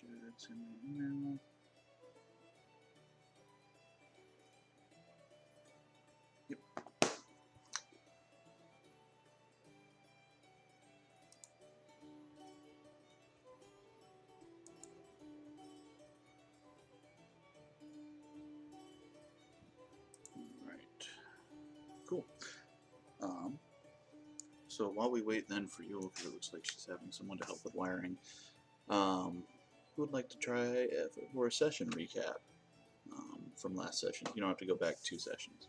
sure it's in the email. Yep. All right. Cool. So while we wait then for Yule, because it looks like she's having someone to help with wiring, who would like to try for a session recap from last session? You don't have to go back 2 sessions.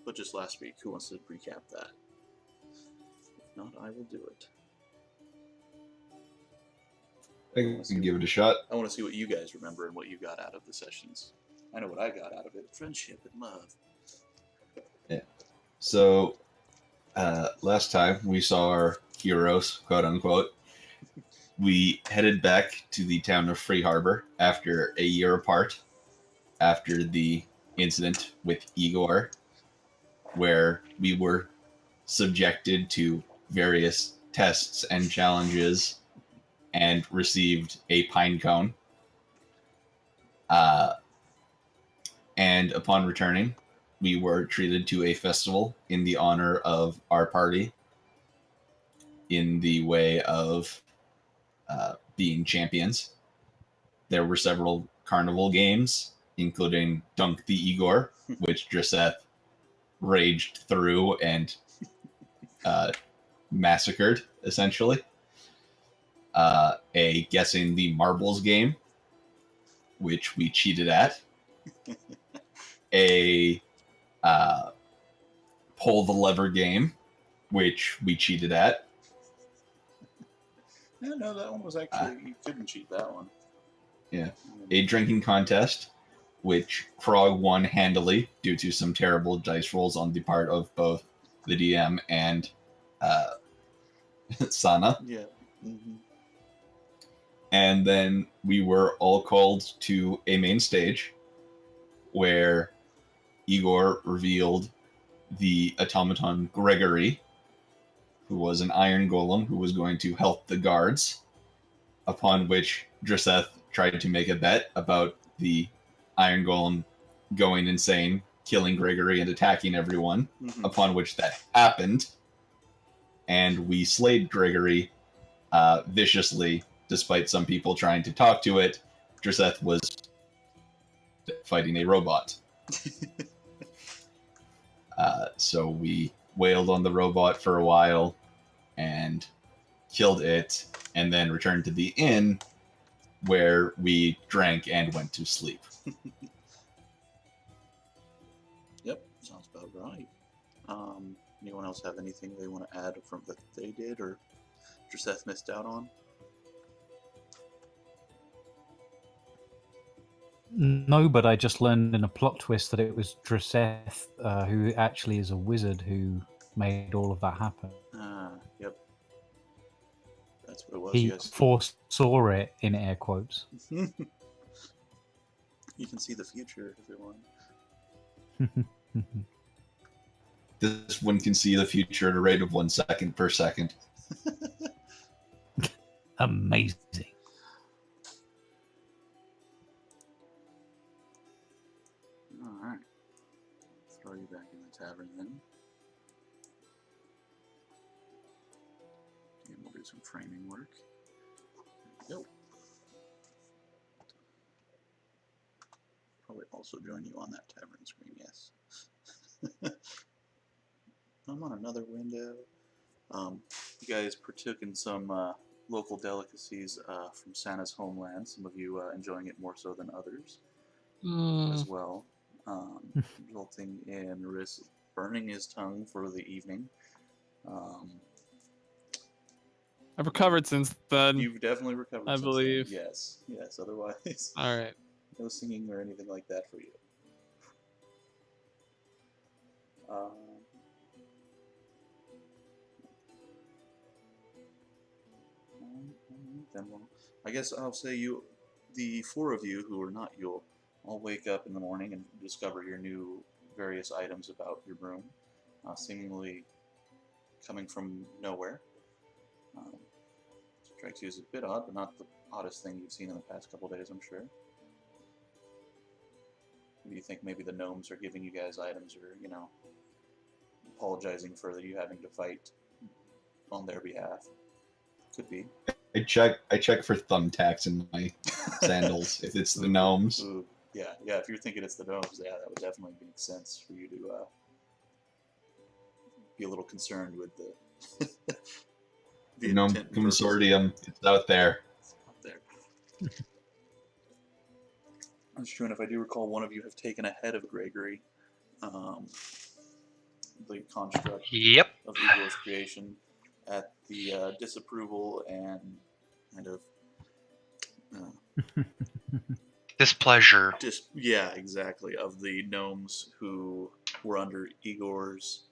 But just last week, who wants to recap that? If not, I will do it. I can give it a shot. I want to see what you guys remember and what you got out of the sessions. I know what I got out of it. Friendship and love. Yeah. So, last time we saw our heroes, quote unquote, we headed back to the town of Free Harbor after a year apart, after the incident with Igor, where we were subjected to various tests and challenges and received a pine cone. And upon returning, we were treated to a festival in the honor of our party, in the way of being champions. There were several carnival games, including Dunk the Igor, which Driseth raged through and massacred, essentially. A Guessing the Marbles game, which we cheated at. A Pull the Lever game, which we cheated at. Yeah, no, that one was actually, you couldn't cheat that one. Yeah. A drinking contest, which Krog won handily due to some terrible dice rolls on the part of both the DM and Sana. Yeah. Mm-hmm. And then we were all called to a main stage where Igor revealed the automaton Gregory, who was an iron golem who was going to help the guards, upon which Driseth tried to make a bet about the iron golem going insane, killing Gregory and attacking everyone, upon which that happened. And we slayed Gregory viciously, despite some people trying to talk to it. Driseth was fighting a robot. So we wailed on the robot for a while and killed it, and then returned to the inn where we drank and went to sleep. Yep, sounds about right. Anyone else have anything they want to add from that they did or Driseth missed out on? No, but I just learned in a plot twist that it was Driseth, who actually is a wizard, who made all of that happen. Yep. That's what it was. He You guys... foresaw it, in air quotes. You can see the future, everyone. This one can see the future at a rate of 1 second per second. Amazing. Alright. Throw you back in the tavern then. And we'll do some framing work. There we go. Probably also join you on that tavern screen, yes. I'm on another window. You guys partook in some local delicacies from Santa's homeland. Some of you enjoying it more so than others as well, resulting in Riss burning his tongue for the evening. I've recovered since then. You've definitely recovered. I believe. Then. Yes. Otherwise, all right. No singing or anything like that for you. Then I guess I'll say the 4 of you who are not Yule, all wake up in the morning and discover your new various items about your room, seemingly coming from nowhere. Strikes you as a bit odd, but not the oddest thing you've seen in the past couple days, I'm sure. Do you think maybe the gnomes are giving you guys items, or apologizing for you having to fight on their behalf? Could be. I check for thumbtacks in my sandals if it's the gnomes. Ooh. Yeah. If you're thinking it's the gnomes, yeah, that would definitely make sense for you to be a little concerned with the The gnome consortium. It's out there. It's out there. That's true, and if I do recall, one of you have taken ahead of Gregory the construct Yep. of Igor's creation at the disapproval and kind of Displeasure. Yeah, exactly, of the gnomes who were under Igor's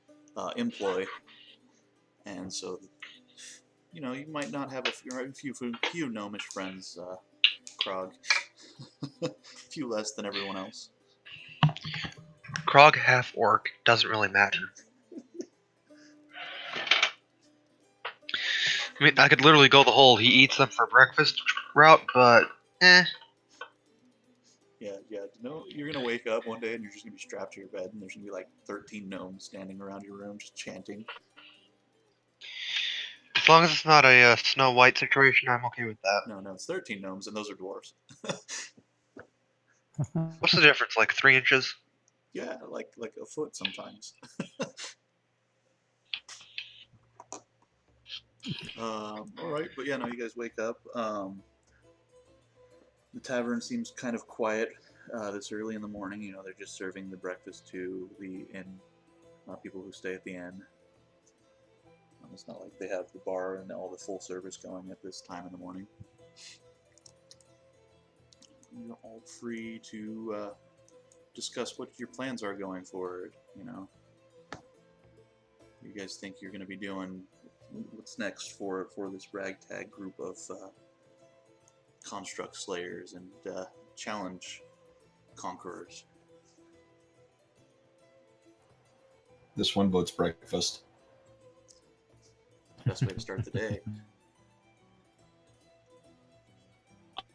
employ, and so you might not have a few gnomish friends, Krog. A few less than everyone else. Krog half orc doesn't really matter. I mean, I could literally go the whole he eats them for breakfast route, but eh. Yeah. You're gonna wake up one day and you're just gonna be strapped to your bed, and there's gonna be like 13 gnomes standing around your room just chanting. As long as it's not a Snow White situation, I'm okay with that. No, it's 13 gnomes, and those are dwarves. What's the difference? Like 3 inches? Yeah, like a foot sometimes. All right, but yeah, no, you guys wake up. The tavern seems kind of quiet this early in the morning. They're just serving the breakfast to the inn people who stay at the inn. It's not like they have the bar and all the full service going at this time in the morning. You're all free to discuss what your plans are going forward. You guys think you're going to be doing? What's next for this ragtag group of construct slayers and challenge conquerors? This one votes breakfast. Best way to start the day.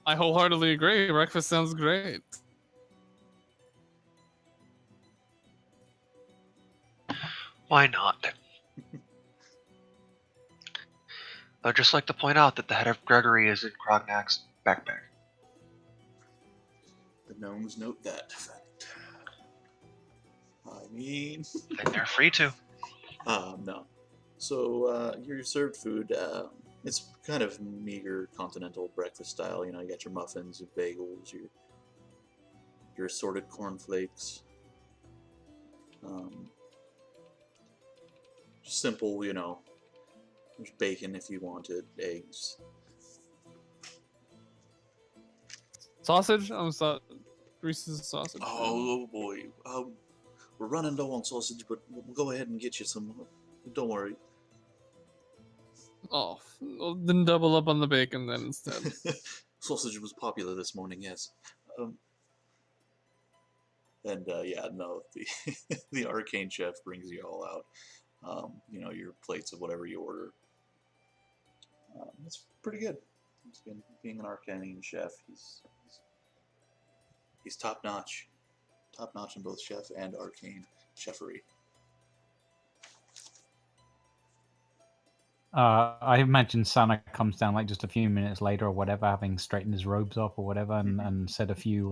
I wholeheartedly agree. Breakfast sounds great. Why not? I'd just like to point out that the head of Gregory is in Krognak's backpack. The gnomes note that fact. I mean... And they're free to. No. So, you're served food. It's kind of meager continental breakfast style. You got your muffins, your bagels, your assorted cornflakes. Simple, there's bacon if you wanted, eggs. Sausage? Reese's sausage. Oh boy. We're running low on sausage, but we'll go ahead and get you some. Don't worry. Oh, well, then double up on the bacon then instead. Sausage was popular this morning, yes. The arcane chef brings you all out. Your plates of whatever you order. It's pretty good. Being an arcane chef, he's top notch in both chef and arcane chefery. I imagine Sana comes down like just a few minutes later or whatever, having straightened his robes up or whatever, and said a few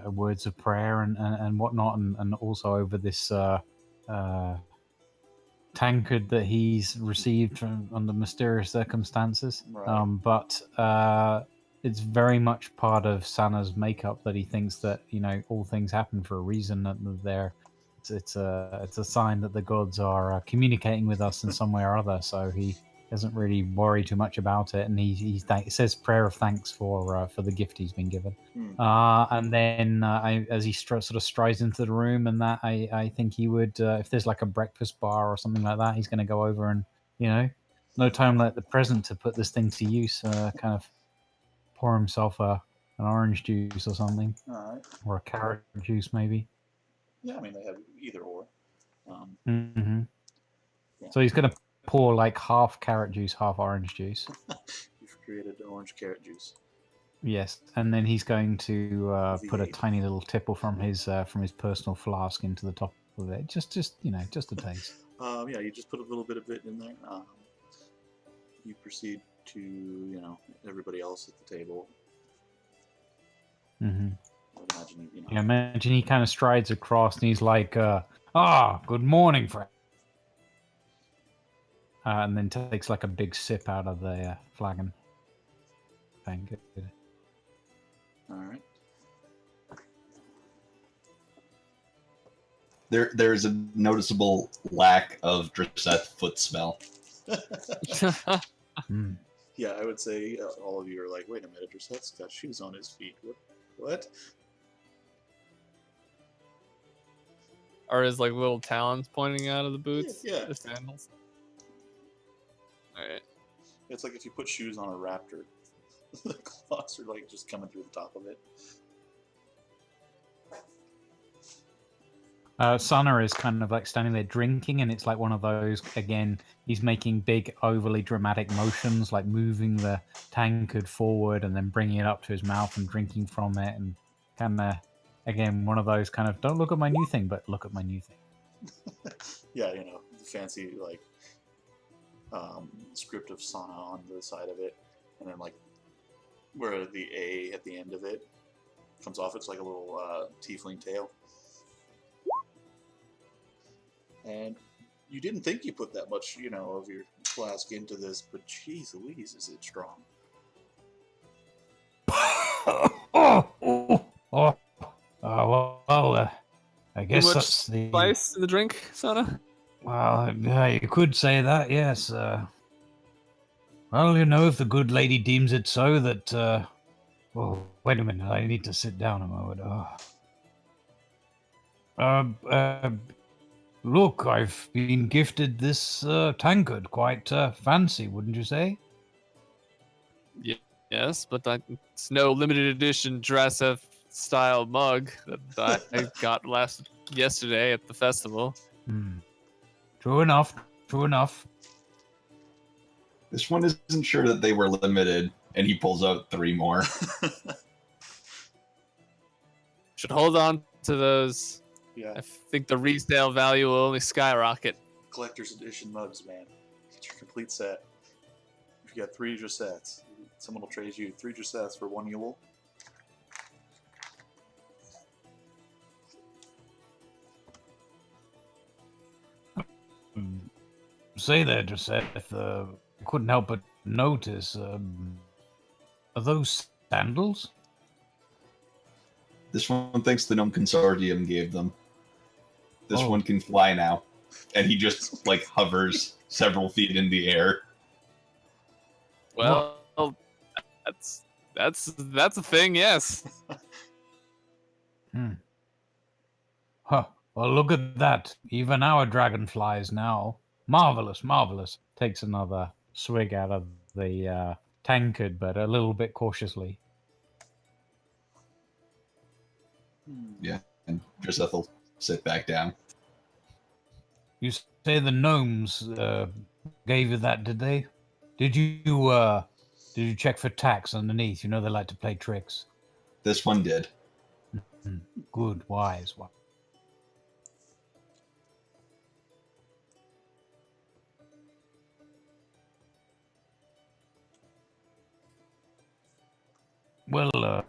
words of prayer and whatnot, and also over this tankard that he's received under mysterious circumstances. Right. But it's very much part of Sana's makeup that he thinks that all things happen for a reason, that they're it's a sign that the gods are communicating with us in some way or other. So he doesn't really worry too much about it, and he says prayer of thanks for the gift he's been given. And then as he sort of strides into the room, and that I think he would, if there's like a breakfast bar or something like that, he's going to go over and no time like the present to put this thing to use. Kind of pour himself an orange juice or something, All right. or a carrot juice maybe. Yeah, I mean they have either or. Yeah. Yeah. So he's going to pour like half carrot juice, half orange juice. You've created orange carrot juice. Yes, and then he's going to put a V8. tiny little tipple from his personal flask into the top of it. Just a taste. Yeah, you just put a little bit of it in there. You proceed to, everybody else at the table. Mm-hmm. I would imagine, Yeah, imagine he kind of strides across and he's like, good morning, friend. And then takes like a big sip out of the flagon. Thank you. All right. There's a noticeable lack of Driseth foot smell. Mm. Yeah, I would say all of you are like, wait a minute, Driseth's got shoes on his feet. What? Are his like little talons pointing out of the boots? Yeah. The sandals. All right. It's like if you put shoes on a raptor. The claws are like just coming through the top of it. Sana is kind of like standing there drinking, and it's like one of those, again, he's making big, overly dramatic motions, like moving the tankard forward and then bringing it up to his mouth and drinking from it, and kind of, again, one of those kind of, don't look at my new thing, but look at my new thing. Yeah, the fancy, like, script of Sana on the side of it, and then, like, where the A at the end of it comes off, it's like a little tiefling tail. And you didn't think you put that much, of your flask into this, but geez Louise, is it strong. I guess Too much that's the... spice in the drink, Sana? Well, you could say that, yes. Well, if the good lady deems it so that... Oh, wait a minute, I need to sit down a moment. Look, I've been gifted this tankard. Quite fancy, wouldn't you say? Yes, but it's no limited edition Driseth style mug that I got yesterday at the festival. True enough. This one isn't sure that they were limited, and he pulls out 3 more. Should hold on to those. Yeah. I think the resale value will only skyrocket. Collector's edition mugs, man. Get your complete set. If you got 3 Driseths, someone will trade you 3 Driseths for 1 Yule. Say there, Joseph, I couldn't help but notice, are those sandals? This one thinks the Gnome Consortium gave them. This Oh. one can fly now. And he just, like, hovers several feet in the air. Well, that's a thing, yes. Huh. Well, look at that. Even our dragonflies now. Marvelous. Takes another swig out of the tankard, but a little bit cautiously. Yeah, and Driseth will sit back down. You say the gnomes gave you that, did they? Did you check for tax underneath? They like to play tricks. This one did. Good, wise. Well,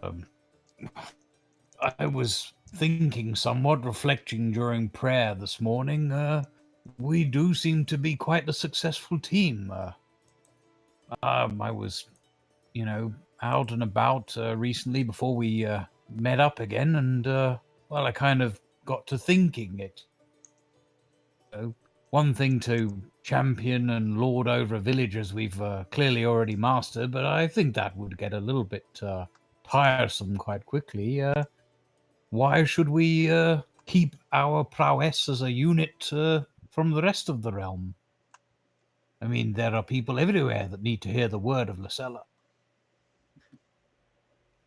I was thinking somewhat, reflecting during prayer this morning. We do seem to be quite a successful team. I was, out and about recently before we met up again, and I kind of got to thinking it. One thing to champion and lord over villagers we've clearly already mastered, but I think that would get a little bit tiresome quite quickly. Why should we keep our prowess as a unit from the rest of the realm? I mean, there are people everywhere that need to hear the word of Lysella.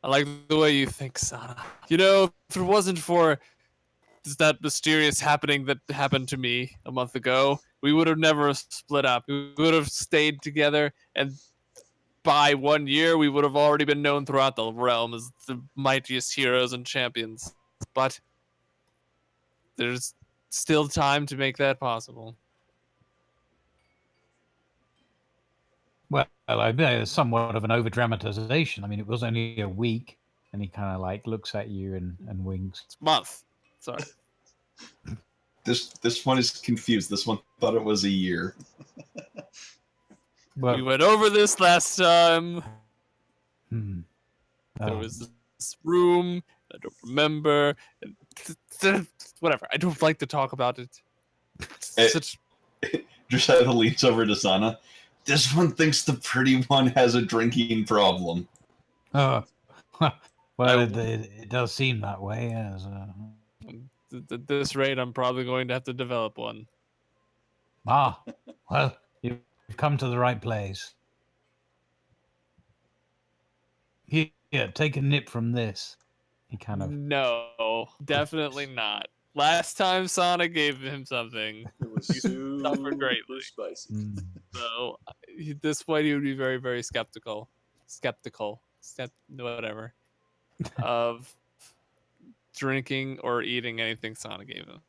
I like the way you think, Sana. If it wasn't for that mysterious happening that happened to me a month ago, we would have never split up. We would have stayed together, and by 1 year, we would have already been known throughout the realm as the mightiest heroes and champions. But there's still time to make that possible. Well, I bet it's somewhat of an over dramatization. I mean, it was only a week, and he kind of like looks at you and winks. It's a month. Sorry. This one is confused. This one thought it was a year. Well, We went over this last time. hmm. There was this room. I don't remember. Whatever. I don't like to talk about it. Such... Drusilla leans over to Sana. This one thinks the pretty one has a drinking problem. Well, it does seem that way. As At this rate, I'm probably going to have to develop one. Well, you've come to the right place. Here, take a nip from this. He kind of... No, definitely not. Last time Sonic gave him something, It was he suffered greatly. super spicy. So at this point, he would be very, very skeptical, whatever, of drinking or eating anything Sonic gave him.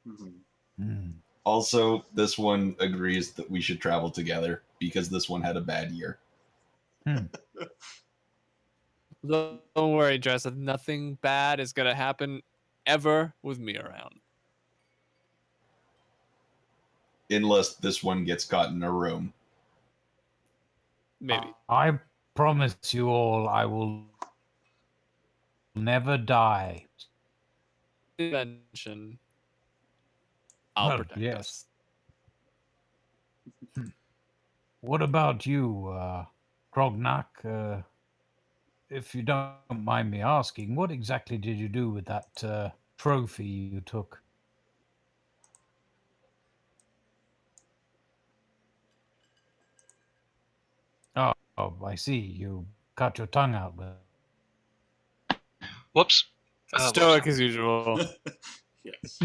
Mm-hmm. Also, this one agrees that we should travel together because this one had a bad year. Don't worry, Jess. Nothing bad is gonna happen ever with me around. Unless this one gets caught in a room. Maybe. I promise you all, I will never die. Mention. I'll Well, protect yes. us. What about you, Krognak? If you don't mind me asking, what exactly did you do with that trophy you took? Oh, I see. You cut your tongue out with it. Whoops. Stoic Whoops. as usual. Yes.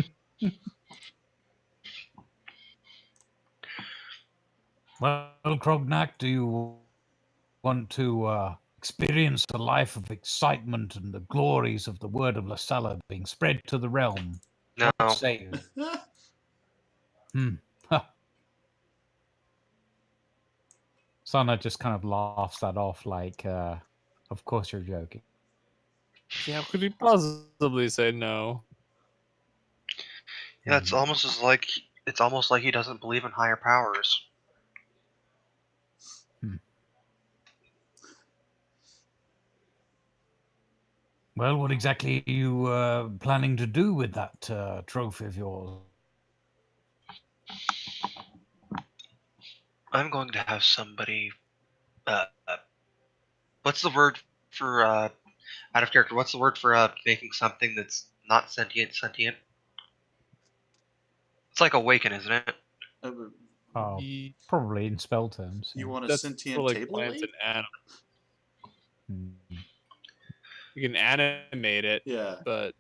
Well, Krognak, do you want to experience a life of excitement and the glories of the word of Lasella being spread to the realm? No. What say you? Sana just kind of laughs that off like, of course you're joking. Yeah, how could he possibly say no? Yeah, it's almost like he doesn't believe in higher powers. Well, what exactly are you planning to do with that trophy of yours? I'm going to have somebody. What's the word for out of character? What's the word for making something that's not sentient? It's like awaken, isn't it? Oh, probably in spell terms. You want a That's sentient for like table plants lake? and animals. You can animate it, Yeah. but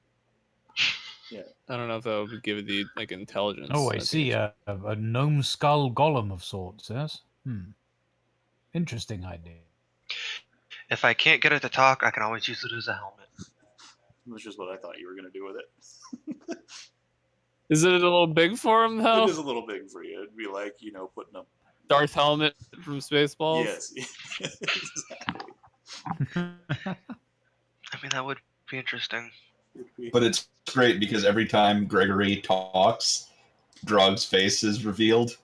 Yeah. I don't know if that would give it the like intelligence. Oh, I think see. it's- A gnome skull golem of sorts, yes? Interesting idea. If I can't get it to talk, I can always use it as a helmet. Which is what I thought you were going to do with it. Is it a little big for him though? It is a little big for you. It'd be like, putting a... Darth helmet from Spaceballs. Yes. Exactly. I mean, that would be interesting. But it's great because every time Gregory talks, Drog's face is revealed.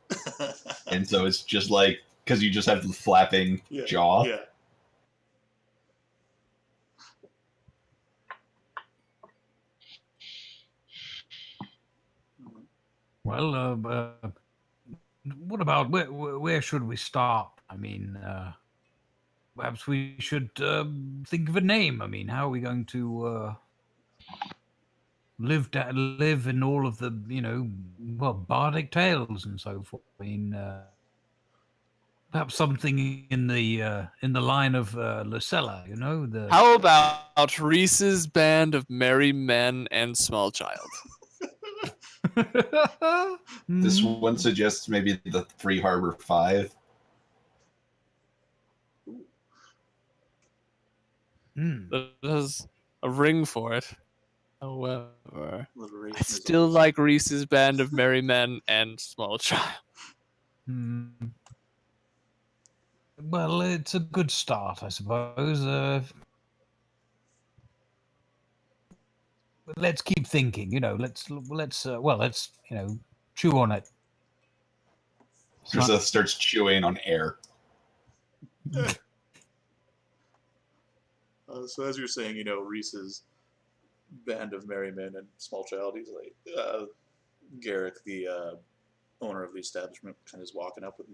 And so it's just like, because you just have the flapping jaw. Yeah. Well, what about where should we stop? I mean, perhaps we should think of a name. I mean, how are we going to live in all of the bardic tales and so forth? I mean, perhaps something in the line of Lucella. How about Reese's Band of Merry Men and Small Child? This Mhm. one suggests maybe the Free Harbor 5. Hmm. That has a ring for it. However, I Alliteration is still always like Reese's Band of Merry Men and Small Child. Hmm. Well, it's a good start, I suppose. Let's keep thinking. Let's chew on it. Krista starts chewing on air. So as you're saying, Reese's Band of Merry Men and Small Child, he's like, Garrick, the owner of the establishment, kind of is walking up with,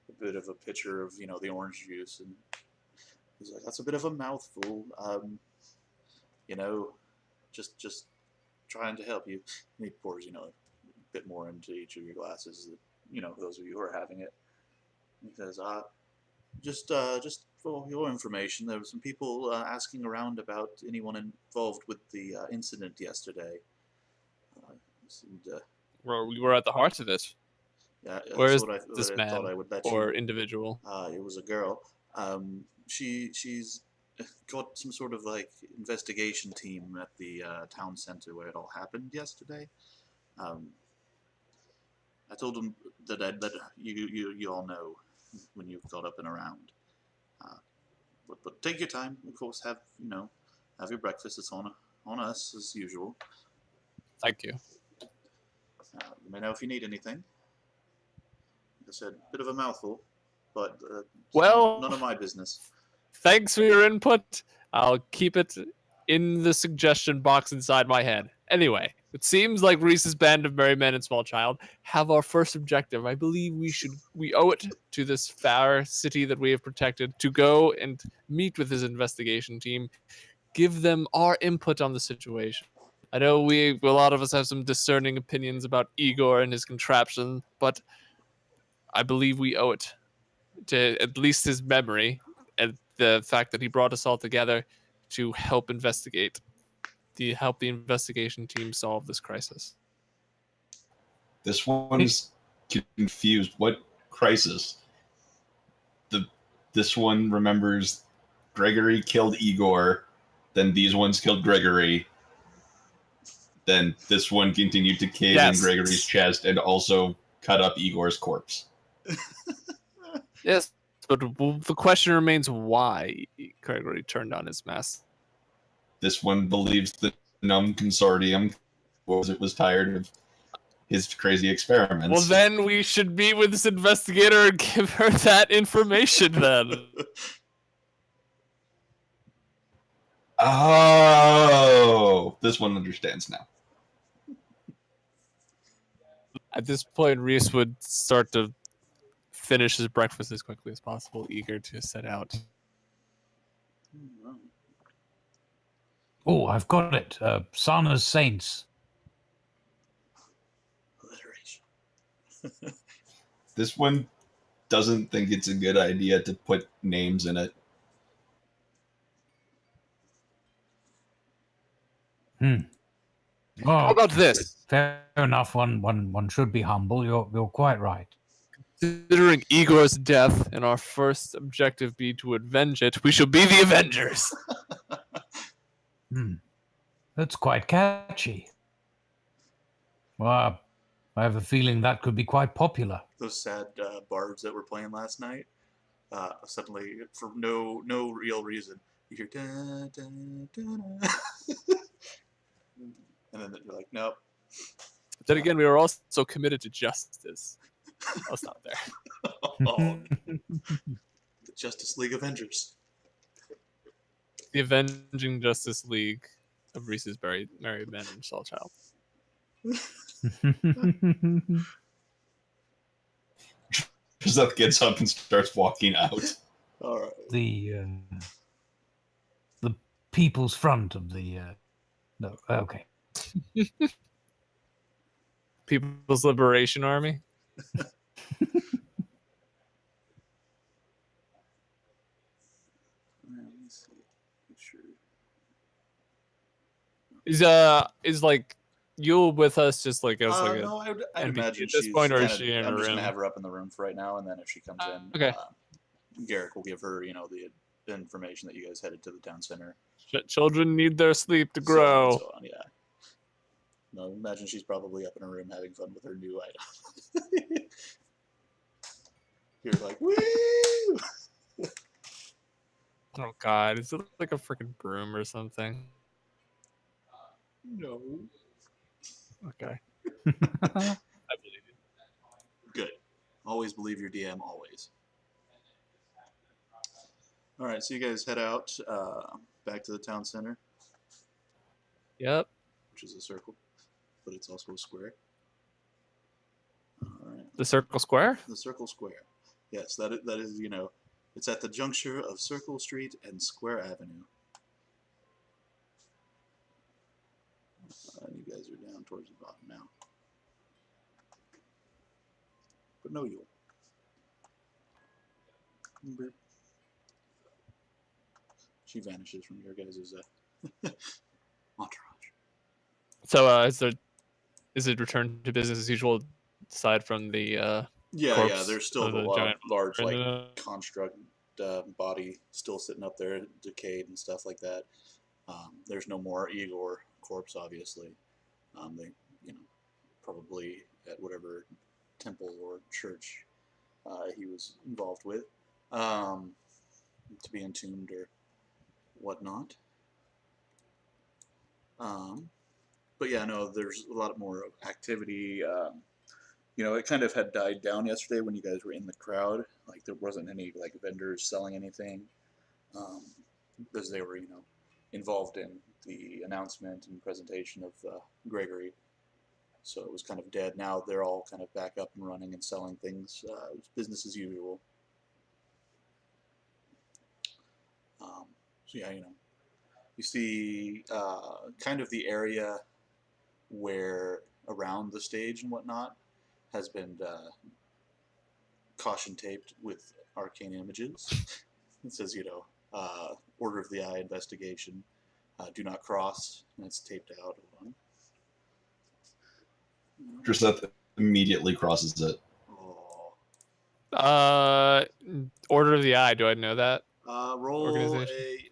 a bit of a pitcher of, the orange juice. And he's like, that's a bit of a mouthful. You know, just trying to help you. And he pours, a bit more into each of your glasses, those of you who are having it. And he says, just for your information, there were some people asking around about anyone involved with the incident yesterday. Seemed, Where we were at the heart of it. yeah, Where that's is what this I thought man I would let or you. individual? It was a girl. She's got some sort of like investigation team at the town center where it all happened yesterday. Um, I told them that I'd let you all know when you've got up and around. Uh, but take your time. Of course, have your breakfast. It's on us as usual. Thank you. Let me know if you need anything. Like I said, bit of a mouthful, but Well, none of my business. thanks for your input. I'll keep it in the suggestion box inside my head. Anyway, it seems like Reese's Band of Merry Men and Small Child have our first objective. I believe we owe it to this fair city that we have protected to go and meet with his investigation team, give them our input on the situation. I know a lot of us have some discerning opinions about Igor and his contraption, but I believe we owe it to at least his memory and the fact that he brought us all together to help help the investigation team solve this crisis. This one's confused. What crisis? This one remembers Gregory killed Igor, then these ones killed Gregory, then this one continued to cave in Yes. Gregory's chest and also cut up Igor's corpse. Yes, but the question remains why Gregory turned on his mask. This one believes the Numb Consortium was tired of his crazy experiments. Well, then we should meet with this investigator and give her that information then. Oh, this one understands now. At this point, Reese would start to finish his breakfast as quickly as possible, eager to set out. Oh, I've got it. Sana's Saints. Alliteration. This one doesn't think it's a good idea to put names in it. How Oh, about this? fair enough. One should be humble. You're quite right. Considering Igor's death and our first objective be to avenge it, we shall be the Avengers. That's quite catchy. Well, I have a feeling that could be quite popular. Those sad bards that were playing last night, suddenly, for no real reason, you hear da da da da. And then you're like, nope. Then again, we are also committed to justice. I'll stop there. Oh, the Justice League Avengers. The Avenging Justice League of Reese's Merry Men and Small Child. Joseph gets up and starts walking out. All right. The People's Front of the. No, okay. People's Liberation Army. Let me see. Make sure. Is like Yule with us just like as like a No, I'd NPC imagine at this she's point, or kind is of. she in a I'm just gonna room? have her up in the room for right now, and then if she comes in, Okay. Garrick will give her, the information that you guys headed to the town center, Children need their sleep to so on and grow. so on. Yeah. No, imagine she's probably up in her room having fun with her new item. You're like, woo! Oh God, is it like a freaking broom or something? No. Okay. I believe you. Good. Always believe your DM. Always. All right, so you guys head out back to the town center, Yep. which is a circle, but it's also a square. All right. The circle square. The circle square. Yes, that is, it's at the juncture of Circle Street and Square Avenue. And you guys are down towards the bottom now. But no Yule. She vanishes from your guys' entourage. So is it return to business as usual aside from the Yeah, corpse there's still of the the giant large monster? construct body still sitting up there, decayed and stuff like that. There's no more Igor corpse, obviously. They, probably at whatever temple or church he was involved with, to be entombed or whatnot. But yeah, no, there's a lot more activity. It kind of had died down yesterday when you guys were in the crowd. Like there wasn't any like vendors selling anything, because they were involved in the announcement and presentation of Gregory. So it was kind of dead. Now they're all kind of back up and running and selling things. It's business as usual. So yeah, you see kind of the area where around the stage and whatnot has been caution taped with arcane images. It says, Order of the Eye investigation. Do not cross. And it's taped out. Hold on. Driseth immediately crosses it. Oh. Order of the Eye. Do I know that? Roll Organization?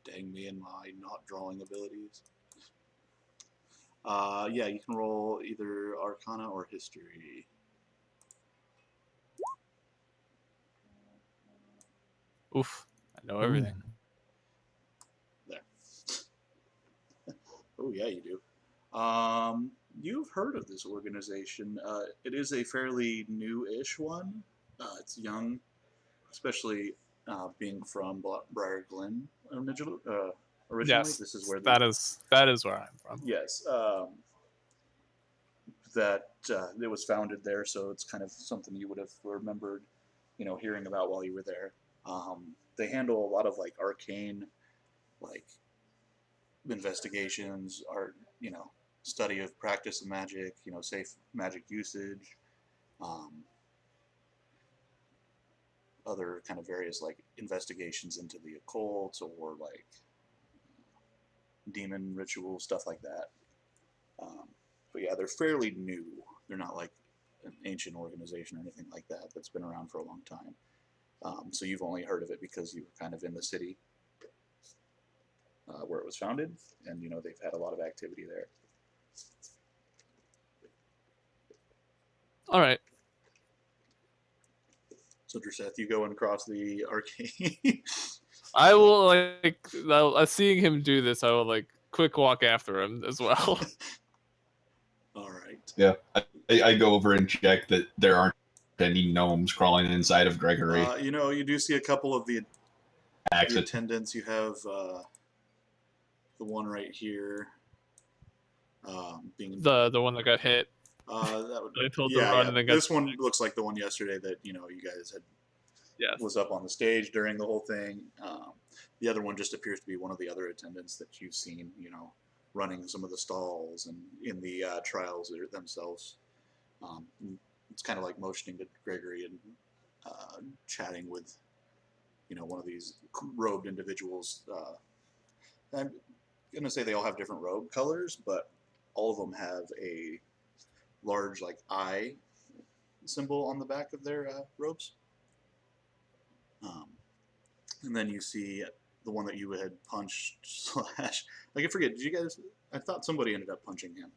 Dang me and my not drawing abilities. Yeah, you can roll either Arcana or History. Oof. I know everything. There. Oh yeah, you do. You've heard of this organization. It is a fairly new-ish one. It's young, especially being from Briar Glen originally. Yes, This is where that is where I'm from. Yes, that it was founded there, so it's kind of something you would have remembered, hearing about while you were there. They handle a lot of like arcane, like investigations, art, study of practice of magic, safe magic usage, um, other kind of various like investigations into the occult or like demon ritual stuff like that. But yeah, they're fairly new. They're not like an ancient organization or anything like that that's been around for a long time. So you've only heard of it because you were kind of in the city where it was founded, and they've had a lot of activity there. All right. So Driseth, you go and across the arcade. I will seeing him do this. I will like quick walk after him as well. All right. Yeah, I go over and check that there aren't any gnomes crawling inside of Gregory. You do see a couple of the attendants. You have the one right here. Being the one that got hit. That would, I told to run and then got this one looks like the one yesterday that you guys had. Yes. Was up on the stage during the whole thing. The other one just appears to be one of the other attendants that you've seen, running some of the stalls and in the trials themselves. It's kind of like motioning to Gregory and chatting with, one of these robed individuals. gonna say they all have different robe colors, but all of them have a large like eye symbol on the back of their robes. Um, and then you see the one that you had punched slash. Like I forget. Did you guys? I thought somebody ended up punching him.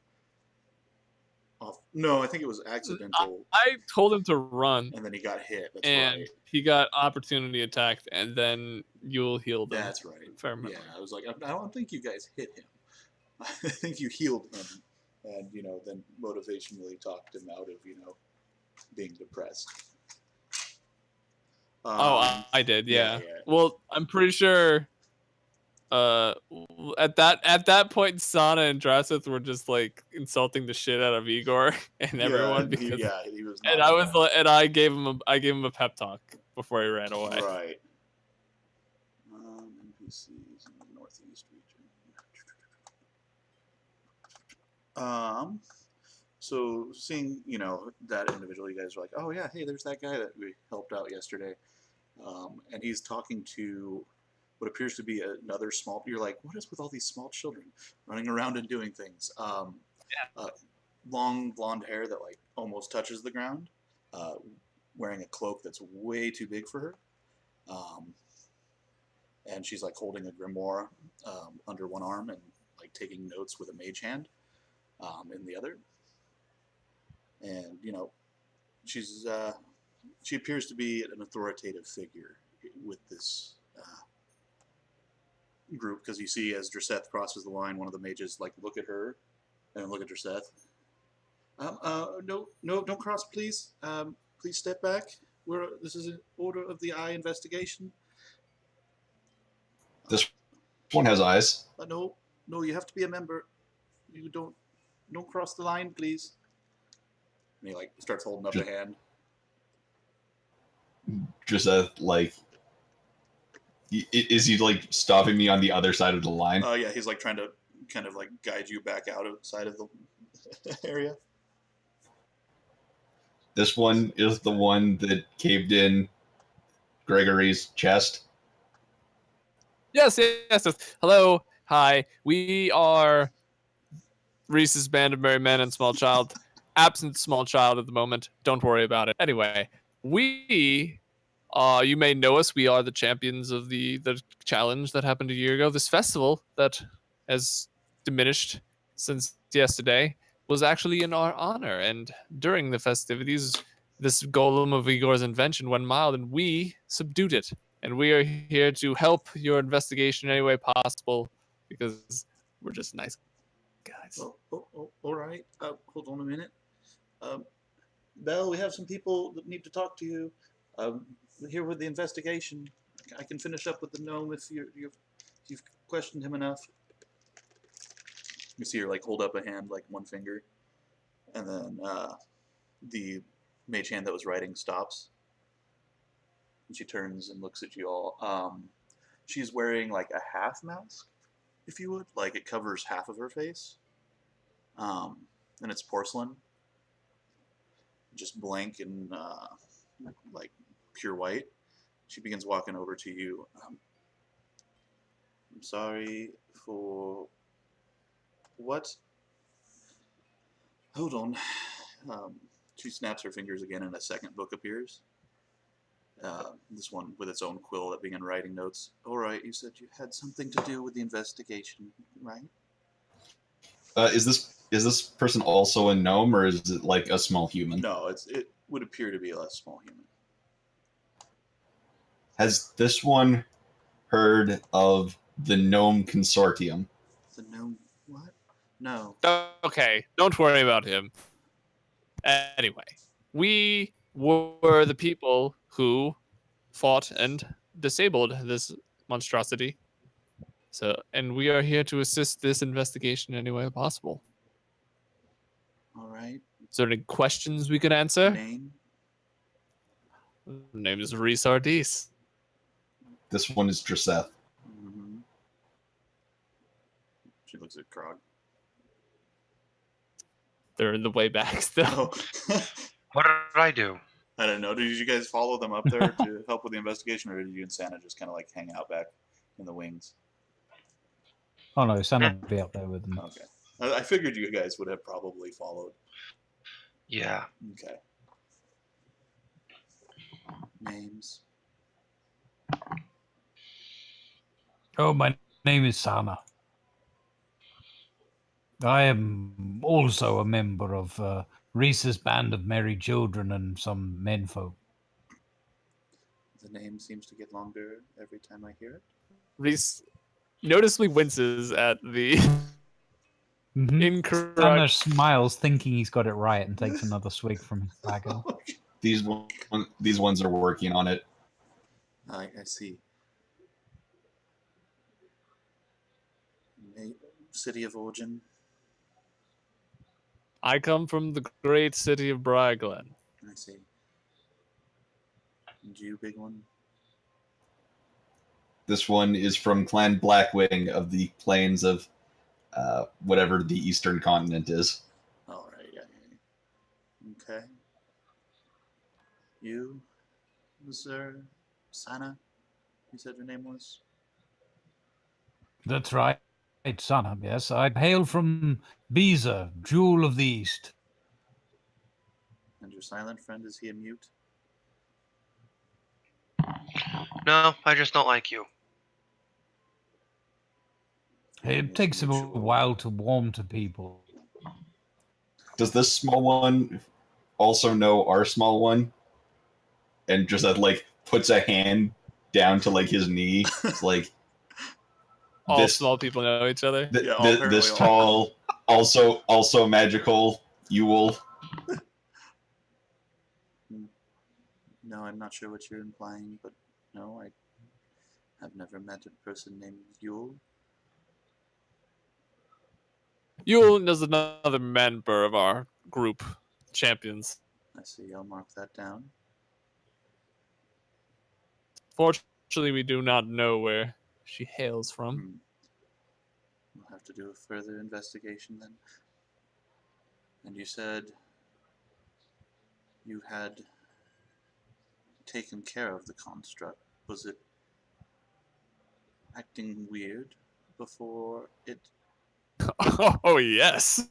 Off. No, I think it was accidental. I told him to run, And then he got hit. That's and right. he got opportunity attacked, and then Yule healed him. That's right. If I remember. Yeah, I was like, I don't think you guys hit him. I think you healed him, and then motivationally talked him out of being depressed. I did, yeah. yeah. Well, I'm pretty sure. At that point, Sana and Drassith were just like insulting the shit out of Igor and everyone because he was. And I was like, and I gave him a pep talk before he ran away. Right. NPCs in the Northeast region. So seeing that individual, you guys are like, oh yeah, hey, there's that guy that we helped out yesterday, and he's talking to what appears to be another small. You're like, what is with all these small children running around and doing things? Long blonde hair that like almost touches the ground, wearing a cloak that's way too big for her, and she's like holding a grimoire under one arm and like taking notes with a mage hand in the other. And she appears to be an authoritative figure with this group, because you see as Draseth crosses the line, one of the mages like look at her and look at Draseth. No, don't cross, please. Please step back. This is an order of the eye investigation. This one has eyes. No, you have to be a member. You don't cross the line, please. And he like starts holding up a hand. Just like, is he like stopping me on the other side of the line? Oh yeah, he's like trying to kind of like guide you back outside of the area. This one is the one that caved in Gregory's chest. Yes. Hello, hi. We are Reese's Band of Merry Men and Small Child. Absent small child at the moment. Don't worry about it. Anyway, we, you may know us. We are the champions of the challenge that happened a year ago. This festival that has diminished since yesterday was actually in our honor. And during the festivities, this golem of Igor's invention went mild, and we subdued it. And we are here to help your investigation in any way possible because we're just nice guys. Oh, all right. Hold on a minute. Belle, we have some people that need to talk to you. We're here with the investigation. I can finish up with the gnome if you've questioned him enough. You see her like hold up a hand, like one finger, and then the mage hand that was writing stops. And she turns and looks at you all. She's wearing like a half mask, if you would. Like it covers half of her face. And it's porcelain. Just blank and like pure white. She begins walking over to you. I'm sorry for what? Hold on. She snaps her fingers again and a second book appears. This one with its own quill that began writing notes. All right, you said you had something to do with the investigation, right? Is this person also a gnome, or is it like a small human? No, it would appear to be a small human. Has this one heard of the gnome consortium? The gnome? What? No. Okay, don't worry about him. Anyway, we were the people who fought and disabled this monstrosity. And we are here to assist this investigation in any way possible. All right. Is there any questions we could answer? Name? Her name is Reese Ardis. This one is Draseth. Mm-hmm. She looks at Krog. They're in the way back still. What did I do? I don't know. Did you guys follow them up there to help with the investigation, or did you and Santa just kind of like hang out back in the wings? Oh no, Sana would be up there with them. Okay. I figured you guys would have probably followed. Yeah. Okay. Names. Oh, my name is Sana. I am also a member of Reese's Band of Merry Children and some menfolk. The name seems to get longer every time I hear it. Reese noticeably winces at the Sana incorrect. smiles, thinking he's got it right, and takes another swig from his flagon. These ones are working on it. I see. City of origin. I come from the great city of Bryglen. I see. And you, big one? This one is from Clan Blackwing of the plains of whatever the eastern continent is. All right. Yeah. Okay. You, Sir Sana? You said your name was? That's right, Sana. Yes, I hail from Beezer, Jewel of the East. And your silent friend, is he a mute? No, I just don't like you. It takes him a while to warm to people. Does this small one also know our small one? And just like puts a hand down to like his knee. It's like All this small people know each other. Yeah, this tall, also magical Yule. No, I'm not sure what you're implying, but no, I have never met a person named Yule. Yulin is another member of our group, champions. I see. I'll mark that down. Fortunately, we do not know where she hails from. We'll have to do a further investigation then. And you said you had taken care of the construct. Was it acting weird before it? Oh, yes.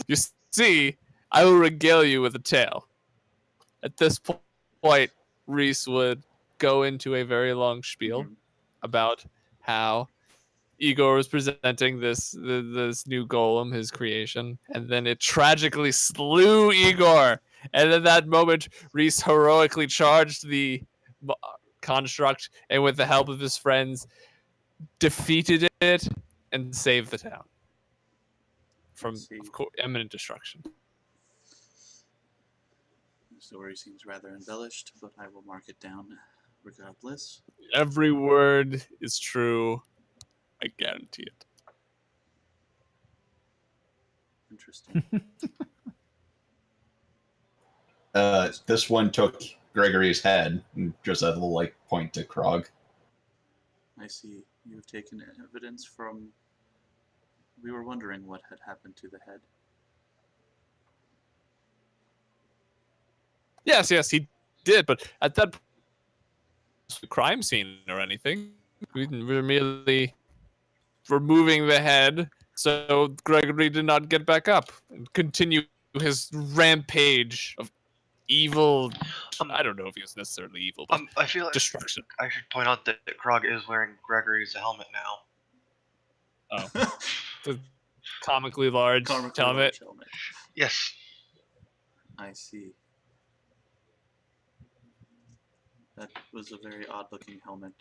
You see, I will regale you with a tale. At this point, Reese would go into a very long spiel about how Igor was presenting this new golem, his creation, and then it tragically slew Igor. And at that moment, Reese heroically charged the construct, and with the help of his friends, defeated it and saved the town from, of course, imminent destruction. The story seems rather embellished, but I will mark it down regardless. Every word is true. I guarantee it. Interesting. This one took Gregory's head and just a little like point to Krog. I see. You've taken evidence from. We were wondering what had happened to the head. Yes, he did, but at that crime scene or anything, we were merely removing the head so Gregory did not get back up and continue his rampage of evil. I don't know if he was necessarily evil, but I feel like destruction. I should point out that Krog is wearing Gregory's helmet now. Oh, the comically large helmet. Yes. I see. That was a very odd-looking helmet.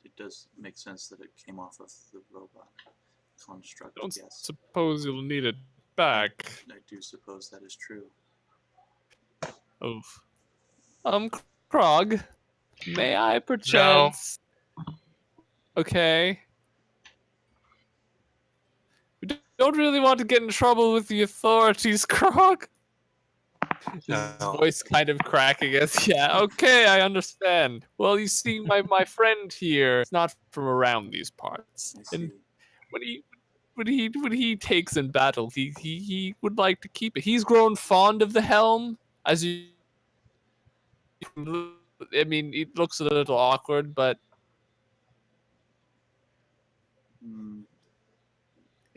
It does make sense that it came off of the robot construct. Don't Yes. suppose you'll need it back. I do suppose that is true. Oof. Krog, may I perchance? No. Okay. We don't really want to get in trouble with the authorities, Krog. His voice kind of cracking as, yeah, okay, I understand. Well, you see, my friend here is not from around these parts. And when he takes in battle, he would like to keep it. He's grown fond of the helm, as you I mean, it looks a little awkward, but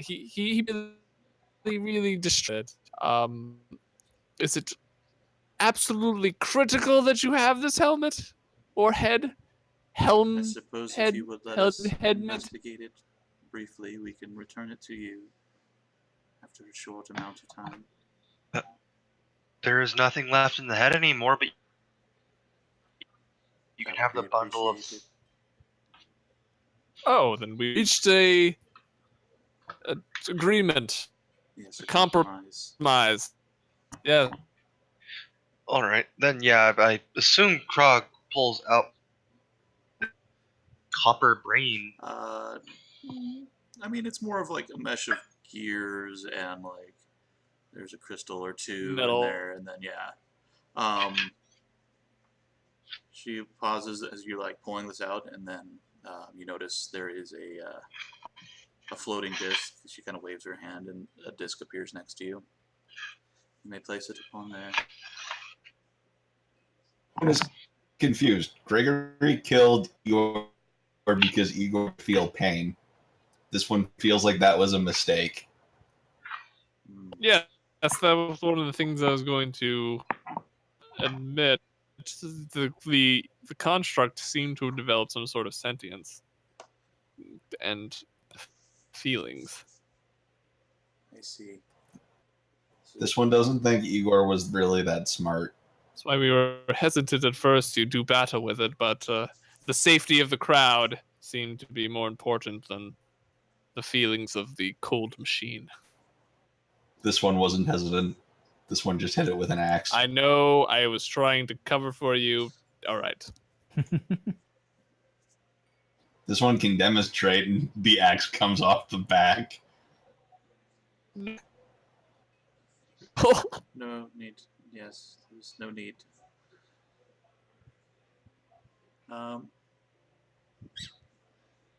he really distracted. Is it absolutely critical that you have this helmet or I helm suppose if head you would let head us helmet? investigate it briefly, we can return it to you after a short amount of time. There is nothing left in the head anymore, but you That can would have be the bundle of. appreciated. Oh, then we reached a agreement, Yes, a a compromise. compromise. Yeah. All right, then yeah, I assume Krog pulls out copper brain. I mean, it's more of like a mesh of gears and like there's a crystal or two in Metal. there, and then yeah. She pauses as you're like pulling this out, and then you notice there is a floating disc. She kind of waves her hand, and a disc appears next to you. You may place it upon there. I was confused. Gregory killed Igor because Igor feel pain. This one feels like that was a mistake. Yeah, that was one of the things I was going to admit. The construct seemed to have developed some sort of sentience and feelings. I see. So, This one doesn't think Igor was really that smart. That's why we were hesitant at first to do battle with it, but the safety of the crowd seemed to be more important than the feelings of the cold machine. This one wasn't hesitant. This one just hit it with an axe. I know I was trying to cover for you. All right. This one can demonstrate, and the axe comes off the back. no need. Yes, there's no need.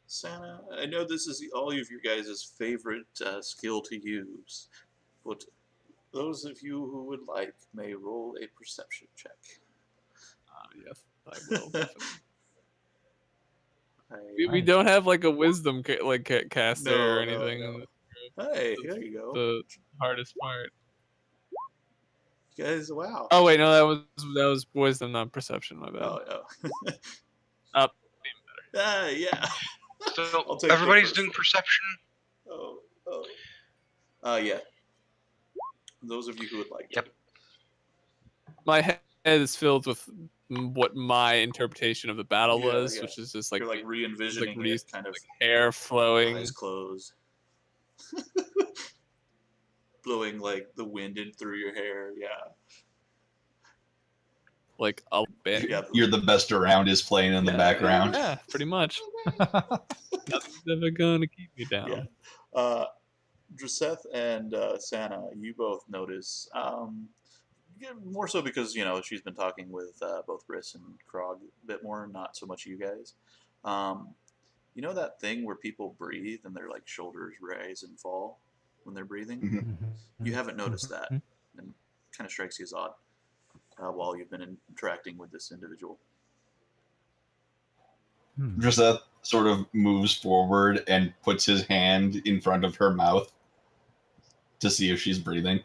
Santa, I know this is all of your guys' favorite skill to use, but those of you who would like may roll a perception check. Yes, I will. Definitely. I, We don't have like a wisdom caster No, or no, anything. no. Hey, there you go. The hardest part. You guys, wow. Oh wait, no, that was wisdom, not perception. My bad. Oh. Up. Yeah. So I'll take the everybody's first doing one. perception. Yeah. Those of you who would like Yep. to. My head is filled with what my interpretation of the battle Yeah, was, yeah. which is just like You're like re-envisioning it, kind of hair flowing, eyes closed, blowing like the wind in through your hair. Yeah. like a bit. Yeah. You're the best around is playing in the background. Yeah, pretty much. Nothing's ever gonna keep me down. Yeah. Dreseth and Santa, you both notice. More so because she's been talking with both Briss and Krog a bit more, not so much you guys. You know that thing where people breathe and their like shoulders rise and fall when they're breathing? Mhm. You haven't noticed that, and kind of strikes you as odd while you've been interacting with this individual. Dreseth sort of moves forward and puts his hand in front of her mouth to see if she's breathing.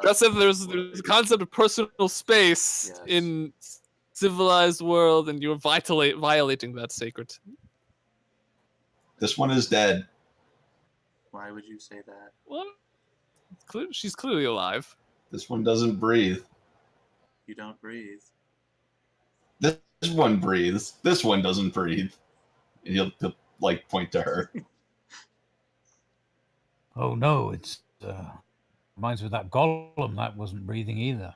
Just if there's a concept of personal space in civilized world, and you're violating that sacred. This one is dead. Why would you say that? What? She's clearly alive. This one doesn't breathe. You don't breathe. This one breathes. This one doesn't breathe. And he'll like point to her. Oh no, it's reminds me of that golem that wasn't breathing either.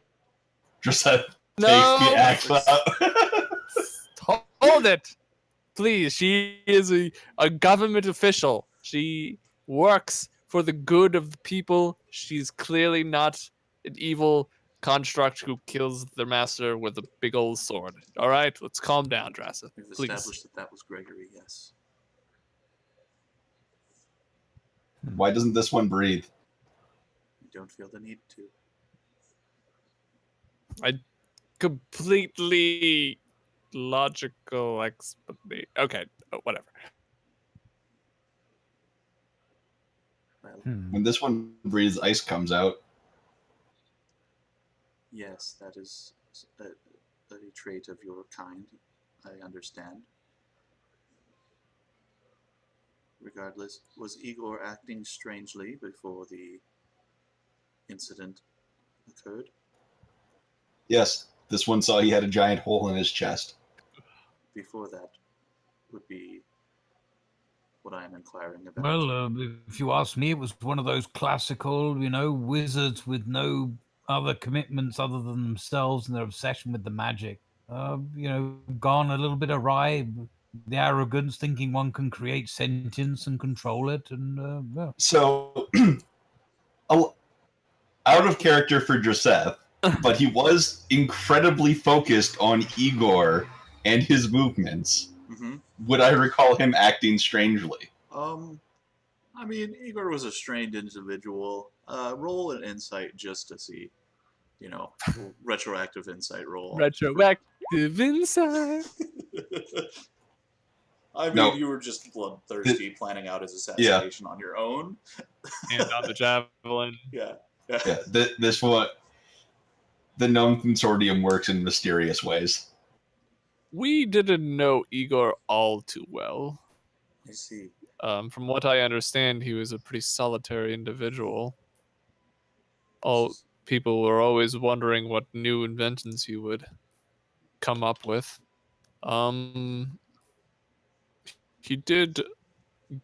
Dreseth No! takes the axe out. Hold it! Please, she is a government official. She works for the good of the people. She's clearly not an evil construct who kills their master with a big old sword. All right, let's calm down, Drassa. We've Please. established that was Gregory, yes. Why doesn't this one breathe? You don't feel the need to. I completely logical explanation. Okay, whatever. Well, When this one breathes ice comes out. yes, that is a trait of your kind. I understand. Regardless, was Igor acting strangely before the incident occurred? Yes, this one saw he had a giant hole in his chest. Before that would be what I am inquiring about. Well, if you ask me, it was one of those classical, wizards with no other commitments other than themselves and their obsession with the magic. Gone a little bit awry. The arrogance, thinking one can create sentience and control it, and well. So, out of character for Joseph, but he was incredibly focused on Igor and his movements. Mm-hmm. Would I recall him acting strangely? I mean, Igor was a strained individual. Roll an insight just to see, retroactive insight roll. Retroactive insight. I mean, No. you were just bloodthirsty, planning out his Yeah. assassination on your own. And on the javelin. Yeah. Yeah, this one, the gnome consortium works in mysterious ways. We didn't know Igor all too well. I see. From what I understand, he was a pretty solitary individual. All people were always wondering what new inventions he would come up with. He did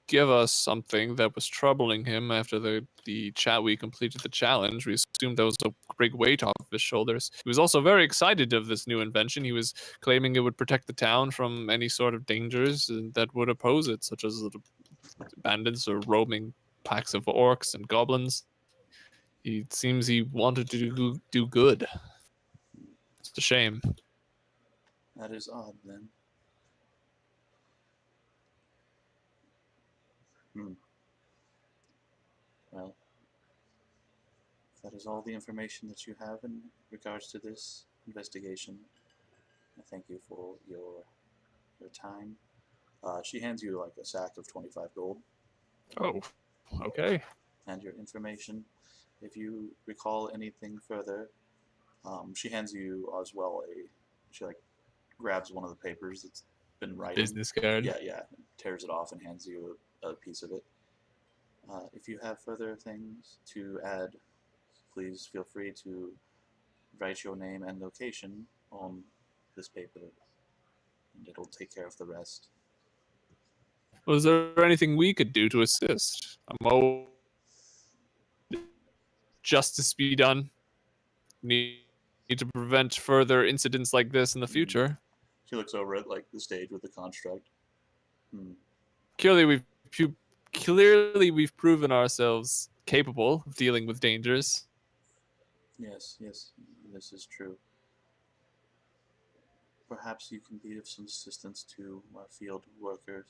give us something that was troubling him after the chat we completed the challenge. We assumed that was a big weight off of his shoulders. He was also very excited of this new invention. He was claiming it would protect the town from any sort of dangers that would oppose it, such as bandits or roaming packs of orcs and goblins. It seems he wanted to do good. It's a shame. That is odd, then. Well, if that is all the information that you have in regards to this investigation, I thank you for your time. She hands you like a sack of 25 gold. Oh, okay. And your information. If you recall anything further, she hands you as well she like grabs one of the papers that's been writing. Business card. Yeah, tears it off and hands you a piece of it. If you have further things to add, please feel free to write your name and location on this paper, and it'll take care of the rest. Was there anything we could do to assist? I'm always justice be done. Need to prevent further incidents like this in the future. She looks over at like the stage with the construct. Clearly, we've proven ourselves capable of dealing with dangers. Yes, this is true. Perhaps you can be of some assistance to our field workers.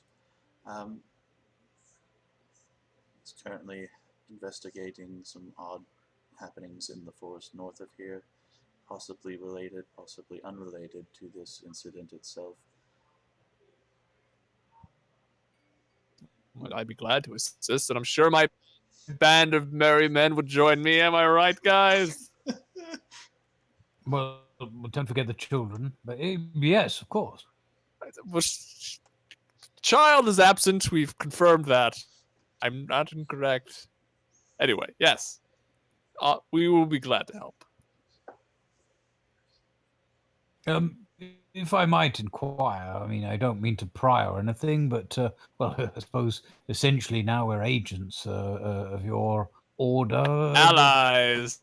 It's currently investigating some odd happenings in the forest north of here, possibly related, possibly unrelated to this incident itself. Well, I'd be glad to assist, and I'm sure my band of merry men would join me. Am I right, guys? Well, don't forget the children. But yes, of course. Child is absent. We've confirmed that. I'm not incorrect. Anyway, yes. We will be glad to help. If I might inquire, I mean, I don't mean to pry or anything, but, well, I suppose essentially now we're agents of your order. Allies.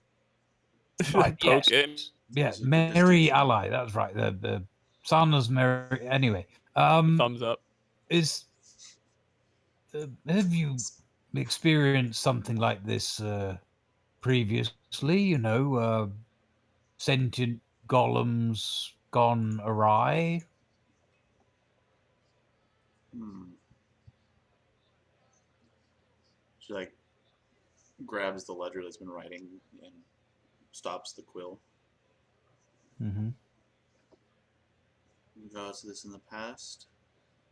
Right, yes. Token. Yeah, merry ally. That's right. The son is merry. Anyway, thumbs up. Have you experienced something like this previously? Sentient golems gone awry. She like grabs the ledger that's been writing and stops the quill. Mm-hmm. In regards to this in the past,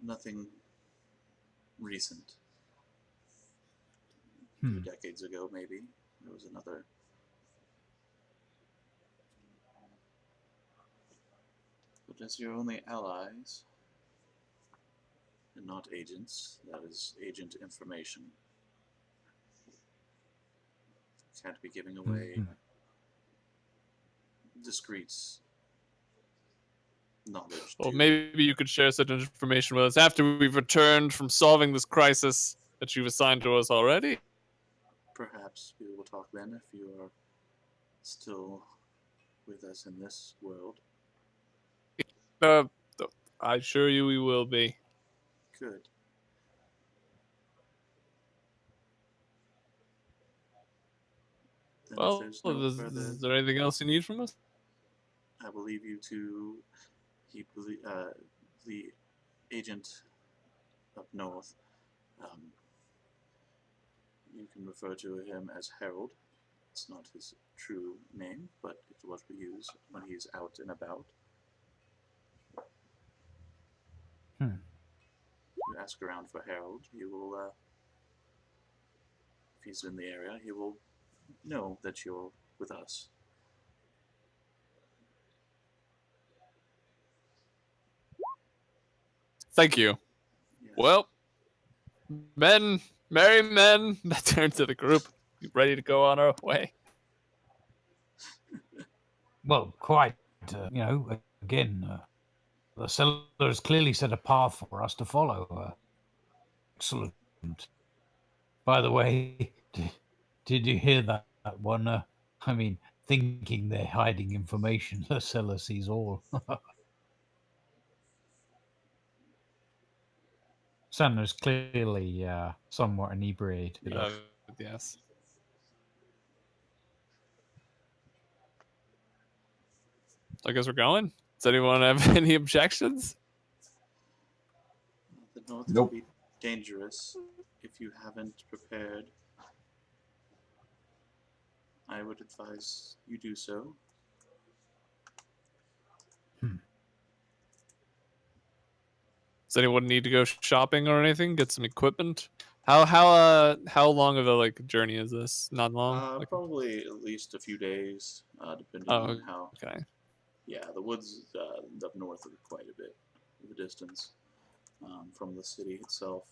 nothing recent. few decades ago, maybe. There was another. But as your only allies, and not agents, that is agent information. Can't be giving away discreet knowledge Well, to. maybe you could share such information with us after we've returned from solving this crisis that you've assigned to us already. Perhaps we will talk then if you are still with us in this world. Uh, I assure you we will be. Good. Then if Well, there's no further, is there anything else you need from us? I will leave you to the agent up north. Um, you can refer to him as Harold. It's not his true name, but it's what we use when he's out and about. You ask around for Harold, he will, if he's in the area, he will know that you're with us. Thank you. Yes. Well, merry men, that turn to the group. Be ready to go on our way. Well, quite. Again, the sellers clearly set a path for us to follow. Excellent. By the way, did you hear that one? I mean, thinking they're hiding information, the seller sees all. Sanders clearly somewhat inebriated. Yes. I guess we're going. Does anyone have any objections? The north Nope. can be dangerous if you haven't prepared. I would advise you do so. Does anyone need to go shopping or anything? Get some equipment? How long of a journey is this? Not long. Probably at least a few days, depending Oh, on how. okay. Yeah, the woods up north are quite a bit of a distance from the city itself.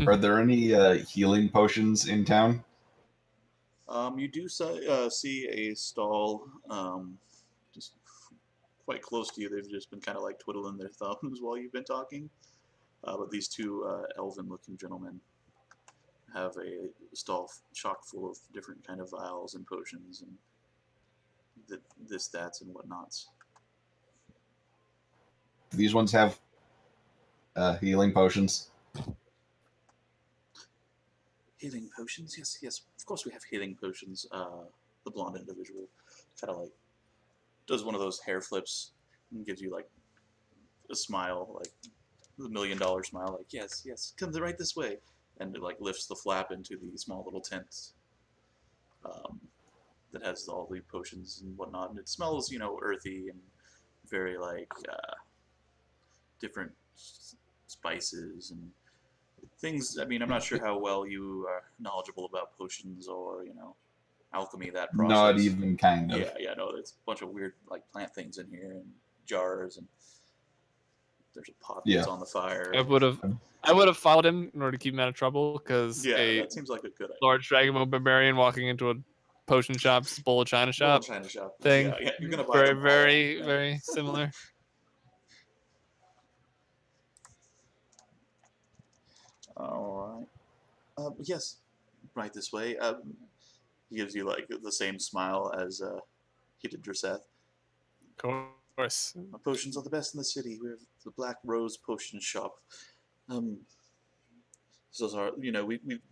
Are there any healing potions in town? You do see a stall just quite close to you. They've just been kind of like twiddling their thumbs while you've been talking. But these two elven-looking gentlemen have a stall chock full of different kind of vials and potions and this, that's, and whatnots. Do these ones have healing potions? Healing potions? Yes, yes. Of course we have healing potions. The blonde individual kind of like does one of those hair flips and gives you like a smile, like the $1 million smile, like yes, yes, come right this way, and it like lifts the flap into the small little tent that has all the potions and whatnot, and it smells, earthy and very like different spices and things. I mean, I'm not sure how well you are knowledgeable about potions or alchemy, that process. Not even kind of. Yeah, no, there's a bunch of weird like plant things in here and jars, and there's a pot that's on the fire. I would have followed him in order to keep him out of trouble because that seems like a good idea. large dragonborn barbarian walking into a potion shop, bowl of china shop thing. Yeah, you're gonna buy very similar. All right. Yes, right this way. He gives you like the same smile as he did Dreseth. Of course. Our potions are the best in the city. We have the Black Rose Potion Shop. We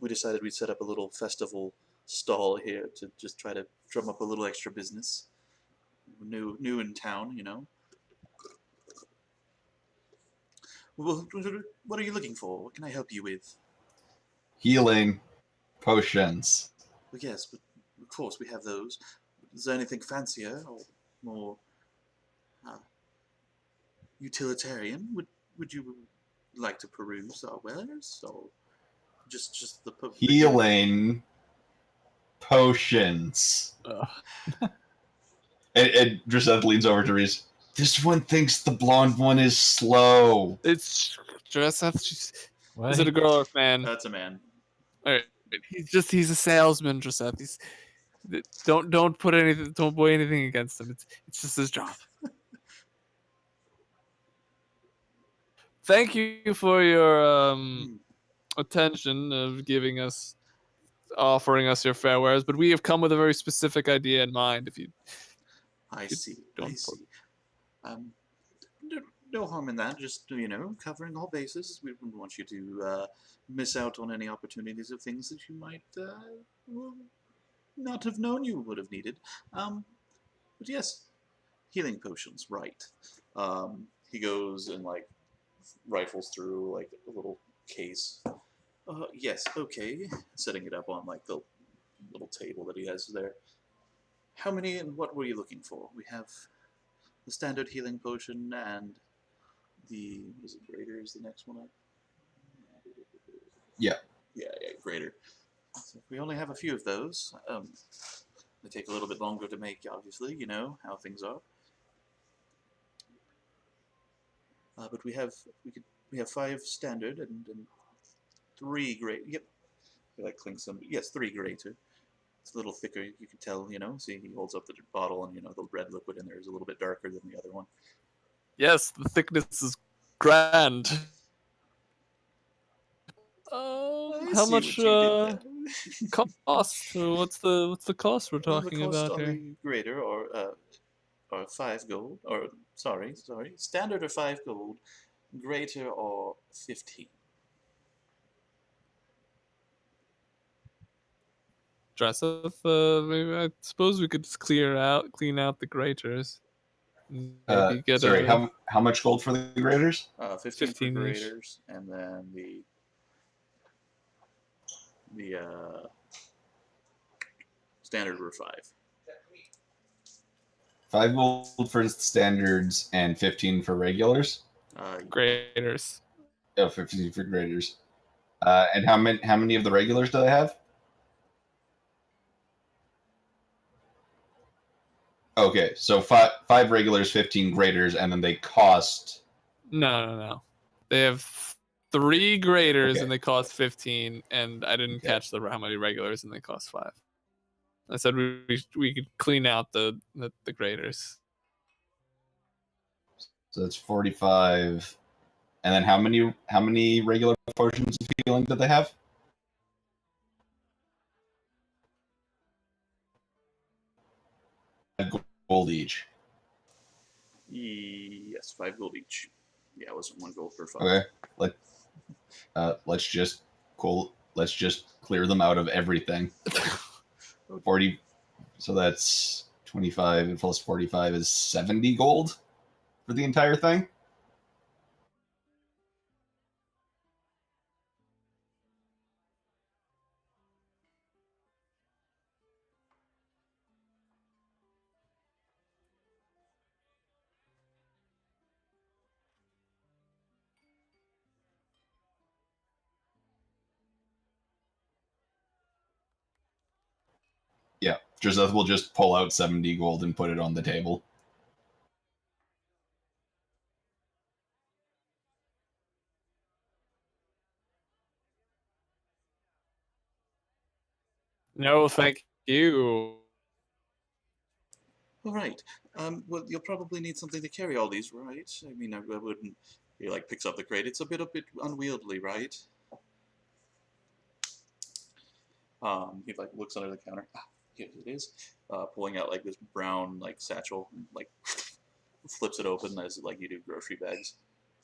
decided we'd set up a little festival stall here to just try to drum up a little extra business. New in town, Well, what are you looking for? What can I help you with? Healing potions. Well, yes, but of course we have those. Is there anything fancier or more utilitarian? Would you like to peruse our wares, or just the Healing potions. Ugh. And Driseth leans over to Reese. This one thinks the blonde one is slow. It's Joseph. Well, Is it a girl or a man? That's a man. All right. He's a salesman, Joseph. Don't put anything, don't weigh anything against him. It's just his job. Thank you for your attention of offering us your fair wares, but we have come with a very specific idea in mind. If you I see. don't I see. No, no harm in that. Just covering all bases. We wouldn't want you to miss out on any opportunities of things that you might well, not have known you would have needed. But yes, healing potions. Right. He goes and like rifles through like a little case. Yes. Okay. Setting it up on like the little table that he has there. How many and what were you looking for? We have the standard healing potion and the greater is the next one up. Yeah. Yeah, greater. So we only have a few of those. They take a little bit longer to make, obviously. You know how things are. But we have 5 standard and 3 great. Yep. He like clinks them. Yes, 3 greater. It's a little thicker. You can tell. See, he holds up the bottle, and the red liquid in there is a little bit darker than the other one. Yes, the thickness is grand. How much cost? What's the cost we're talking the cost about on here? the greater or 5 gold, or sorry, standard or 5 gold, greater or 15. Joseph, maybe I suppose we could just clean out the graters. Maybe get Sorry, how much gold for the graders? 15 for 15-ish. graders, and then the standard were 5. 5 gold for standards and 15 for regulars. Graders. Oh, 15 for graders. And how many of the regulars do they have? Okay, so 5 regulars, 15 graders, and then they cost. No. They have 3 graders Okay. and they cost 15, and I didn't catch how many regulars and they cost 5. I said we could clean out the graders. So that's 45. And then how many regular potions of healing do they have? Gold each. Yes, 5 gold each. Yeah, it wasn't 1 gold per 5. Okay. Let's just clear them out of everything. 40. So that's 25 and plus 45 is 70 gold for the entire thing. Yeah, Joseph will just pull out 70 gold and put it on the table. No, thank you. All right. Well, you'll probably need something to carry all these, right? I mean, I wouldn't. He like picks up the crate. It's a bit unwieldy, right? He like looks under the counter. Here it is. Pulling out like this brown like satchel, like flips it open as like you do grocery bags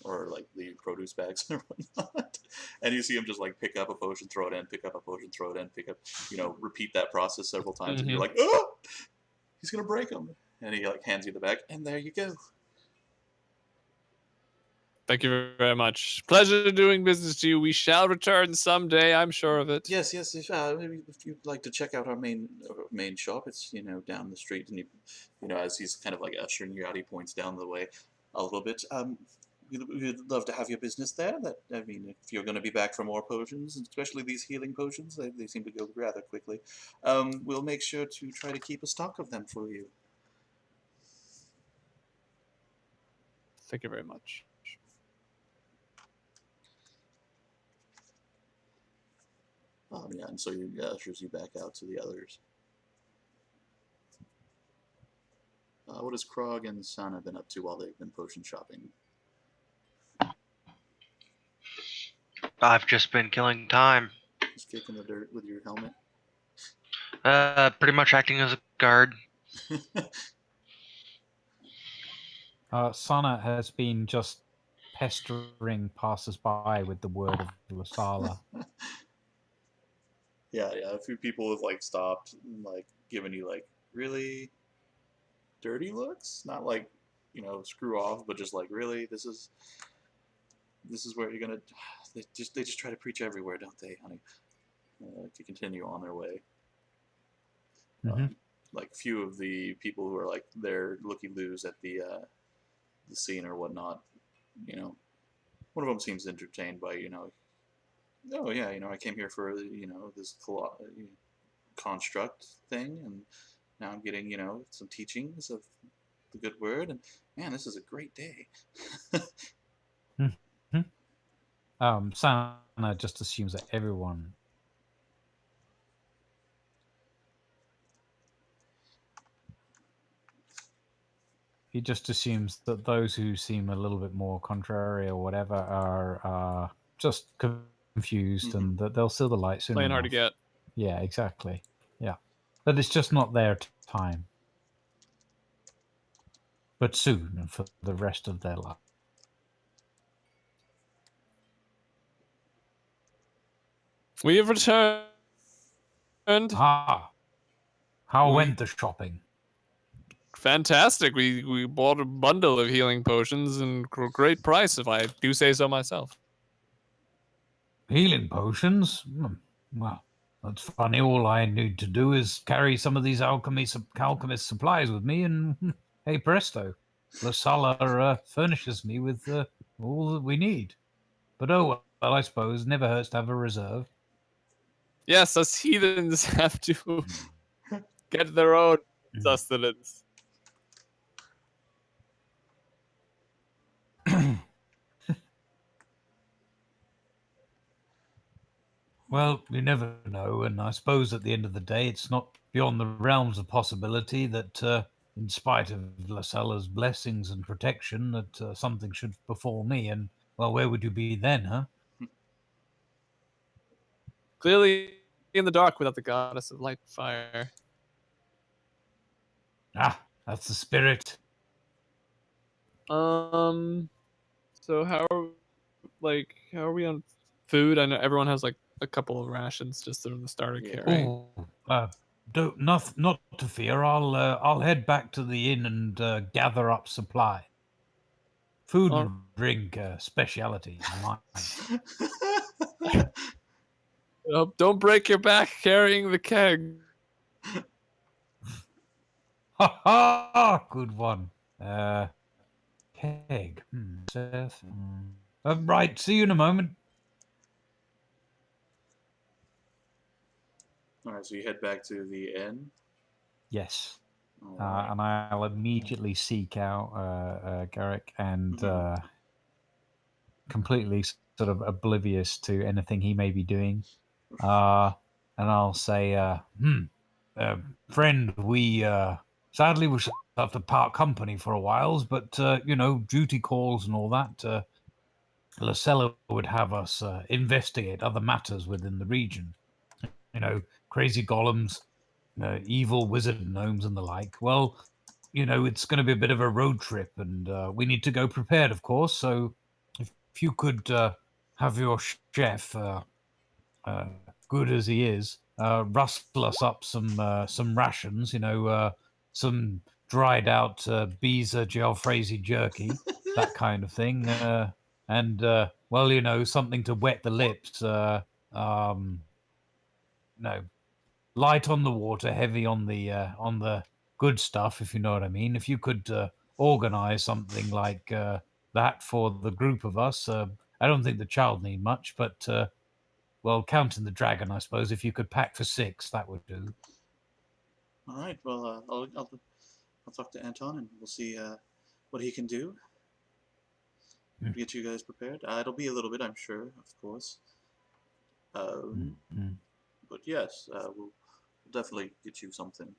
or like the produce bags or whatnot. And you see him just like pick up a potion, throw it in, pick up a potion, throw it in, pick up, repeat that process several times, and you're like, oh, he's gonna break them. And he like hands you the bag, and there you go. Thank you very much. Pleasure doing business to you. We shall return someday, I'm sure of it. Yes. Maybe if you'd like to check out our main shop, it's down the street, and as he's kind of like ushering you out, he points down the way a little bit. we'd love to have your business there. I mean, if you're going to be back for more potions, especially these healing potions, they seem to go rather quickly. We'll make sure to try to keep a stock of them for you. Thank you very much. Yeah, and so he ushers you back out to the others. What has Krog and Sana been up to while they've been potion shopping? I've just been killing time. Just kicking the dirt with your helmet? Pretty much acting as a guard. Sana has been just pestering passers-by with the word of Lasala. Yeah, a few people have like stopped and like given you like really dirty looks, not like, screw off, but just like, really, this is where you're gonna. They just try to preach everywhere, don't they, honey? To continue on their way. Mhm. Like a few of the people who are like there looky-loos at the scene or whatnot, one of them seems entertained by, oh yeah, I came here for this construct thing, and now I'm getting some teachings of the good word, and man, this is a great day. Sana just assumes that everyone. He just assumes that those who seem a little bit more contrary or whatever are just confused, and that they'll see the light soon. Playing hard to get. Yeah, exactly. Yeah, but it's just not their time. But soon, and for the rest of their life. We have returned. How went the shopping? Fantastic. We bought a bundle of healing potions and great price, if I do say so myself. Healing potions? Well, that's funny. All I need to do is carry some of these alchemist supplies with me, and hey presto, Lasala furnishes me with all that we need. But oh well, I suppose never hurts to have a reserve. Yes, us heathens have to get their own sustenance. Well, you never know, and I suppose at the end of the day, it's not beyond the realms of possibility that, in spite of Lasala's blessings and protection, that something should befall me, and, well, where would you be then, huh? Clearly in the dark without the goddess of light and fire. Ah, that's the spirit. So how are we on food? I know everyone has like a couple of rations just in the starter kit, right? Not to fear. I'll head back to the inn and gather up supply. Food and drink, speciality of mine. Don't break your back carrying the keg. Ha ha! Good one. Keg. Seth. Right. See you in a moment. All right, so you head back to the inn. Yes. Right. And I'll immediately seek out Garrick and completely sort of oblivious to anything he may be doing. And I'll say, friend, we sadly we shall have to part company for a while, but duty calls and all that. Lasella would have us investigate other matters within the region. Crazy golems, evil wizard gnomes and the like. Well, it's going to be a bit of a road trip, and we need to go prepared, of course. So if you could have your chef, good as he is, rustle us up some rations, some dried out Beezer jalfrezi jerky, that kind of thing, and something to wet the lips. Light on the water, heavy on the good stuff, if you know what I mean. If you could organize something like that for the group of us. I don't think the child need much, but well, counting the dragon, I suppose. If you could pack for 6, that would do. All right. Well, I'll talk to Anton and we'll see what he can do to get you guys prepared. It'll be a little bit, I'm sure, of course. But yes, we'll definitely get you something.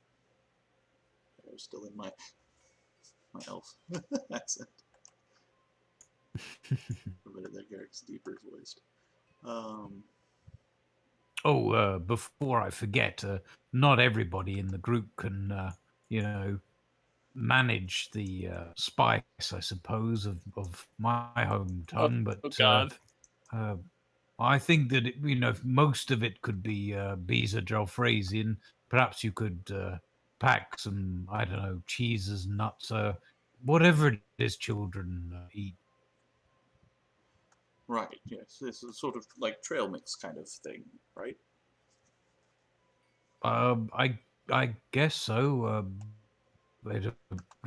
They're still in my elf accent. A bit of that Garrick's deeper voiced. Oh, before I forget, not everybody in the group can, manage the spice, I suppose, of my home tongue. But Oh God. I think that most of it could be Bisa Jalfrasian. Perhaps you could pack some, I don't know, cheeses, nuts, whatever it is children eat. Right. Yes. This is sort of like trail mix kind of thing, right? I guess so. I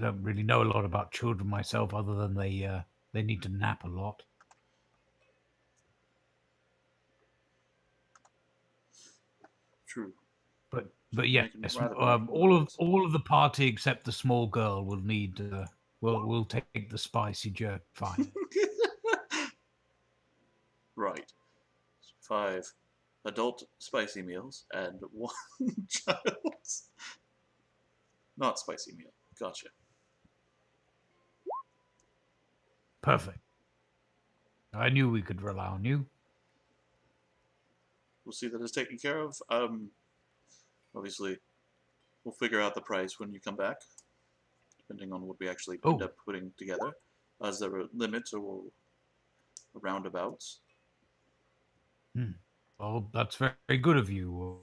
don't really know a lot about children myself, other than they need to nap a lot. True. But yes, all of the party except the small girl will need. Will take the spicy jerk. Fine. Right. 5 adult spicy meals and 1 child's not spicy meal. Gotcha. Perfect. I knew we could rely on you. We'll see that it's taken care of. Obviously, we'll figure out the price when you come back, depending on what we actually end up putting together. Is there a limit or roundabouts? Well, that's very good of you.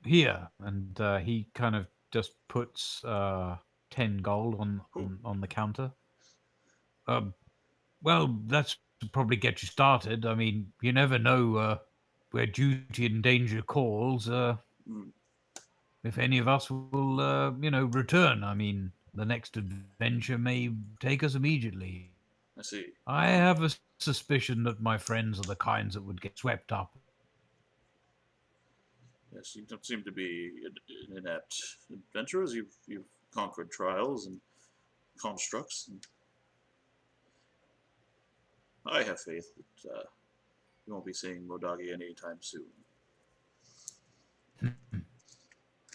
Here, and he kind of just puts 10 gold on the counter. Well, that's to probably get you started. I mean, you never know where duty and danger calls. If any of us will, return. I mean, the next adventure may take us immediately. I see. I have a suspicion that my friends are the kinds that would get swept up. Yes, you don't seem to be inept adventurers. You've conquered trials and constructs. And I have faith that you won't be seeing Modagi anytime soon.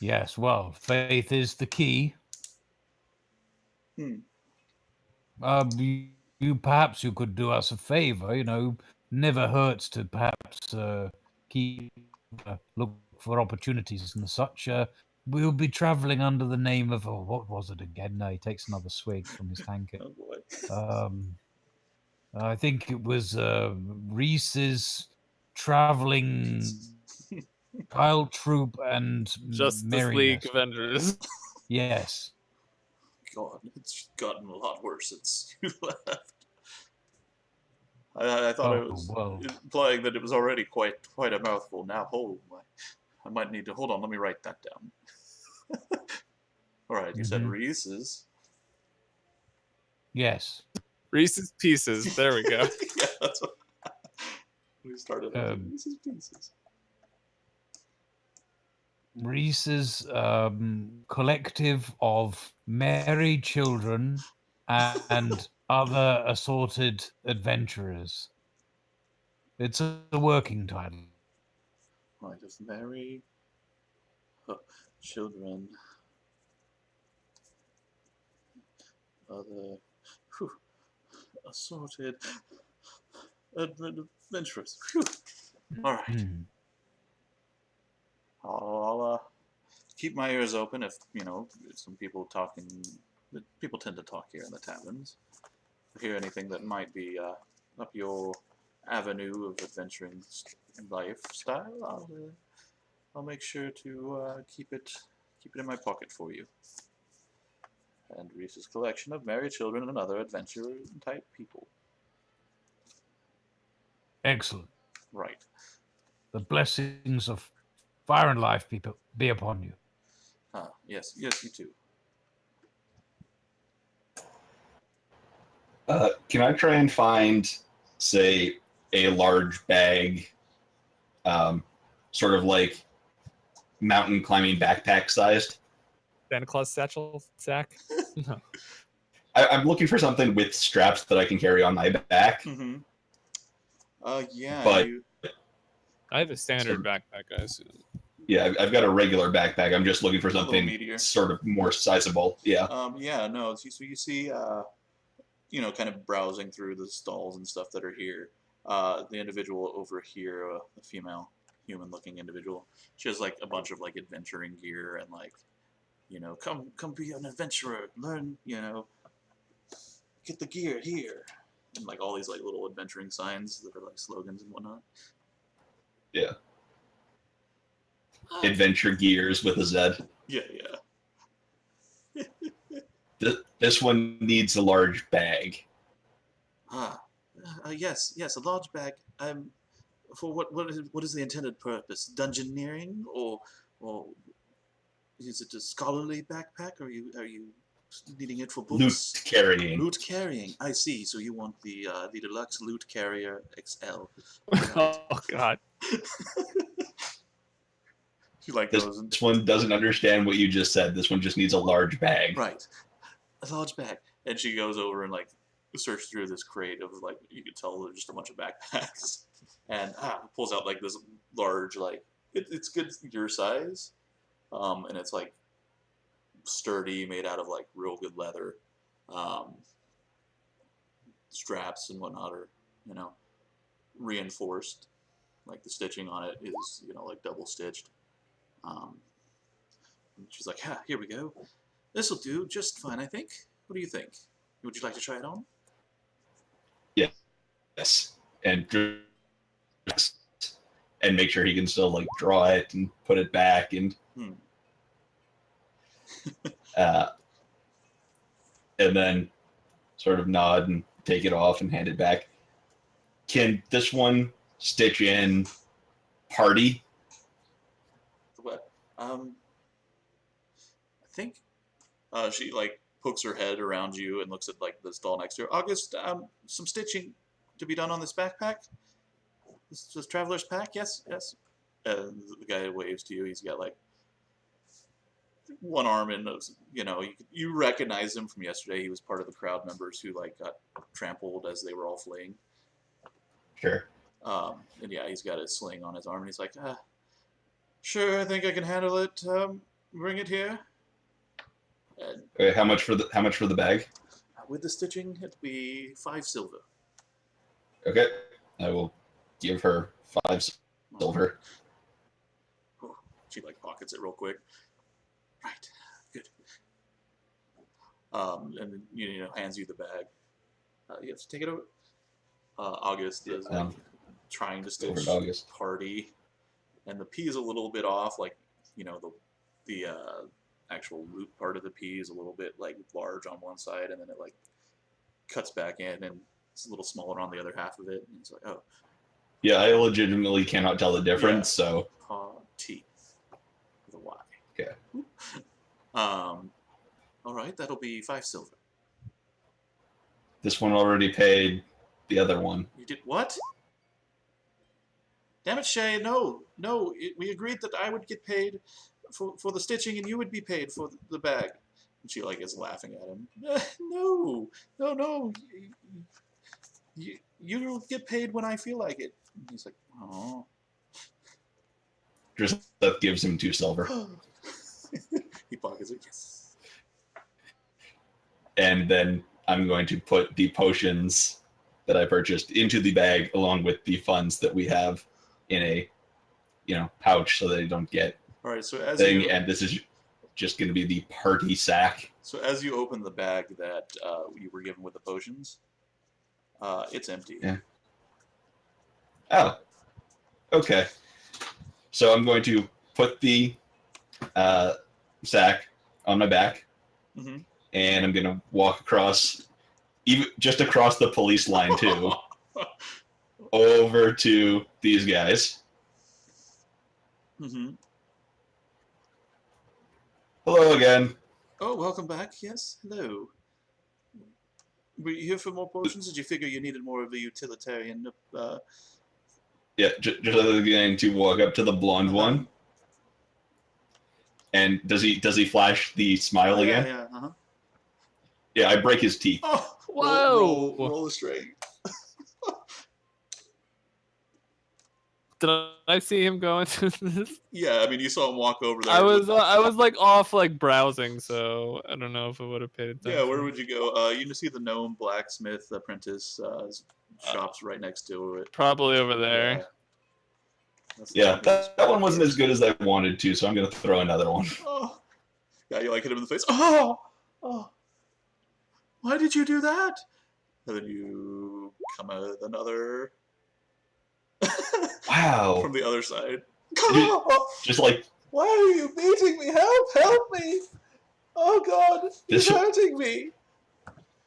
Yes, well, faith is the key. Perhaps you could do us a favor. Never hurts to perhaps keep look for opportunities and such. We'll be traveling under the name of what was it again? No, he takes another swig from his tankard. Oh boy. I think it was Reese's traveling Kyle Troop and Justice Merriness. League Avengers. Yes. God, it's gotten a lot worse since you left. I thought it was implying that it was already quite a mouthful. Now, I might need to hold on. Let me write that down. All right, you said Reese's. Yes. Reese's Pieces. There we go. Yeah, that's what we started. Reese's Pieces. Reese's collective of merry children and other assorted adventurers. It's a working title. Right, of merry children, other assorted adventurers. All right. I'll keep my ears open if some people talking. People tend to talk here in the taverns. If I hear anything that might be up your avenue of adventuring lifestyle, I'll make sure to keep it in my pocket for you. And Reese's collection of merry children and other adventure-type people. Excellent. Right. The blessings of fire and life be upon you. Yes, you too. Can I try and find, say, a large bag, sort of like mountain climbing backpack sized? Santa Claus satchel sack. No. I'm looking for something with straps that I can carry on my back, Mm-hmm. Yeah, but I have a standard So- backpack, guys. yeah, I've got a regular backpack. I'm just looking for little something meatier. sort of more sizable. Yeah. Yeah, no. So you see, kind of browsing through the stalls and stuff that are here. The individual over here, the female human-looking individual, she has like a bunch of like adventuring gear and like, come be an adventurer, learn, get the gear here, and like all these like little adventuring signs that are like slogans and whatnot. Yeah. Adventure Gears with a Z. Yeah. This one needs a large bag. Yes, a large bag. For what is the intended purpose? Dungeoneering or is it a scholarly backpack? Or are you needing it for books? Loot carrying. Loot carrying. I see. So you want the deluxe loot carrier XL. Oh God. You like those? This one doesn't understand what you just said. This one just needs a large bag. Right. A large bag. And she goes over and like searches through this crate of like you could tell there's just a bunch of backpacks. And pulls out like this large like it's good your size. And it's like sturdy, made out of like real good leather. Straps and whatnot are, reinforced. Like the stitching on it is, like double stitched. And she's like, here we go. This'll do just fine, I think. What do you think? Would you like to try it on? Yes. And make sure he can still like draw it and put it back and and then sort of nod and take it off and hand it back. Can this one stitch in party? What? I think she like pokes her head around you and looks at like the stall next to her. August, some stitching to be done on this backpack. This traveler's pack, yes. The guy waves to you. He's got like one arm in, you recognize him from yesterday. He was part of the crowd members who like got trampled as they were all fleeing. Sure. And yeah, he's got his sling on his arm, and he's like, sure, I think I can handle it. Bring it here. And Okay, how much for the bag? with the stitching, it'd be 5 silver. Okay, I will give her 5 silver. She like pockets it real quick. Right, good. And then, hands you the bag. You have to take it over. August is like trying to stitch August. party, and the P is a little bit off. Like, the actual loot part of the P is a little bit like large on one side, and then it like cuts back in, and it's a little smaller on the other half of it. And it's like, oh, Yeah, I legitimately cannot tell the difference. Yeah. So T with a Y. Okay. All right, that'll be 5 silver. this one already paid the other one. You did what? Damn it, Shay! No. We agreed that I would get paid for the stitching, and you would be paid for the bag. And she like is laughing at him. No. You'll get paid when I feel like it. And he's like, oh. That gives him 2 silver. He pockets it. Yes. And then I'm going to put the potions that I purchased into the bag along with the funds that we have in a pouch so they don't get All right. So as thing. you And this is just going to be the party sack. so as you open the bag that you were given with the potions, it's empty. Yeah. Oh, okay. So I'm going to put the sack on my back, Mm-hmm. and I'm going to walk across, even just across the police line too, over to these guys. Mm-hmm. Hello again. Oh, welcome back. Yes, hello. Were you here for more potions? Did you figure you needed more of a utilitarian? Yeah, just going to walk up to the blonde one. And does he flash the smile again? Yeah. Yeah, I break his teeth. Oh, Whoa! roll a strength. Did I see him going through this? Yeah, I mean, you saw him walk over there. I was like off like browsing, so I don't know if I would have paid attention. Yeah, where would you go? You can see the gnome blacksmith apprentice shops right next to it. Probably over there. Yeah, that one wasn't as good as I wanted to, so I'm gonna throw another one. Oh, yeah, you like hit him in the face. Oh, why did you do that? And then you come out with another. Wow. From the other side. Just like. Why are you beating me? Help me! Oh God, he's hurting me.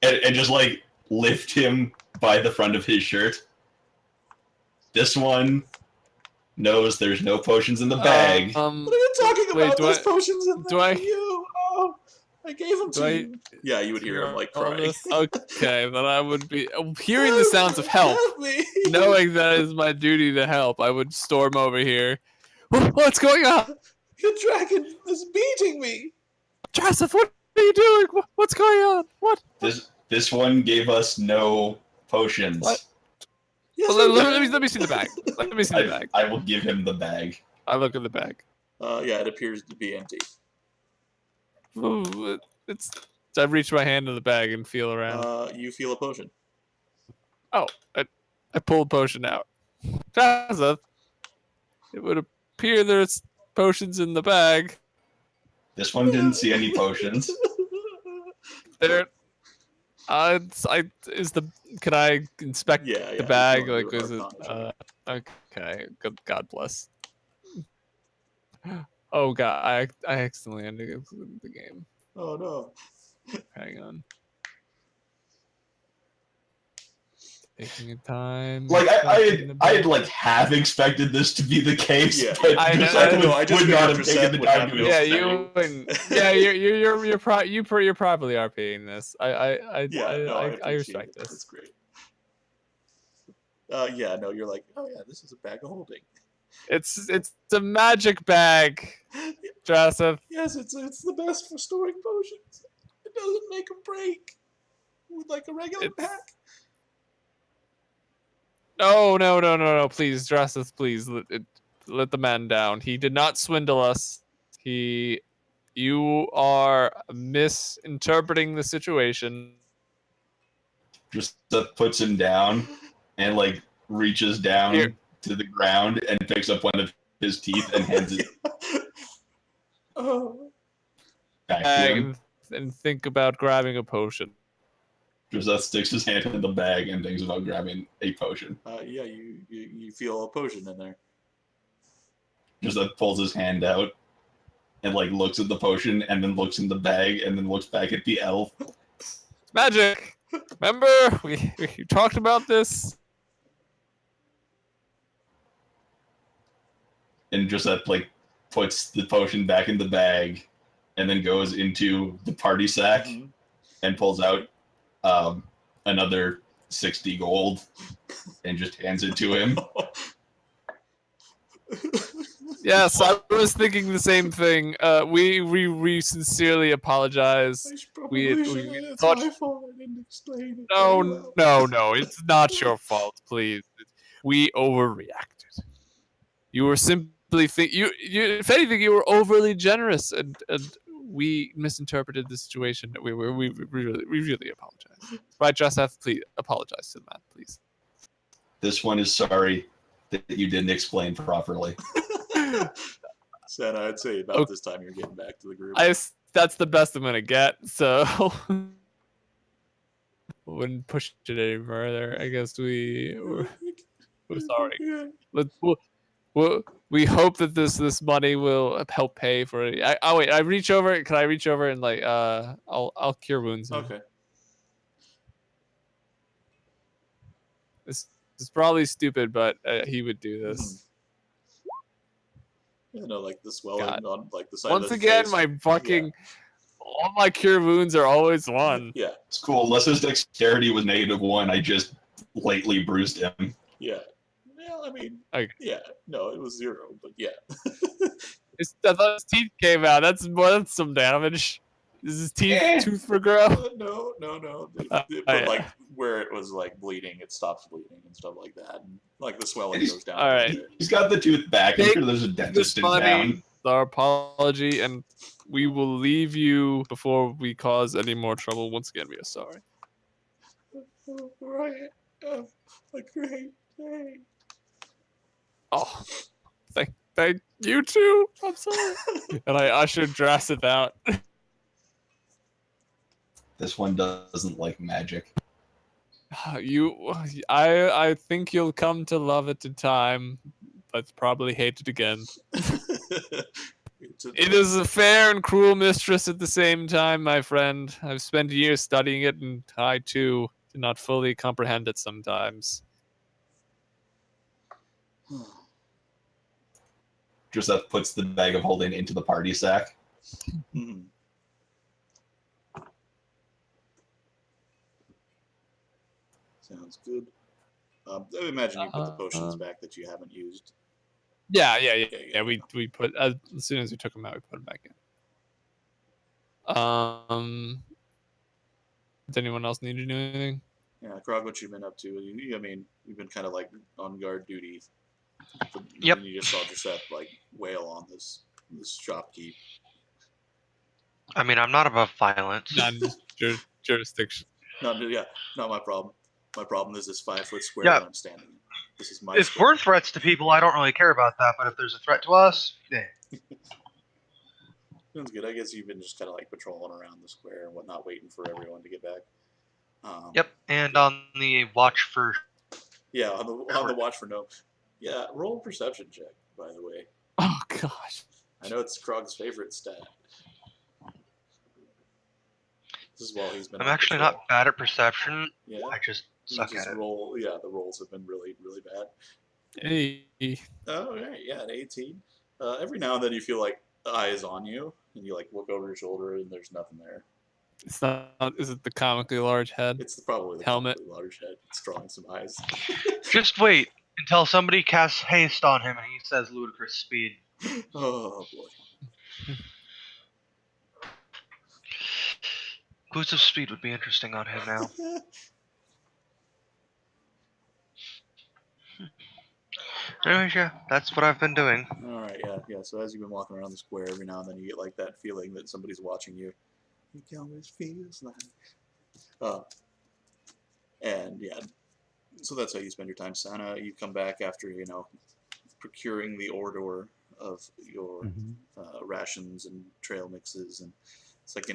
And just like lift him by the front of his shirt. This one knows there's no potions in the bag. What are you talking about? There's potions in there for you. Oh, I gave them to you. Yeah, you would hear him like crying. Okay, then I would be hearing the sounds of help, knowing that is my duty to help. I would storm over here. What's going on? Your dragon is beating me. Joseph, what are you doing? What's going on? What? This one gave us no potions. What? Yes, well, let me see the bag. Let me see the bag. I will give him the bag. I look at the bag. Yeah, it appears to be empty. Ooh, I reach my hand in the bag and feel around. You feel a potion. Oh, I pull a potion out. Joseph, it would appear there's potions in the bag. This one didn't see any potions. There. Can I inspect the bag? Like, is it? Okay. God bless. Oh God, I accidentally ended the game. Oh no. Hang on. Taking time. Like I had like half expected this to be the case, but I just would not have taken the time to you you're probably RPing this. I respect this. That's great. You're like, oh yeah, this is a bag of holding. It's a magic bag, Joseph. Yes, it's the best for storing potions. It doesn't make them break with like a regular pack. No, please, Joseph, please let the man down. He did not swindle us. You are misinterpreting the situation. Just puts him down and like reaches down to the ground and picks up one of his teeth and hands it back to him. And think about grabbing a potion. Joseph sticks his hand in the bag and thinks about grabbing a potion. You feel a potion in there. Joseph pulls his hand out and like looks at the potion and then looks in the bag and then looks back at the elf. It's magic. Remember we talked about this. And Joseph like puts the potion back in the bag and then goes into the party sack and pulls out another 60 gold and just hands it to him. Yes, I was thinking the same thing. We sincerely apologize. We thought. My fault. I didn't explain it. No, it's not your fault. Please, we overreacted. You were simply if anything, you were overly generous, and we misinterpreted the situation. We really apologize. Right, Joseph? Please apologize to the man, please. This one is sorry that you didn't explain properly. Santa, I'd say about this time you're getting back to the group. That's the best I'm gonna get. So wouldn't push it any further. I guess we're sorry. We hope that this money will help pay for it. Wait. I reach over. Can I reach over and like I'll cure wounds. Okay. This is probably stupid, but he would do this. Like the swelling on like the side once of the again face. my fucking All my cure wounds are always 1. Yeah, It's cool. Unless his dexterity was -1, I just lightly bruised him. yeah. Well, I mean, Okay. yeah. No, it was 0, but yeah. I thought his teeth came out. That's more than some damage. Is his tooth regrow? No. Oh, But yeah. like where it was like bleeding, it stops bleeding and stuff like that. And like the swelling He's- goes down. all a right. bit. He's got the tooth back. I'm Take sure there's a This dentist in money, town. our apology, and we will leave you before we cause any more trouble. Once again, we are sorry. Oh, right. A great day. Oh, thank you too. I'm sorry. And I ushered Drassith out. This one doesn't like magic. I think you'll come to love it in time, but probably hate it again. It is a fair and cruel mistress at the same time, my friend. I've spent years studying it, and I too do not fully comprehend it sometimes. Joseph puts the bag of holding into the party sack. Mhm. Sounds good. I imagine you put the potions back that you haven't used. Yeah. We put as soon as we took them out, we put them back in. Does anyone else need to do anything? Yeah, Krog, what you've been up to? I mean, you've been kind of like on guard duty. Yep. And you just saw Giuseppe like wail on this shopkeep. I mean, I'm not above violence. Jurisdiction. Not my problem. My problem is this 5-foot square Yeah. that I'm standing in. This is my If square. we're threats to people, I don't really care about that. But if there's a threat to us, yeah. Sounds good. I guess you've been just kind of like patrolling around the square and whatnot, waiting for everyone to get back. Yep. And on the watch for. Yeah, on the watch for no. Yeah, roll a perception check, by the way. Oh gosh. I know it's Krog's favorite stat. This is while he's been. I'm on actually patrol. not bad at perception. Yeah. I just suck at it. roll. Yeah, the rolls have been really, really bad. Hey. Oh, right. Yeah, an 18. Every now and then you feel like the eye is on you, and you like look over your shoulder, and there's nothing there. It's not. Is it the comically large head? It's probably the Helmet. large head. It's drawing some eyes. Just wait until somebody casts haste on him and he says ludicrous speed. Oh boy. Boots of speed would be interesting on him now. Anyways, yeah, that's what I've been doing. All right, yeah. So as you've been walking around the square, every now and then you get like that feeling that somebody's watching you. It always feels like. And yeah, so that's how you spend your time. Sana, you come back after procuring the order of your rations and trail mixes, and it's like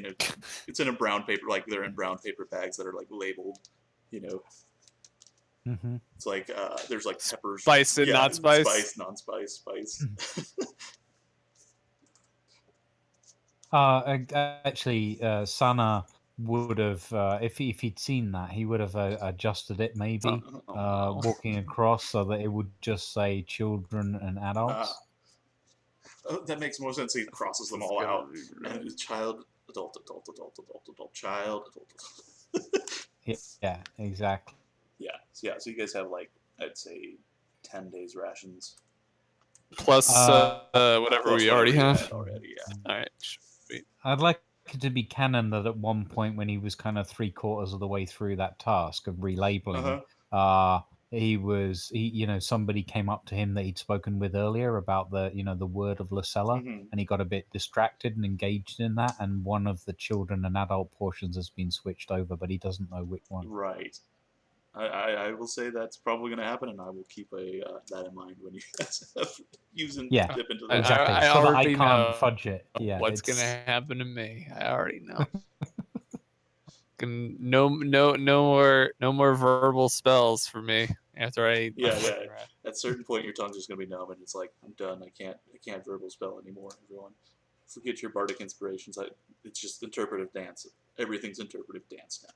it's in a brown paper, like they're in brown paper bags that are like labeled, It's like there's like peppers, Spice and not spice. Spice, non-spice, spice. Actually, Sana would have, if he'd seen that, he would have adjusted it maybe, walking across so that it would just say children and adults. That makes more sense. He crosses them all out. And it's child, adult, child, adult. Yeah, exactly. Yeah. So you guys have like, I'd say, 10 days rations. Plus whatever Plus we already whatever you have. had already, yeah. All right. Sweet. I'd like it to be canon that at one point when he was kind of 3/4 of the way through that task of relabeling, somebody came up to him that he'd spoken with earlier about the word of Lucella, and he got a bit distracted and engaged in that, and one of the children and adult portions has been switched over, but he doesn't know which one. Right. I will say that's probably going to happen, and I will keep that in mind when you guys dip into the exactly. I so that I already can't know fudge it. Yeah, what's going to happen to me. I already know. No more verbal spells for me after I At a certain point your tongue's just gonna be numb and it's like I'm done. I can't verbal spell anymore. Everyone, forget your bardic inspirations. It's just interpretive dance. Everything's interpretive dance now.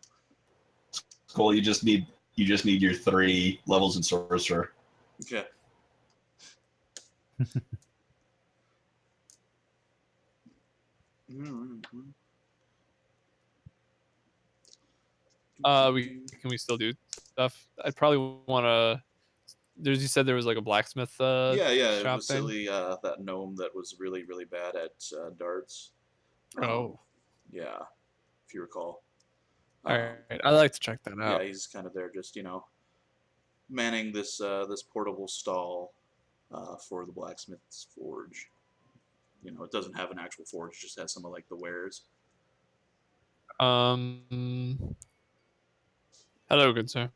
Cool. You just need your 3 levels in sorcerer. Okay. Can we still do stuff? I'd probably want to. You said there was like a blacksmith Yeah, it shop was thing. silly. That gnome that was really, really bad at darts. Oh, Yeah, if you recall. all Um, right. I'd like to check that yeah, out. he's kind of there, just manning this portable stall for the blacksmith's forge. It doesn't have an actual forge; it just has some of like the wares. Hello, good sir.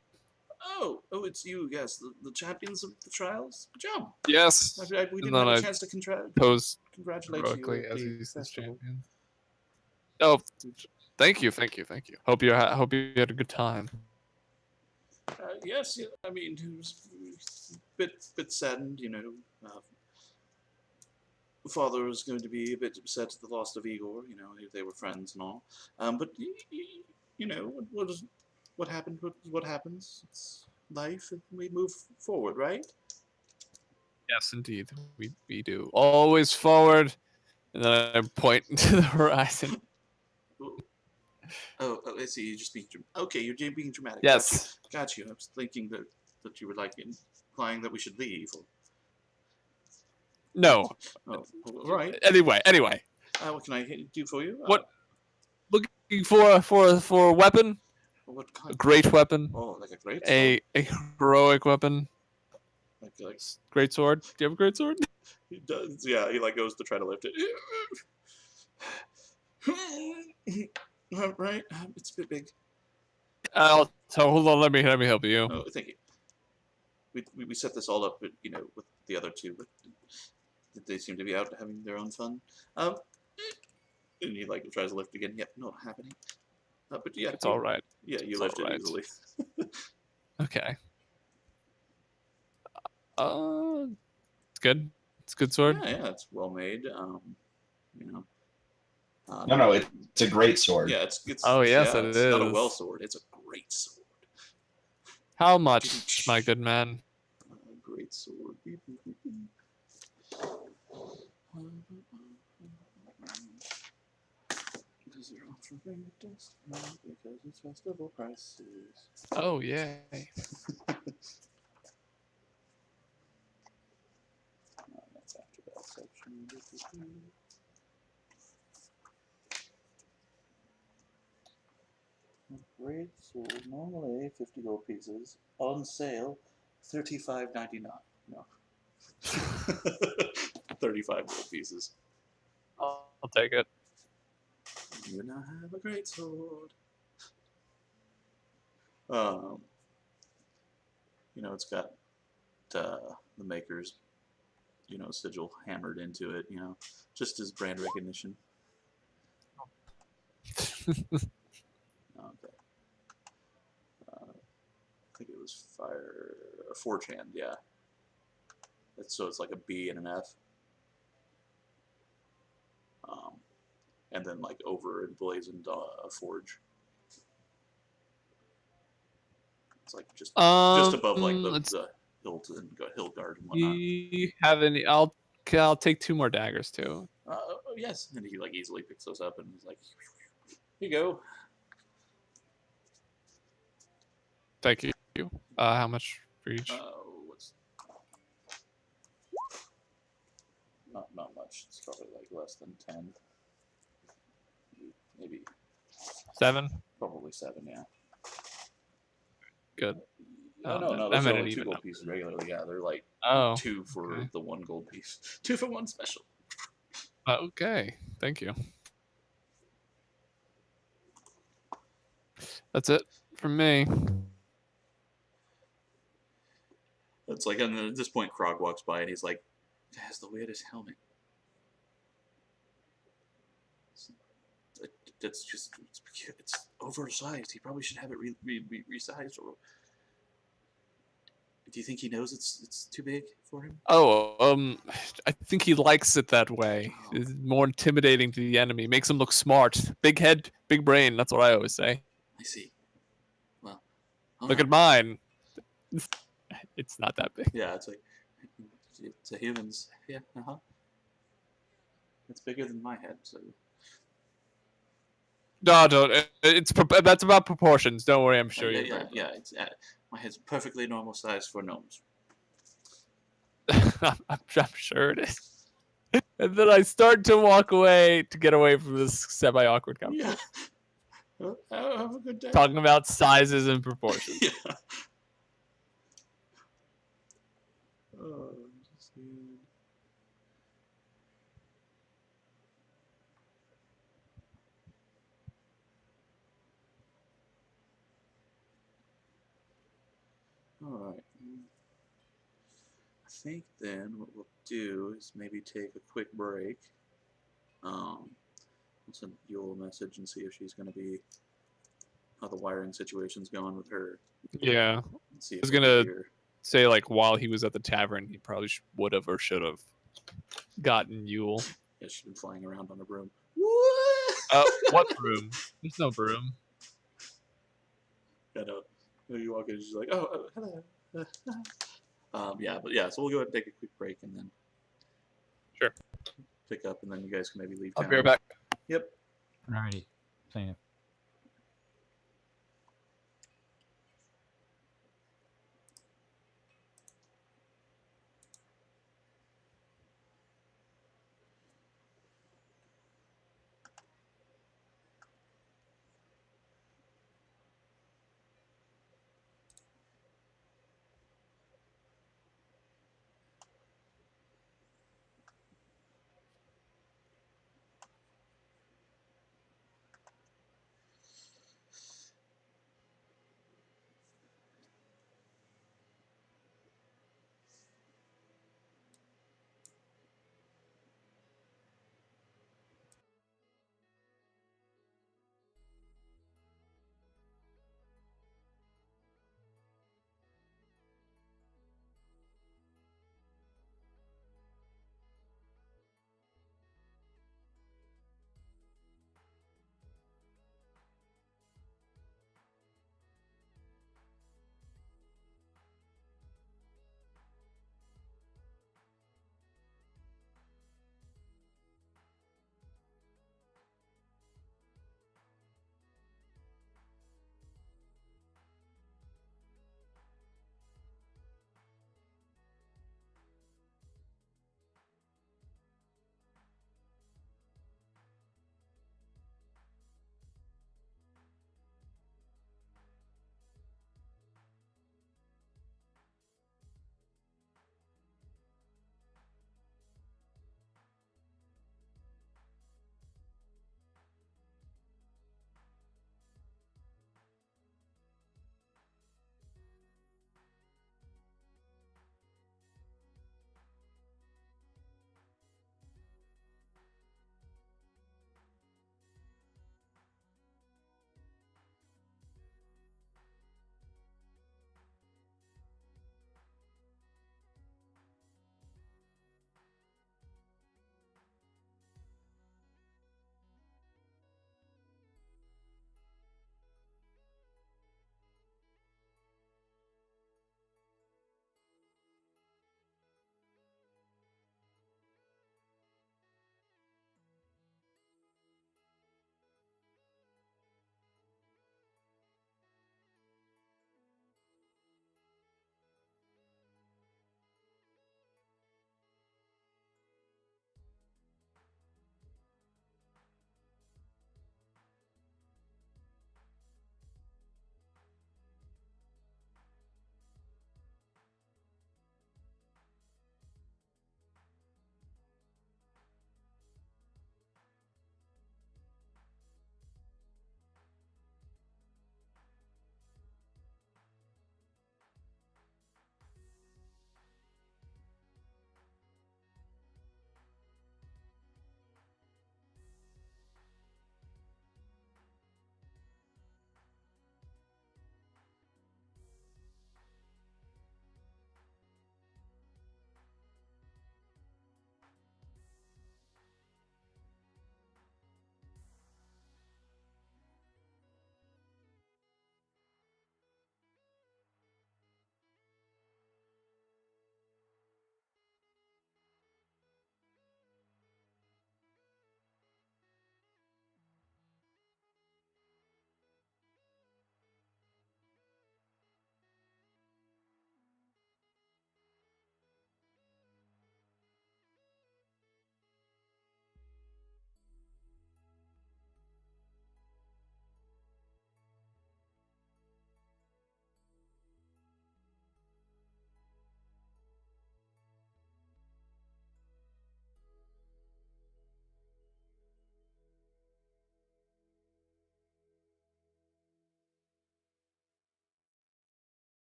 Oh, it's you, yes, the champions of the trials. Good job. Yes. We And didn't then have a I chance to pose congratulate you heroically at as the he's this festival. champion. Oh, thank you. Hope you had a good time. Yes, yeah, I mean, it was a bit saddened, father was going to be a bit upset at the loss of Igor. They were friends and all. But what happened? What happens? It's life, and we move forward, right? Yes, indeed. We do. Always forward. And then I point into the horizon. Oh, I see. You're just being okay. You're being dramatic. Yes. Got you. I was thinking that you were like implying that we should leave. No. Oh, right. Anyway. What can I do for you? What? Looking for a weapon? What kind? A great weapon. Oh, like a great sword? A heroic weapon. Like great sword. Do you have a great sword? He does. Yeah, he goes to try to lift it. Right, it's a bit big. Hold on. Let me help you. Oh, thank you. We set this all up, with the other two, but they seem to be out having their own fun. And he tries to lift again. Yep, not happening. But yeah, it's all right. Yeah, you lift it easily. Okay. It's good. It's a good sword. Yeah, it's well made. No, it's a great sword. Yeah, it's. Oh yes, it's not a well sword. It's a great sword. How much, my good man? Great sword. Does it offer bring a discount because it's festival prices? Oh yay! That's after that section. Great sword, normally 50 gold pieces, on sale, $35.99. No. 35 gold pieces. I'll take it. You now have a great sword. It's got the maker's, sigil hammered into it, just as brand recognition. Okay. I think it was Forge Hand, yeah. So it's like a B and an F. And then over emblazoned Forge. It's just above the hilt and hill guard and whatnot. You have any? I'll take 2 more daggers too. Yes, and he easily picks those up and he's like, "Here you go." Thank you. How much for each? What's not much. It's probably less than 10. Maybe 7. Probably 7. Yeah. Good. No. Those are 2 gold pieces regularly. Yeah, they're 2 for the 1 gold piece. 2 for 1 special. Okay. Thank you. That's it from me. It's at this point, Krog walks by and he's like, "It has the weirdest helmet. It's just it's oversized. He probably should have it resized. Or do you think he knows it's too big for him?" I think he likes it that way. It's more intimidating to the enemy. Makes him look smart. Big head, big brain. That's what I always say. I see. Well, look at mine. It's not that big. Yeah, it's a human's. Yeah, It's bigger than my head. So No, don't. That's about proportions. Don't worry. I'm sure yeah, you're yeah, right. yeah. It's my head's perfectly normal size for gnomes. I'm sure it is. And then I start to walk away to get away from this semi-awkward conversation. Yeah. Have a good day. Talking about sizes and proportions. Yeah. Oh, just see. All right. I think then what we'll do is maybe take a quick break. I'll send Yule a message and see if she's going to be how the wiring situation's going with her. Yeah. And see I if was we'll gonna be here. say like while he was at the tavern, he probably would have or should have gotten Yule. Yeah, she's been flying around on a broom. What broom? There's no broom. I know. You walk in, she's like, "Oh, hello." Yeah, but yeah, so we'll go ahead and take a quick break and then Sure. pick up, and then you guys can maybe leave I'll town. be right back. Yep. Alrighty. Seen it.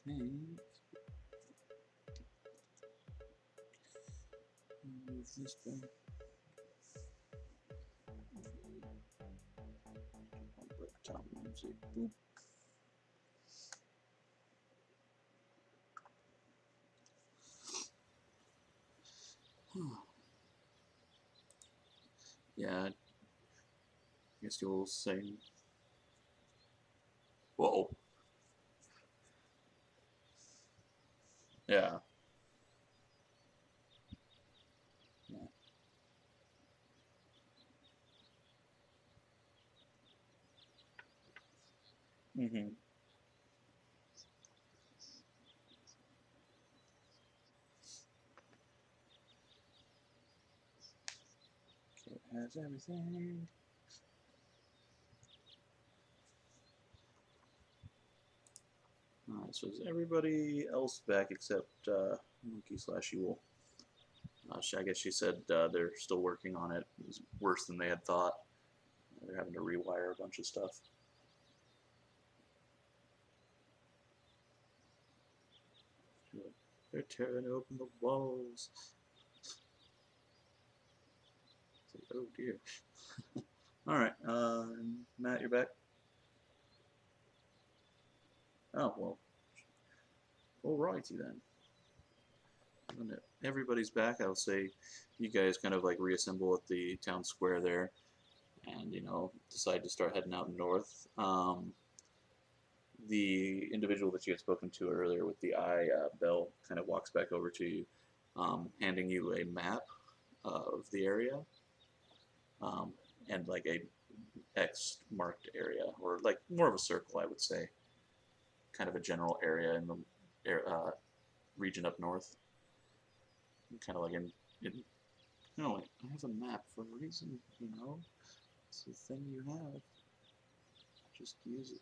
think. Move this back. I'll break top music. Boop. Yeah, I guess you'll say. Whoa. Yeah. Yeah. Mm-hmm. Okay, it has everything. Alright, so is everybody else back except Monkey slash Yule? I guess she said they're still working on it. It was worse than they had thought. They're having to rewire a bunch of stuff. They're tearing open the walls. It's like, oh dear. Alright, Matt, you're back? Oh, well. Alrighty then. When everybody's back, I'll say you guys kind of like reassemble at the town square there and, you know, decide to start heading out north. The individual that you had spoken to earlier with the eye, Bell, kind of walks back over to you, handing you a map of the area and like a X marked area, or like more of a circle, I would say. Kind of a general area in the region up north. Kind of like in no, wait, I have a map for a reason, you know? It's the thing you have. Just use it.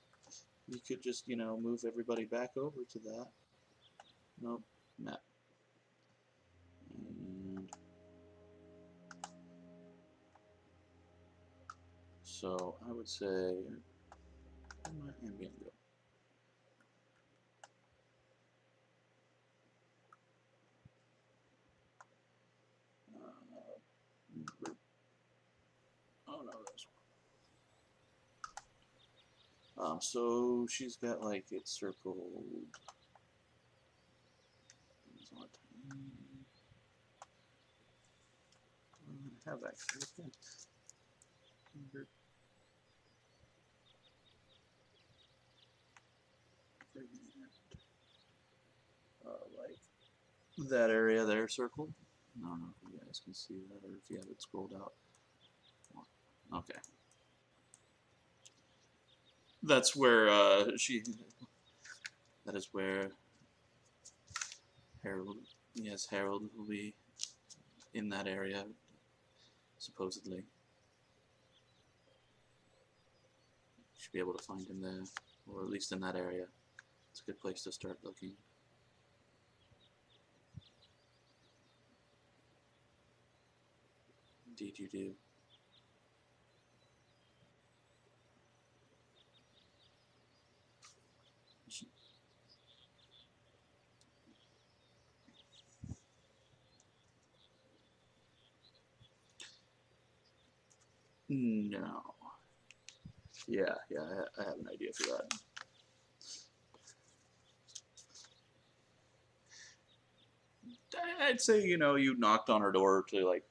You could just, you know, move everybody back over to that. Nope, map. And so I would say, where'd my ambient go? Oh no, there's one. So she's got like it circled. I have actually. Like that area there circled. I don't know if you guys can see that or if you have it scrolled out. Okay. That's where that is where Harold, yes, Harold will be in that area, supposedly. Should be able to find him there, or at least in that area. It's a good place to start looking. Indeed you do. No. Yeah, I have an idea for that. I'd say, you know, you knocked on her door to, like,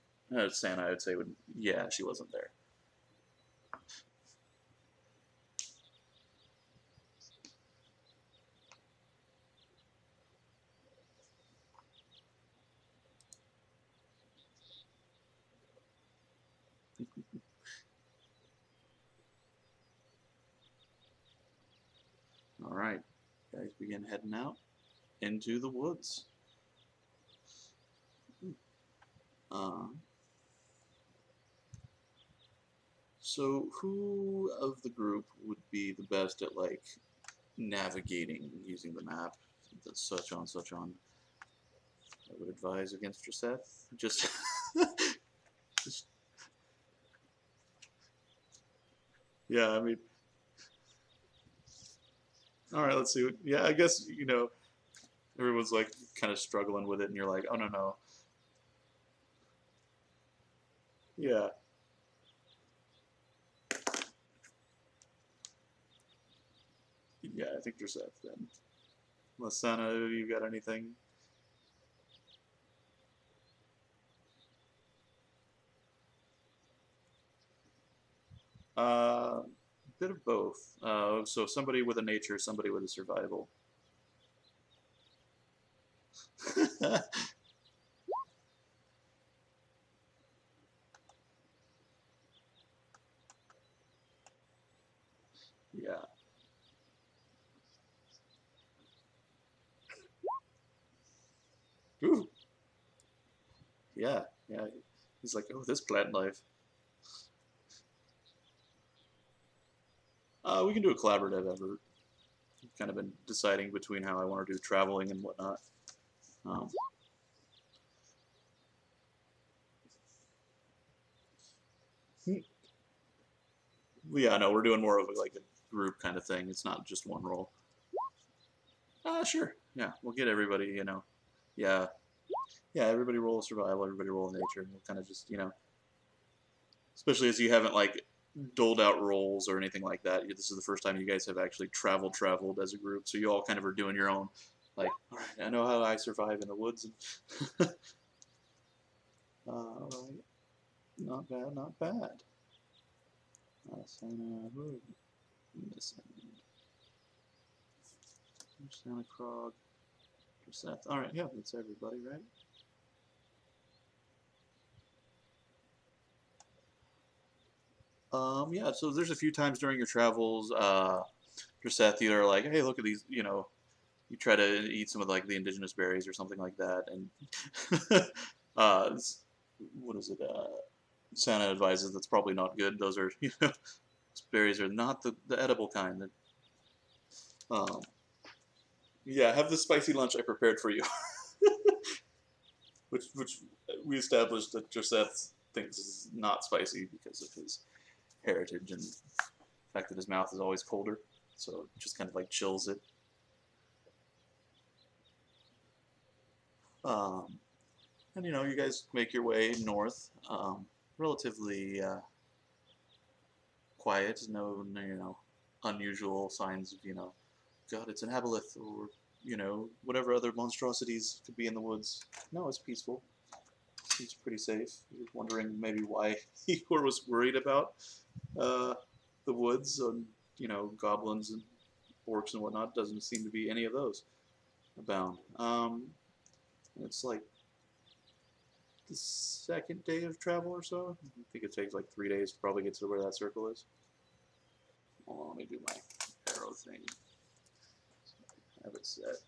Santa, I'd say, would, yeah, she wasn't there. All right, guys begin heading out into the woods. So who of the group would be the best at like navigating using the map? That's such on, such on. I would advise against Joseph. Just, just yeah. I mean, all right. Let's see. Yeah, I guess you know Everyone's like kind of struggling with it, and you're like, oh no. Yeah. Yeah, I think you're set then. Lasana, you got anything? A bit of both. So somebody with a nature, somebody with a survival. Yeah. Ooh. Yeah. Yeah. He's like, oh, this plant life. We can do a collaborative effort. I've kind of been deciding between how I want to do traveling and whatnot. Um, yeah, no, we're doing more of like a group kind of thing. It's not just one role. Sure. Yeah, we'll get everybody, Yeah. Yeah, everybody roll survival, everybody roll nature, and we'll kind of just, especially as you haven't like doled out roles or anything like that. This is the first time you guys have actually traveled as a group, so you all kind of are doing your own. Like, all right, I know how I survive in the woods. And all right, not bad, not bad. Santa, missing. Santa Krog, Seth. All right, yeah, that's everybody, right? Yeah, so there's a few times during your travels, Seth, you're like, hey, look at these, you try to eat some of like the indigenous berries or something like that, and what is it? Santa advises that's probably not good. Those are, berries are not the edible kind. That, um, yeah, have the spicy lunch I prepared for you, which we established that Joseph thinks is not spicy because of his heritage and the fact that his mouth is always colder, so it just kind of like chills it. And you guys make your way north, relatively quiet, no unusual signs of God, it's an aboleth or whatever other monstrosities could be in the woods. No, it's peaceful. Seems pretty safe. You're wondering maybe why Igor was worried about uh, the woods and goblins and orcs and whatnot. Doesn't seem to be any of those abound. It's like the second day of travel or so. I think it takes like 3 days to probably get to where that circle is. Hold on, let me do my arrow thing. Have it set.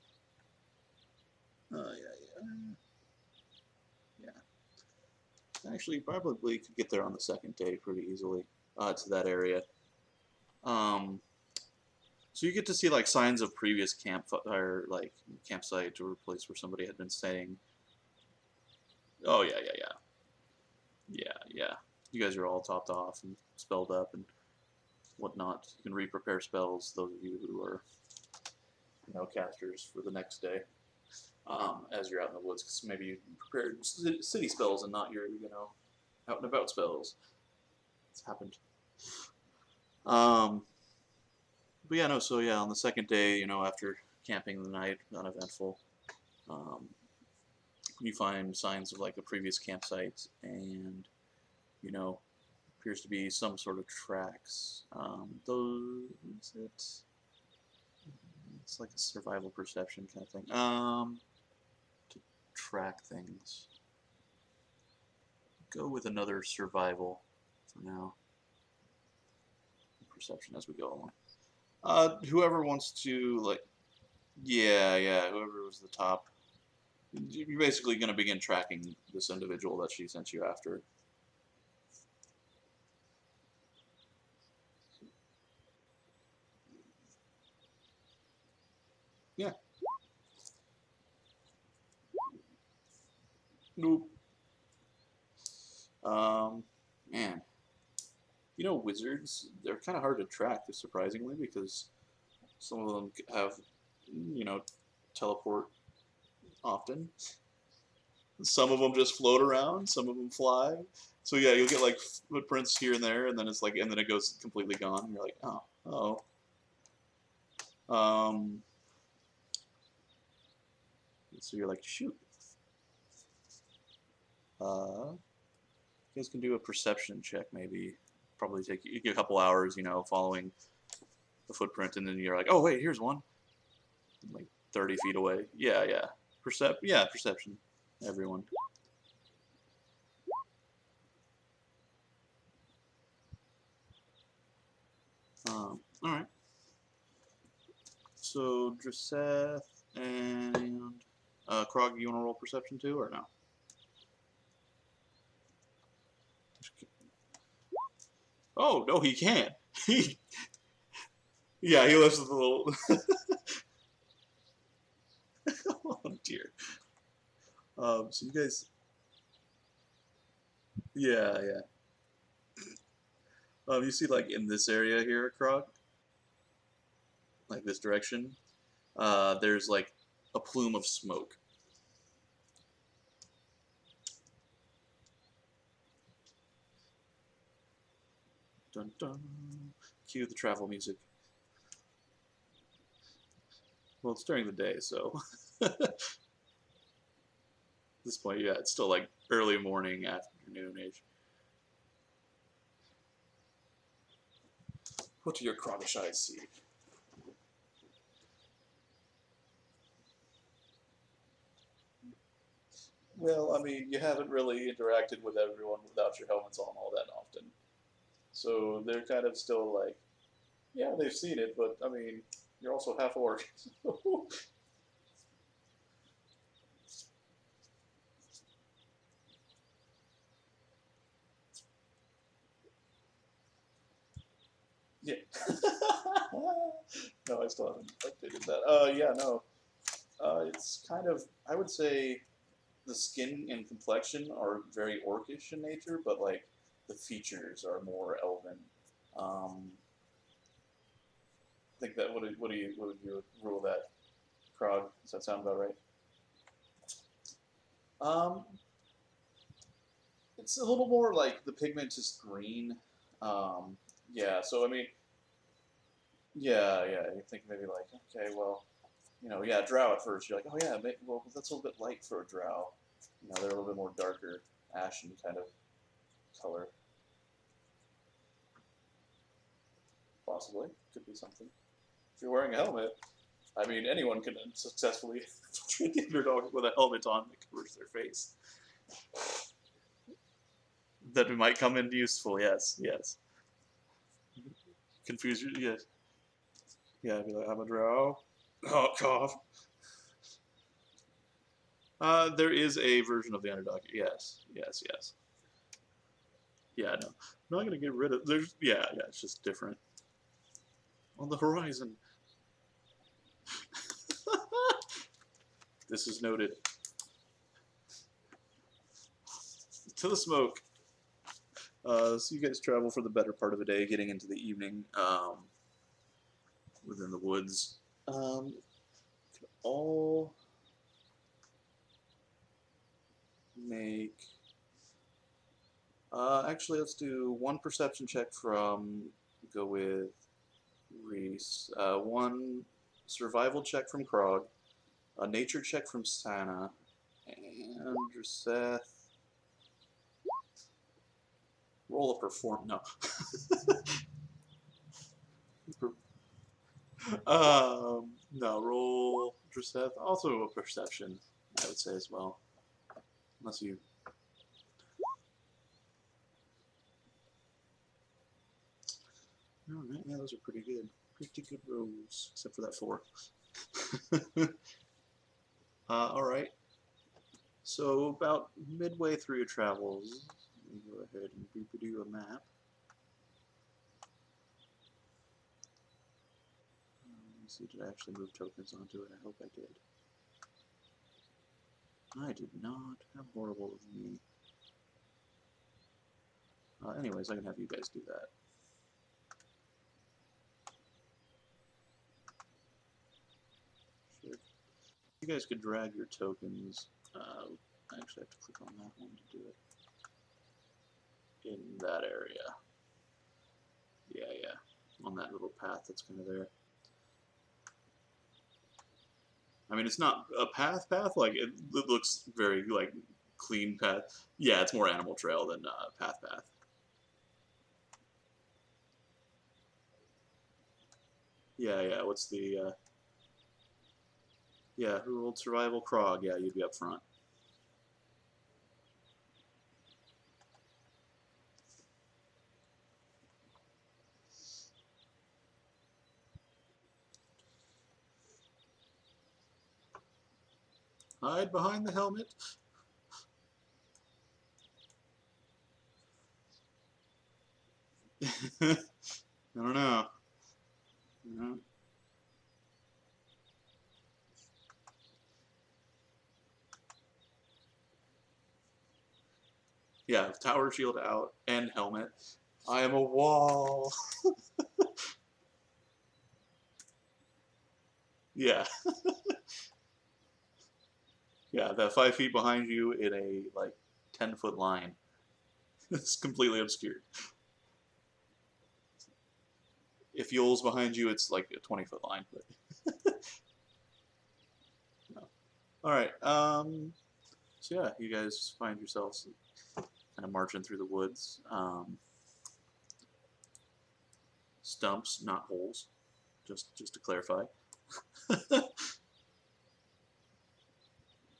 Yeah. Actually, probably could get there on the second day pretty easily to that area. So you get to see like signs of previous campfire, like campsite or place where somebody had been staying. Oh yeah. You guys are all topped off and spelled up and whatnot. You can re-prepare spells. Those of you who are casters for the next day. As you're out in the woods, because maybe you prepared city spells and not your, out and about spells. It's happened. But yeah, no. So yeah, on the second day, after camping the night, uneventful. You find signs of like a previous campsite, and appears to be some sort of tracks. Those it's like a survival perception kind of thing. To track things, go with another survival for now. Perception as we go along. Whoever wants to yeah, whoever was the top. You're basically going to begin tracking this individual that she sent you after. Yeah. Nope. Man. Wizards, they're kind of hard to track, surprisingly, because some of them have, teleport often. Some of them just float around. Some of them fly. So yeah, you'll get like footprints here and there, and then it's like, and then it goes completely gone. And you're like, oh. So you're like, shoot. You guys can do a perception check, maybe. Probably take you a couple hours, following the footprint, and then you're like, oh wait, here's one. Like 30 feet away. Yeah. Perception. Everyone. All right. So Dreseth and Krog, you want to roll perception too, or no? Oh no, he can't. Yeah, he lifts the little. Oh dear. So you guys. Yeah. You see, like in this area here, Krog, like this direction, there's like a plume of smoke. Dun dun. Cue the travel music. Well, it's during the day, so at this point, yeah, it's still like early morning, afternoon-ish. What do your Krogish eyes see? Well, I mean, you haven't really interacted with everyone without your helmets on all that often. So they're kind of still like, yeah, they've seen it, but I mean, you're also half orc. Yeah. No, I still haven't updated that. Yeah, no. It's kind of, I would say, the skin and complexion are very orcish in nature, but like the features are more elven. I think that would you rule that, Krog? Does that sound about right? It's a little more like the pigment is green. Yeah, so I mean, yeah. You think maybe like, okay, well, yeah, drow at first. You're like, oh yeah, well, that's a little bit light for a drow. They're a little bit more darker, ashen kind of color. Possibly, could be something. If you're wearing a helmet, I mean, anyone can successfully treat the underdog with a helmet on that covers their face. That might come in useful. Yes. Confuse you. Yes. Yeah, be like, I'm a drow. Oh, cough. There is a version of the underdog. Yes. Yeah, no. I'm not gonna get rid of. Yeah. It's just different. On the horizon. This is noted. To the smoke. So you guys travel for the better part of a day, getting into the evening, within the woods. All make. Actually, let's do one perception check go with Reese. One survival check from Krog. A nature check from Sana. And Seth. Roll a perform. No. No, roll Dreseth. Also a perception, I would say as well. Unless you. Alright, yeah, those are pretty good. Pretty good rolls, except for that 4. Alright. So about midway through your travels, let me go ahead and do a map. Let me see, did I actually move tokens onto it? I hope I did. I did not. How horrible of me. Anyways, I can have you guys do that. Sure. you guys could drag your tokens. I actually have to click on that one to do it. In that area. Yeah. On that little path that's kind of there. I mean, it's not a path, like, it looks very, like, clean path. Yeah, it's more animal trail than path. Yeah, what's the, yeah, who rolled survival? Krog, yeah, you'd be up front. Hide behind the helmet. I don't know. Yeah, tower shield out and helmet. I am a wall. Yeah. Yeah, that 5 feet behind you in a, like, 10-foot line. It's completely obscured. If Yule's behind you, it's like a 20-foot line. But no. Alright, so yeah, you guys find yourselves kind of marching through the woods. Stumps, not holes, just to clarify.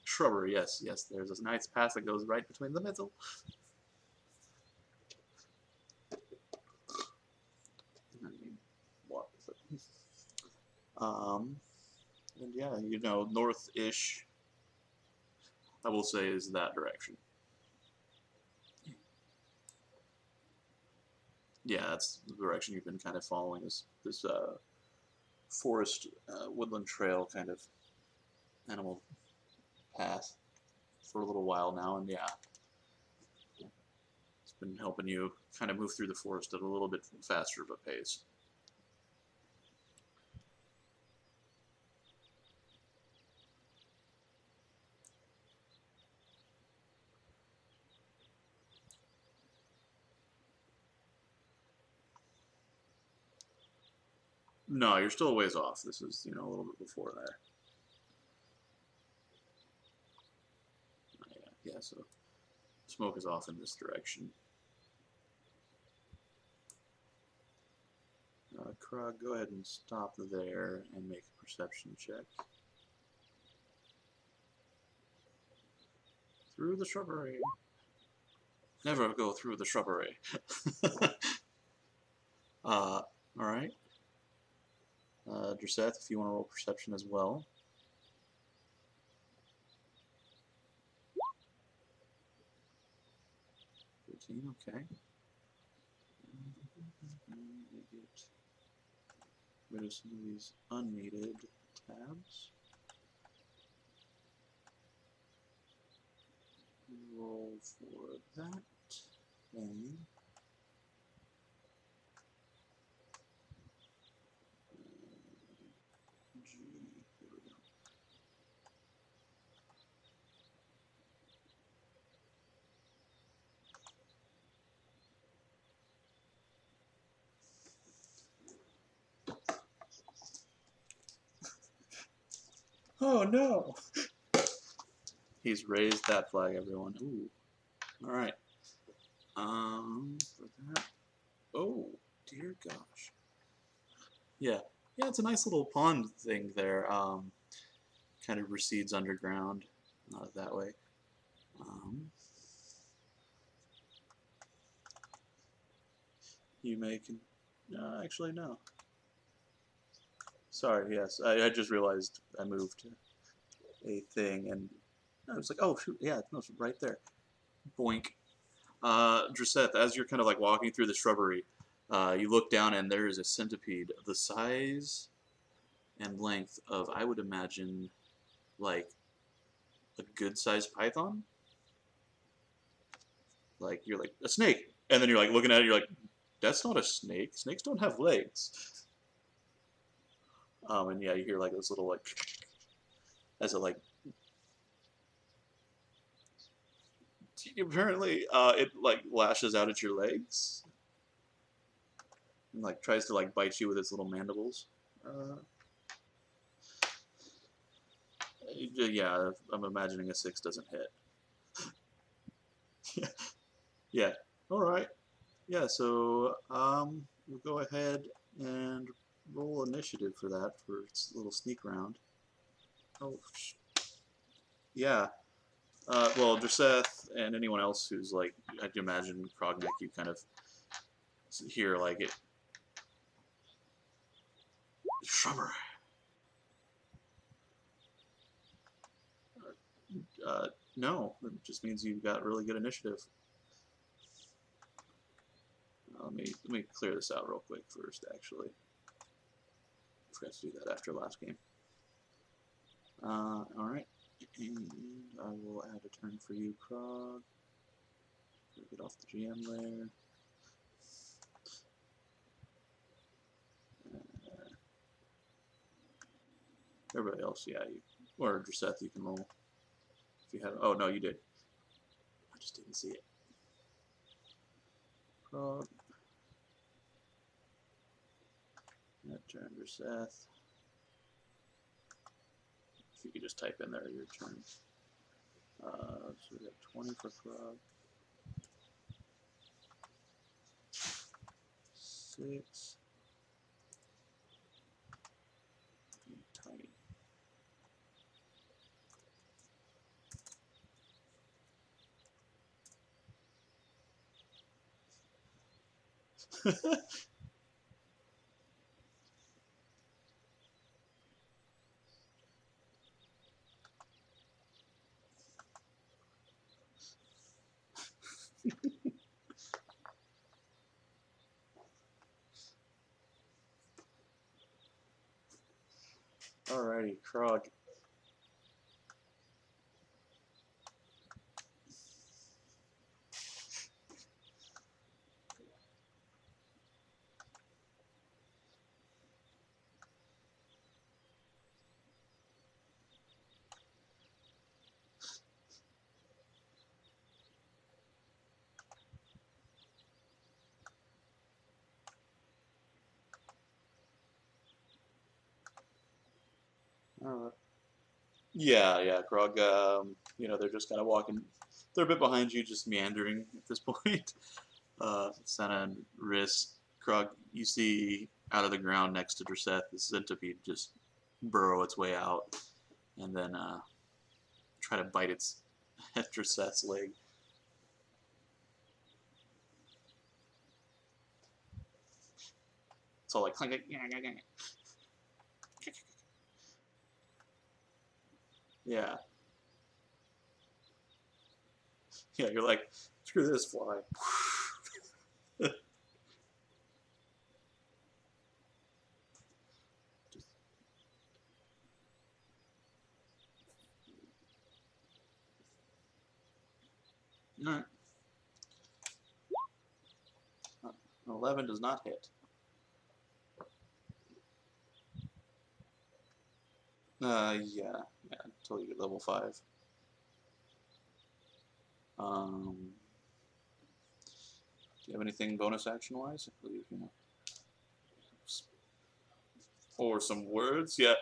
Shrubbery, yes, there's a nice path that goes right between the middle. And yeah, you know, north-ish, I will say, is that direction. Yeah, that's the direction you've been kind of following, is this forest, woodland trail kind of animal path for a little while now, and yeah, it's been helping you kind of move through the forest at a little bit faster of a pace. No, you're still a ways off. This is, you know, a little bit before there. Yeah, so smoke is off in this direction. Krog, go ahead and stop there and make a perception check. Through the shrubbery. Never go through the shrubbery. Alright. Dreseth, if you want to roll perception as well. Okay. Get rid of some of these unneeded tabs. Roll for that thing. G, here we go. Oh no! He's raised that flag, everyone. Ooh. Alright. For that. Oh, dear gosh. Yeah. Yeah, it's a nice little pond thing there. Kind of recedes underground that way. You may actually, no. Sorry, yes. I just realized I moved a thing, and I was like, oh, shoot, yeah, no, it's right there. Boink. Dreseth, as you're kind of like walking through the shrubbery, you look down and there is a centipede the size and length of, I would imagine, like a good-sized python. Like, you're like, a snake. And then you're like looking at it, you're like, that's not a snake. Snakes don't have legs. And yeah, you hear like this little like as it like apparently it like lashes out at your legs and like tries to like bite you with its little mandibles. Uh, yeah, I'm imagining a 6 doesn't hit. Yeah. All right. Yeah. So we'll go ahead and roll initiative for that for its little sneak round. Oh, yeah. Well, Dreseth and anyone else who's like, I'd imagine Krognik, you kind of hear like it. Shrummer. No, it just means you've got really good initiative. Let me clear this out real quick first. Actually, I forgot to do that after last game. All right, and I will add a turn for you, Krog. Get off the GM there. Everybody else, yeah, you or Dreseth, you can roll if you have. Oh no, you did. I just didn't see it. Krog. That turn, Dreseth. If you could just type in there your turn. So we got 20 for Krog. 6. Tiny. Alrighty, Krog. Yeah, Krog. They're just kind of walking. They're a bit behind you, just meandering at this point. Senna and Riss. Krog, you see out of the ground next to Dreseth, the centipede just burrow its way out, and then try to bite its at Dreseth's leg. It's all like clank. Yeah. Yeah, you're like, screw this fly. Alright. 11 does not hit. Yeah, until you get level 5. Do you have anything bonus action wise? I believe, or some words? Yeah.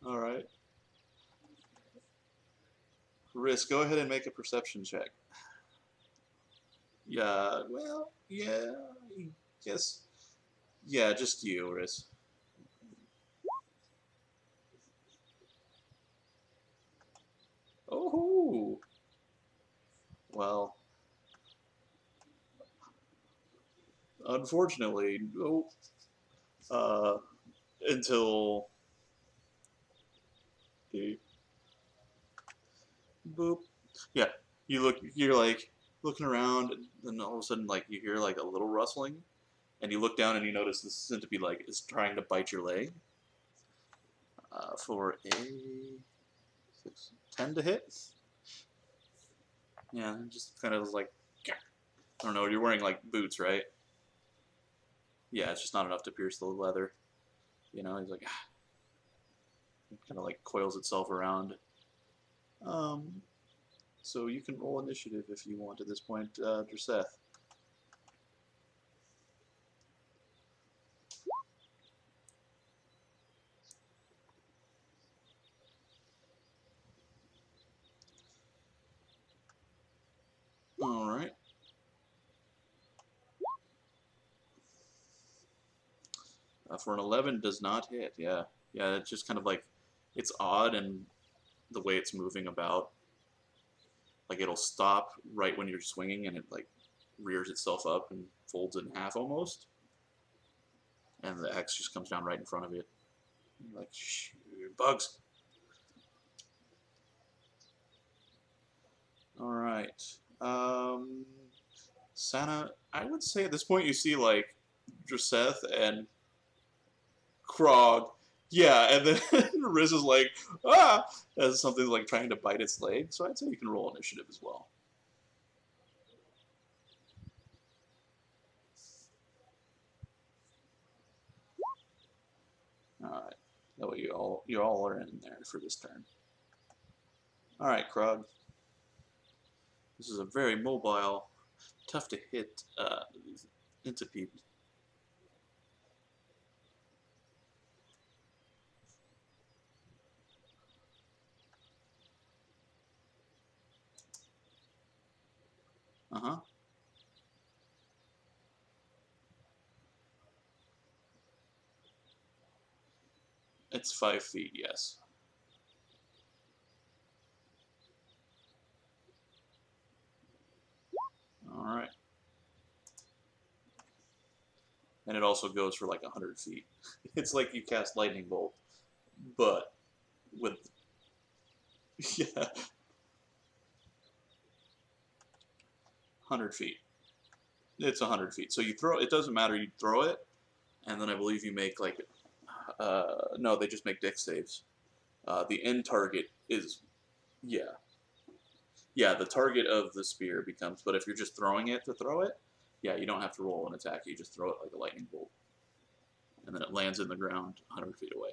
All right. Risk, go ahead and make a perception check. Yeah, well, yeah, I guess. Yeah, just you, Risk. Oh, well, unfortunately, no. Until the boop. Yeah, you're like looking around, and then all of a sudden, like you hear like a little rustling, and you look down and you notice this centipede like is trying to bite your leg. For a 10 to hit. Yeah, just kind of like, I don't know. You're wearing like boots, right? Yeah, it's just not enough to pierce the leather. He's like, It kind of like coils itself around. So you can roll initiative if you want at this point, Dreseth. All right. For an 11, does not hit. Yeah, yeah. It's just kind of like it's odd and the way it's moving about. Like it'll stop right when you're swinging, and it like rears itself up and folds in half almost, and the axe just comes down right in front of it. You're like, shh, bugs. All right. Santa, I would say at this point you see like Dreseth and Krog. Yeah, and then Riz is like, ah, as something's like trying to bite its leg. So I'd say you can roll initiative as well. All right. That way you all are in there for this turn. All right, Krog. This is a very mobile, tough to hit centipede. Uh-huh. It's 5 feet, yes. All right. And it also goes for like 100 feet. It's like you cast lightning bolt, but with yeah, 100 feet. It's 100 feet. So you throw. It doesn't matter. You throw it, and then I believe you make like no, they just make dex saves. The end target is yeah, yeah. The target of the spear becomes. But if you're just throwing it to throw it, yeah, you don't have to roll an attack. You just throw it like a lightning bolt, and then it lands in the ground 100 feet away.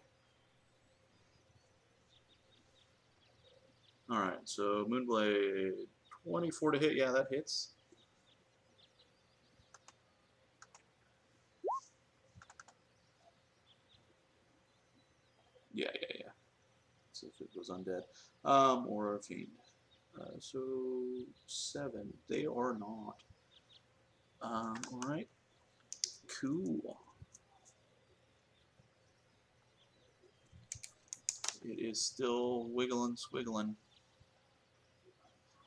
All right, so Moonblade 24 to hit. Yeah, that hits. Yeah. So if it goes undead, or a fiend. So 7. They are not. All right. Cool. It is still wiggling, squiggling.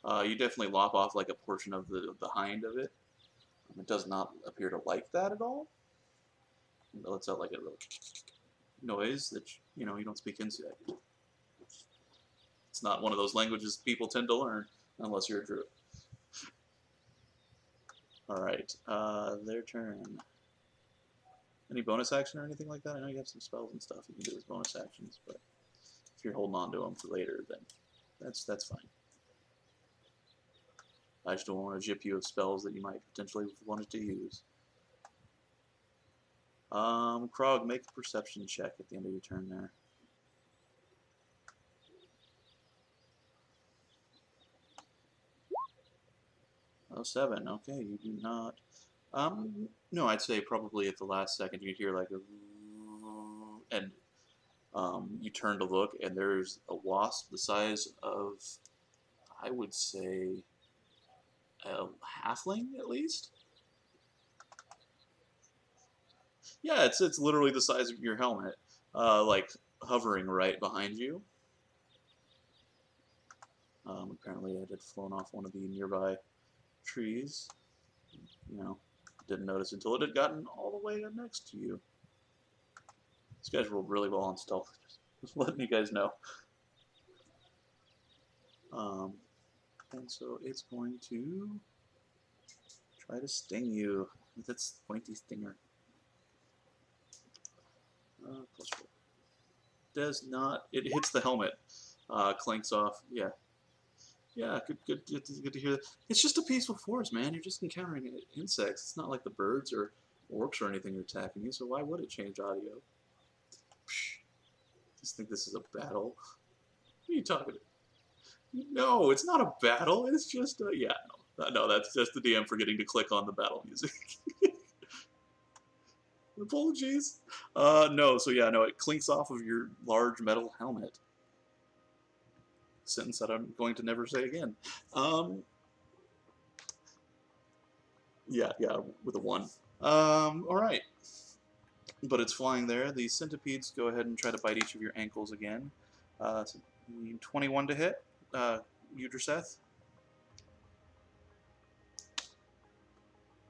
You definitely lop off like a portion of the hind of it. It does not appear to like that at all. It lets out like a little noise that you don't speak insect. It's not one of those languages people tend to learn unless you're a druid. All right, their turn. Any bonus action or anything like that? I know you have some spells and stuff you can do as bonus actions, but if you're holding on to them for later, then that's fine. I just don't want to jip you of spells that you might potentially wanted to use. Krog, make a perception check at the end of your turn there. Oh, 7. Okay, you do not. No, I'd say probably at the last second you hear like a, and you turn to look, and there's a wasp the size of, I would say, a halfling at least. Yeah, it's literally the size of your helmet, like hovering right behind you. Apparently, it had flown off one of the nearby trees. Didn't notice until it had gotten all the way up next to you. These guys rolled really well on stealth. Just letting you guys know. And so it's going to try to sting you with its pointy stinger. Plus 4. Does not. It hits the helmet. Clanks off. Yeah. Yeah, good to hear that. It's just a peaceful forest, man. You're just encountering insects. It's not like the birds or orcs or anything are attacking you, so why would it change audio? just think this is a battle. What are you talking about? No, it's not a battle. It's just a... Yeah, no. No, that's just the DM forgetting to click on the battle music. Apologies. No, so yeah, no, it clinks off of your large metal helmet. Sentence that I'm going to never say again. Yeah, with a 1. Alright. But it's flying there. The centipedes go ahead and try to bite each of your ankles again. So 21 to hit. Udraseth.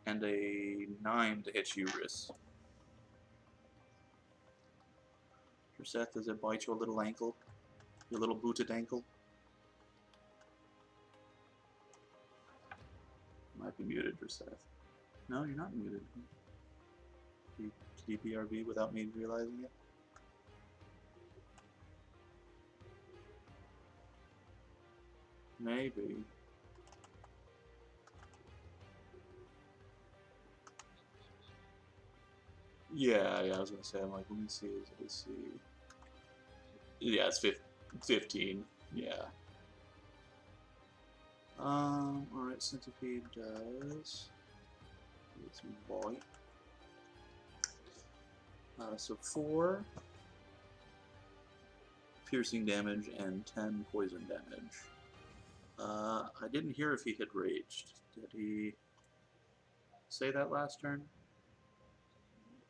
And a 9 to hit Uris. Udraseth, does it bite your little ankle? Your little booted ankle? Might be muted, Udraseth. No, you're not muted. You DPRV without me realizing it? Maybe. Yeah, I was gonna say, I'm like, let me see, Yeah, it's 15, yeah. Alright, centipede does... It's bite. So 4 piercing damage and 10 poison damage. I didn't hear if he had raged. Did he say that last turn?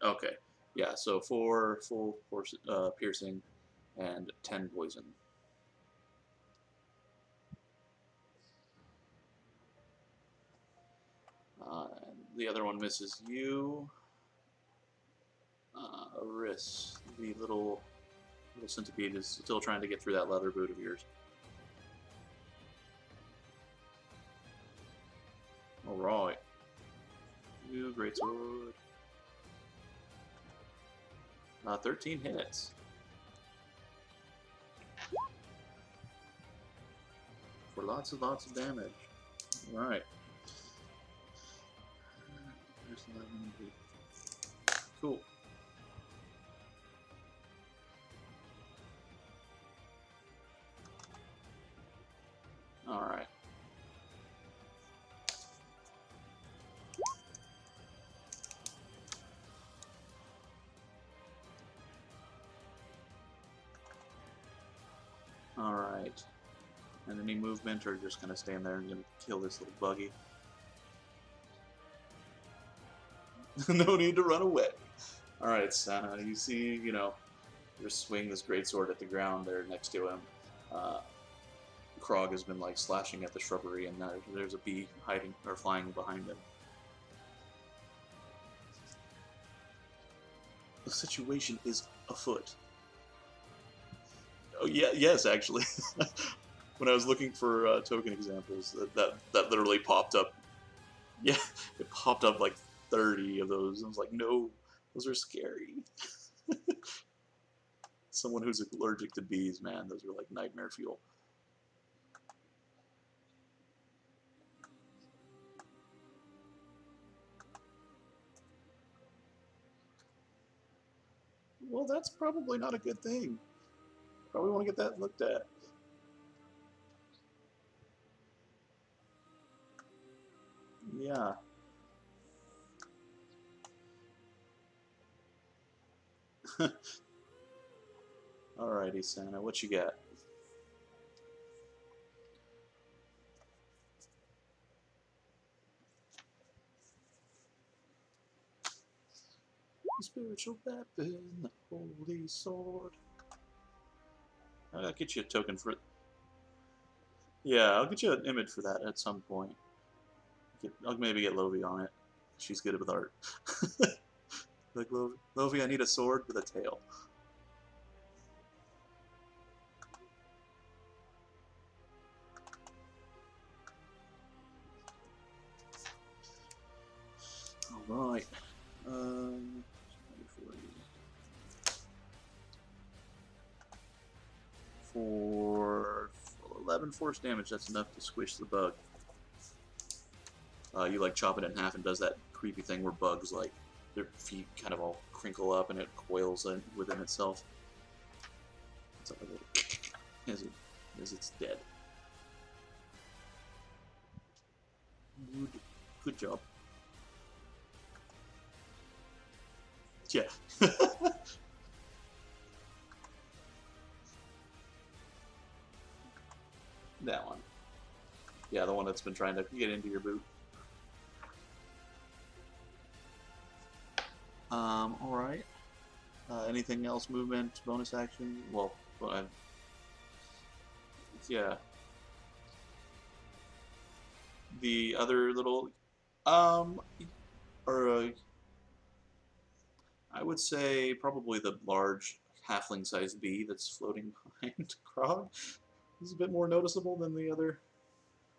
Okay. Yeah, so 4 full piercing and 10 poison. And the other one misses you. Riss, the little centipede, is still trying to get through that leather boot of yours. Alright. You, greatsword. 13 hits. For lots of damage. Alright. Cool. Alright. Alright. And any movement, or just gonna stand there and gonna kill this little buggy? No need to run away. Alright, Sana, you see, you know, you're swinging this greatsword at the ground there next to him. Krog has been like slashing at the shrubbery, and there's a bee hiding or flying behind him. The situation is afoot. Oh yeah, yes, actually. When I was looking for token examples, that literally popped up. Yeah, it popped up like 30 of those. I was like, no, those are scary. Someone who's allergic to bees, man, those are like nightmare fuel. Well, that's probably not a good thing. Probably want to get that looked at. Yeah. Alrighty, Santa, what you got? The spiritual weapon, the holy sword. I'll get you a token for it. Yeah, I'll get you an image for that at some point. I'll maybe get Lovie on it. She's good with art. Like, Lovie, I need a sword with a tail. Alright. For 11 force damage, that's enough to squish the bug. You like chop it in half and does that creepy thing where bugs, like, their feet kind of all crinkle up and it coils within itself. It's like a little as it's dead. Good job. Yeah. That one. Yeah, the one that's been trying to get into your boot. Alright. Anything else? Movement, bonus action? Well, yeah. The other little, I would say probably the large halfling-sized bee that's floating behind Krog is a bit more noticeable than the other.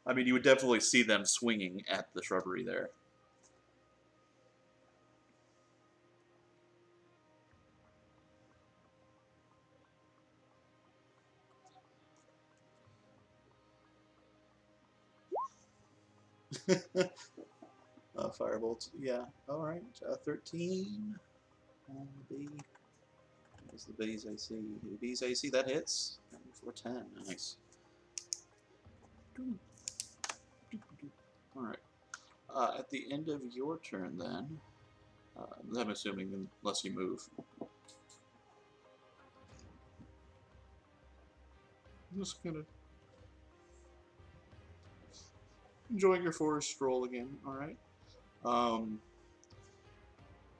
I mean, you would definitely see them swinging at the shrubbery there. Firebolt, yeah. Alright, 13. On the bee. What's the bee's AC? The bee's AC, that hits. For 10, nice. Alright. At the end of your turn, then, I'm assuming, unless you move. I'm just gonna enjoying your forest stroll again. All right.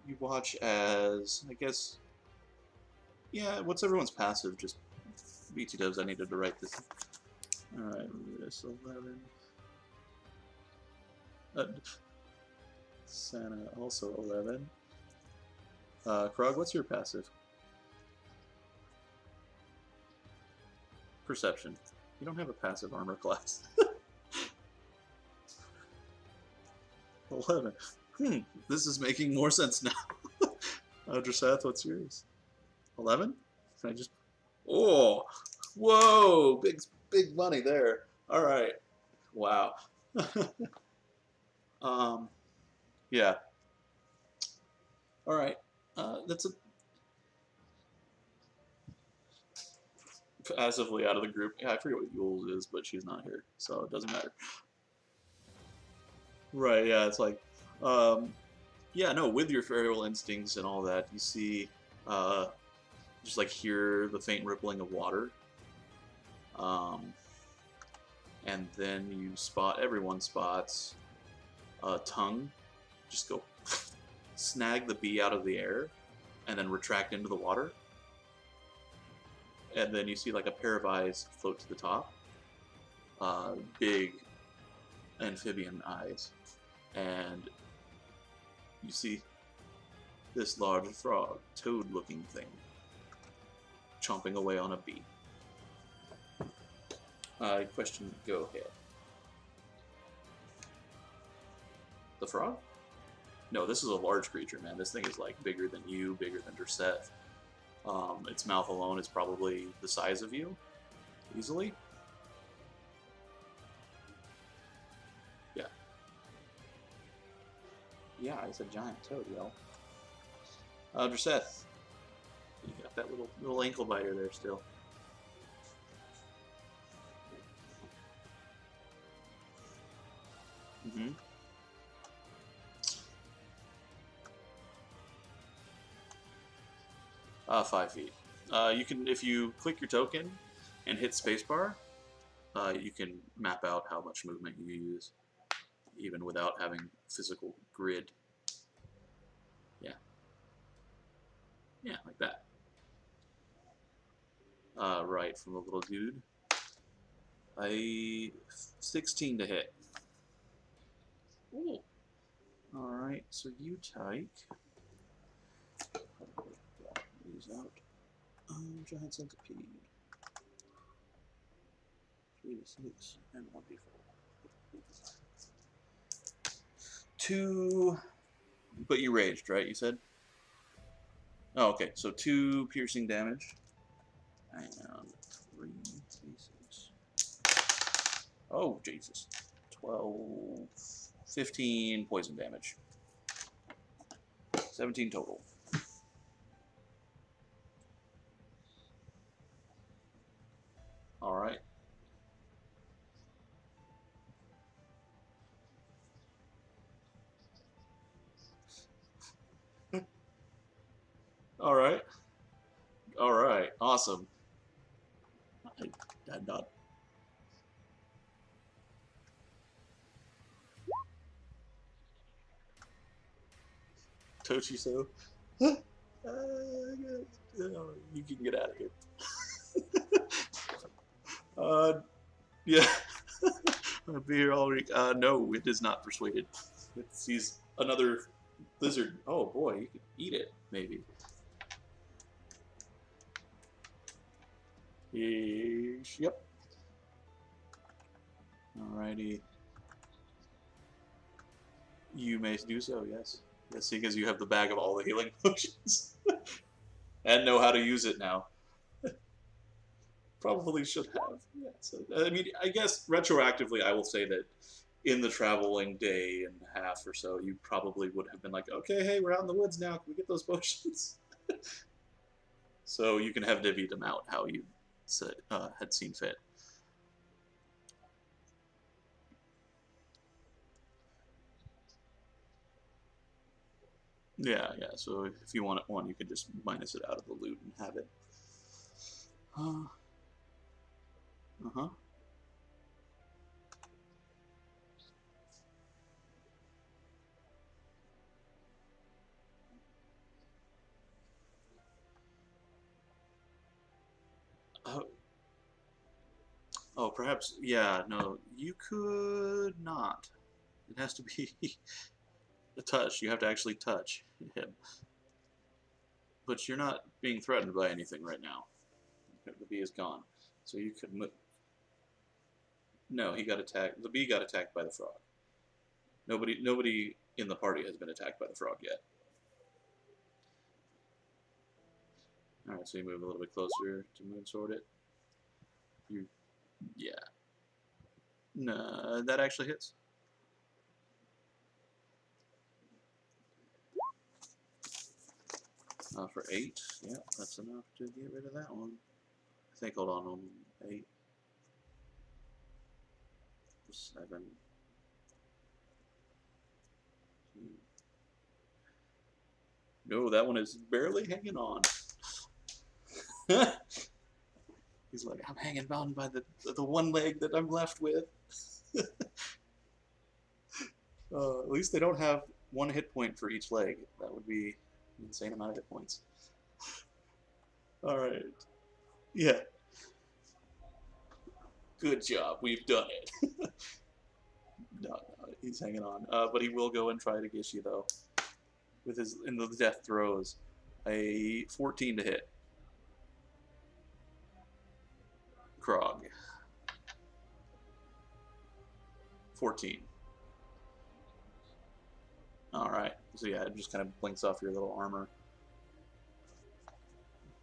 You watch as, I guess, yeah. What's everyone's passive? Just BT dubs. I needed to write this. All right. This 11. Santa also 11. Krog, what's your passive? Perception. You don't have a passive armor class. 11. This is making more sense now. Drasath, what's yours? 11? Can I just... Oh! Whoa! Big money there. Alright. Wow. Yeah. Alright. That's a... Passively out of the group. Yeah, I forget what Yule's is, but she's not here, so it doesn't matter. Right, yeah, it's like... yeah, no, with your feral instincts and all that, you see, just like hear the faint rippling of water. And then you spot, everyone spots a tongue just go snag the bee out of the air and then retract into the water. And then you see like a pair of eyes float to the top. Big amphibian eyes. And you see this large frog, toad-looking thing, chomping away on a bee. Question, go ahead. The frog? No, this is a large creature, man. This thing is like bigger than you, bigger than Drasath. Its mouth alone is probably the size of you, easily. Yeah. Yeah, it's a giant toad, yo. Drasath, you got that little ankle biter there still. Mm-hmm. 5 feet. You can, if you click your token and hit spacebar, you can map out how much movement you use, even without having physical grid. Yeah. Yeah, like that. Right, from the little dude. 16 to hit. Ooh. Alright, so you take... These out. Giant centipede. 3d6 and 1d4. 2... But you raged, right, you said? Oh, okay, so 2 piercing damage. And 3d6. Oh, Jesus. 12... 15 poison damage. 17 total. All right. All right. All right. Awesome. I'm not. Tochiso. You can get out of here. Yeah. I'll be here all week. No, it is not persuaded. It sees another lizard. Oh boy, you could eat it, maybe. Yep. Alrighty. You may do so, yes. Yes, because you have the bag of all the healing potions. And know how to use it now. Probably should have. Yeah, so, I mean, I guess retroactively, I will say that in the traveling day and a half or so, you probably would have been like, okay, hey, we're out in the woods now. Can we get those potions? So you can have divvied them out how you said, had seen fit. Yeah, yeah. So if you want one, you can just minus it out of the loot and have it. Uh-huh. Oh, oh, perhaps, yeah, no, you could not. It has to be a touch. You have to actually touch him. But you're not being threatened by anything right now. The bee is gone. So you could move. No, he got attacked. The bee got attacked by the frog. Nobody in the party has been attacked by the frog yet. Alright, so you move a little bit closer to Moonsword it. You, yeah. No, that actually hits. For 8, yeah, that's enough to get rid of that one. I think, hold on, 8, 7. No, that one is barely hanging on. He's like, I'm hanging on by the one leg that I'm left with. At least they don't have one hit point for each leg. That would be an insane amount of hit points. All right. Yeah. Good job. We've done it. No, he's hanging on. But he will go and try to get you though. With his in the death throws, a 14 to hit. Krog. 14. All right. So yeah, it just kind of blinks off your little armor.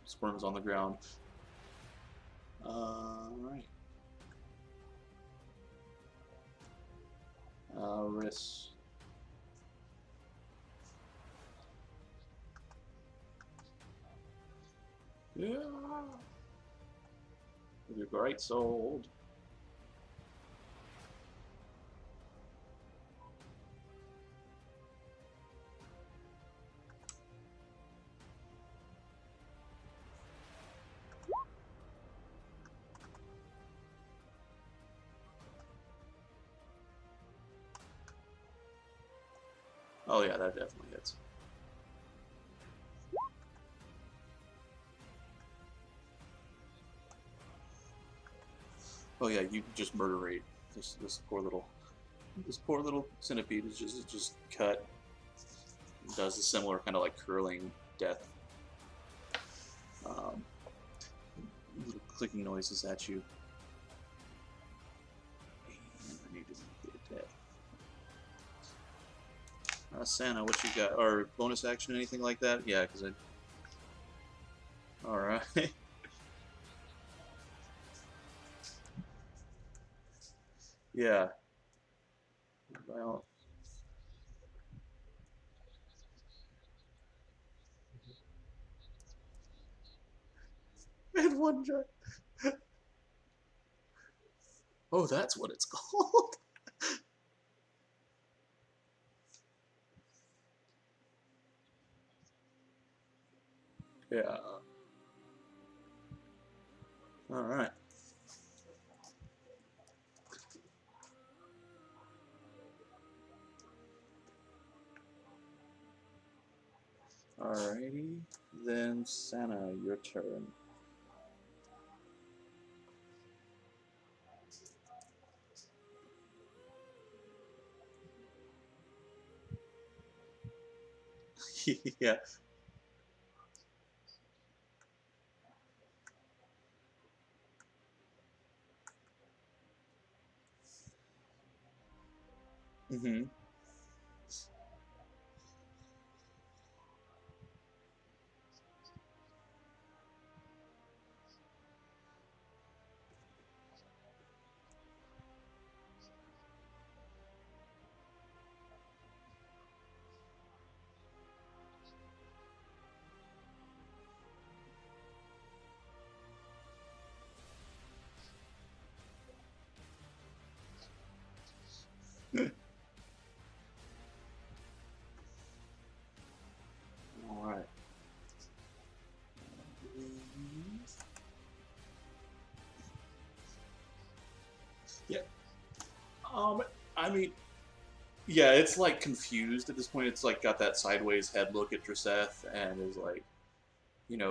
Squirms on the ground. All right. Riss. Yeah. With your great sword. Oh yeah, that definitely hits. Oh yeah, you just murderate this poor little centipede is just cut. It does a similar kind of like curling death. Little clicking noises at you. And I need to make it dead. Santa, what you got? Or bonus action, anything like that? Yeah, because I. Alright. Yeah. Well. I had one try. Oh, that's what it's called. Yeah. All right. Alrighty. Then Santa, your turn. Yeah. Mm-hmm. All right. Yeah. I mean, yeah, it's like confused at this point. It's like got that sideways head look at Dreseth and is like,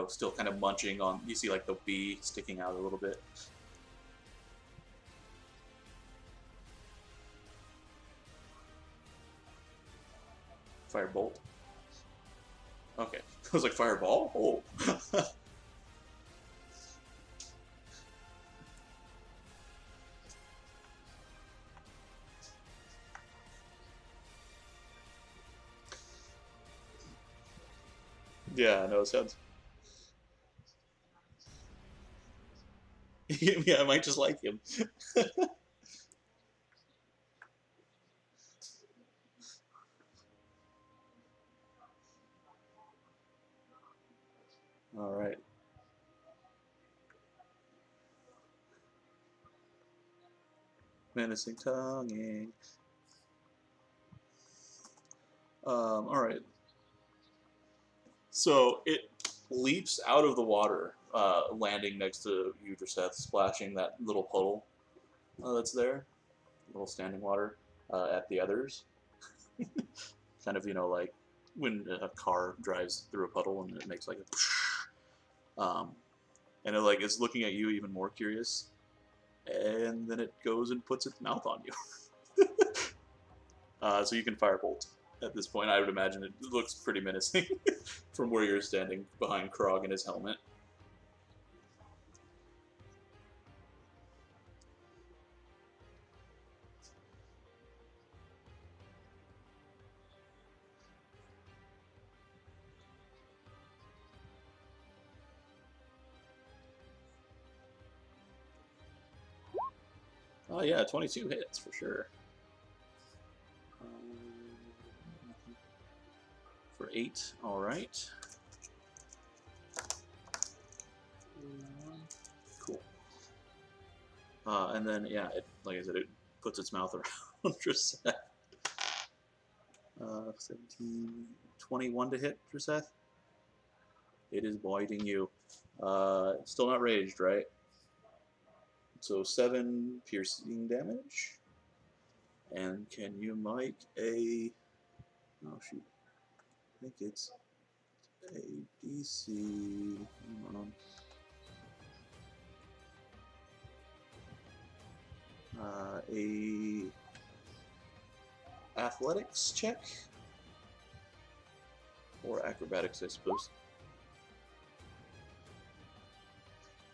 still kind of munching on. You see like the bee sticking out a little bit. Firebolt. Okay. I was like, fireball? Oh. Yeah, no, it sounds. Yeah, I might just like him. All right. Menacing tonguing. All right. So it leaps out of the water, landing next to you, Dreseth, splashing that little puddle that's there, little standing water at the others. Kind of, like when a car drives through a puddle and it makes like a, and it like is looking at you even more curious, and then it goes and puts its mouth on you. So you can firebolt at this point. I would imagine it looks pretty menacing from where you're standing behind Krog and his helmet. Oh yeah, 22 hits for sure. For 8, all right. Cool. And then yeah, like I said, it puts its mouth around Dreseth. 17, 21 to hit Dreseth. It is biting you. Still not raged, right? So 7 piercing damage. And can you make a... Oh, shoot. I think it's a DC... Hang on. A athletics check? Or acrobatics, I suppose.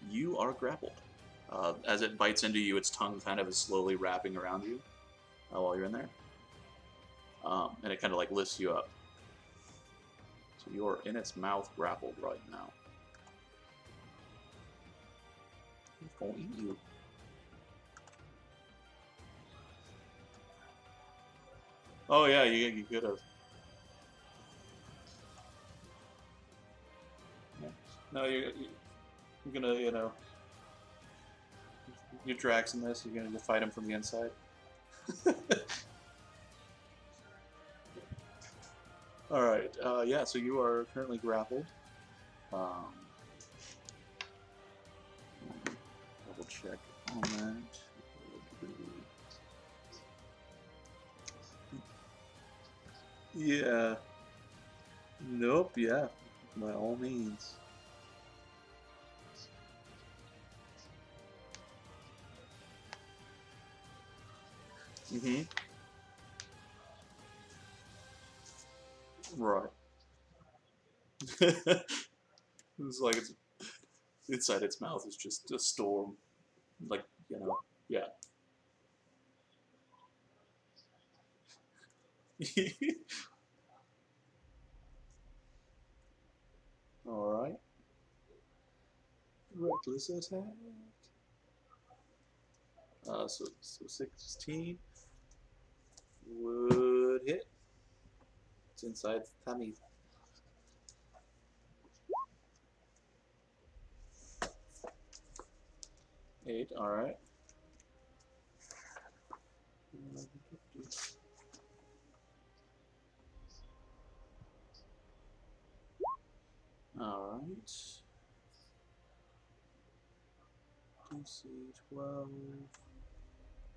You are grappled. As it bites into you, its tongue kind of is slowly wrapping around you while you're in there. And it kind of like lifts you up. So you're in its mouth grappled right now. It's gonna eat you. Oh yeah, you could have. Yeah. No, you're gonna, You Drax in this. You're gonna fight him from the inside. All right. Yeah. So you are currently grappled. Double check on that. Yeah. Nope. Yeah. By all means. Mm-hmm. Right. It's like it's inside its mouth is just a storm. Like, yeah. Alright. Reckless attack. So 16 would hit. It's inside the tummy. 8, alright. Alright. DC 12.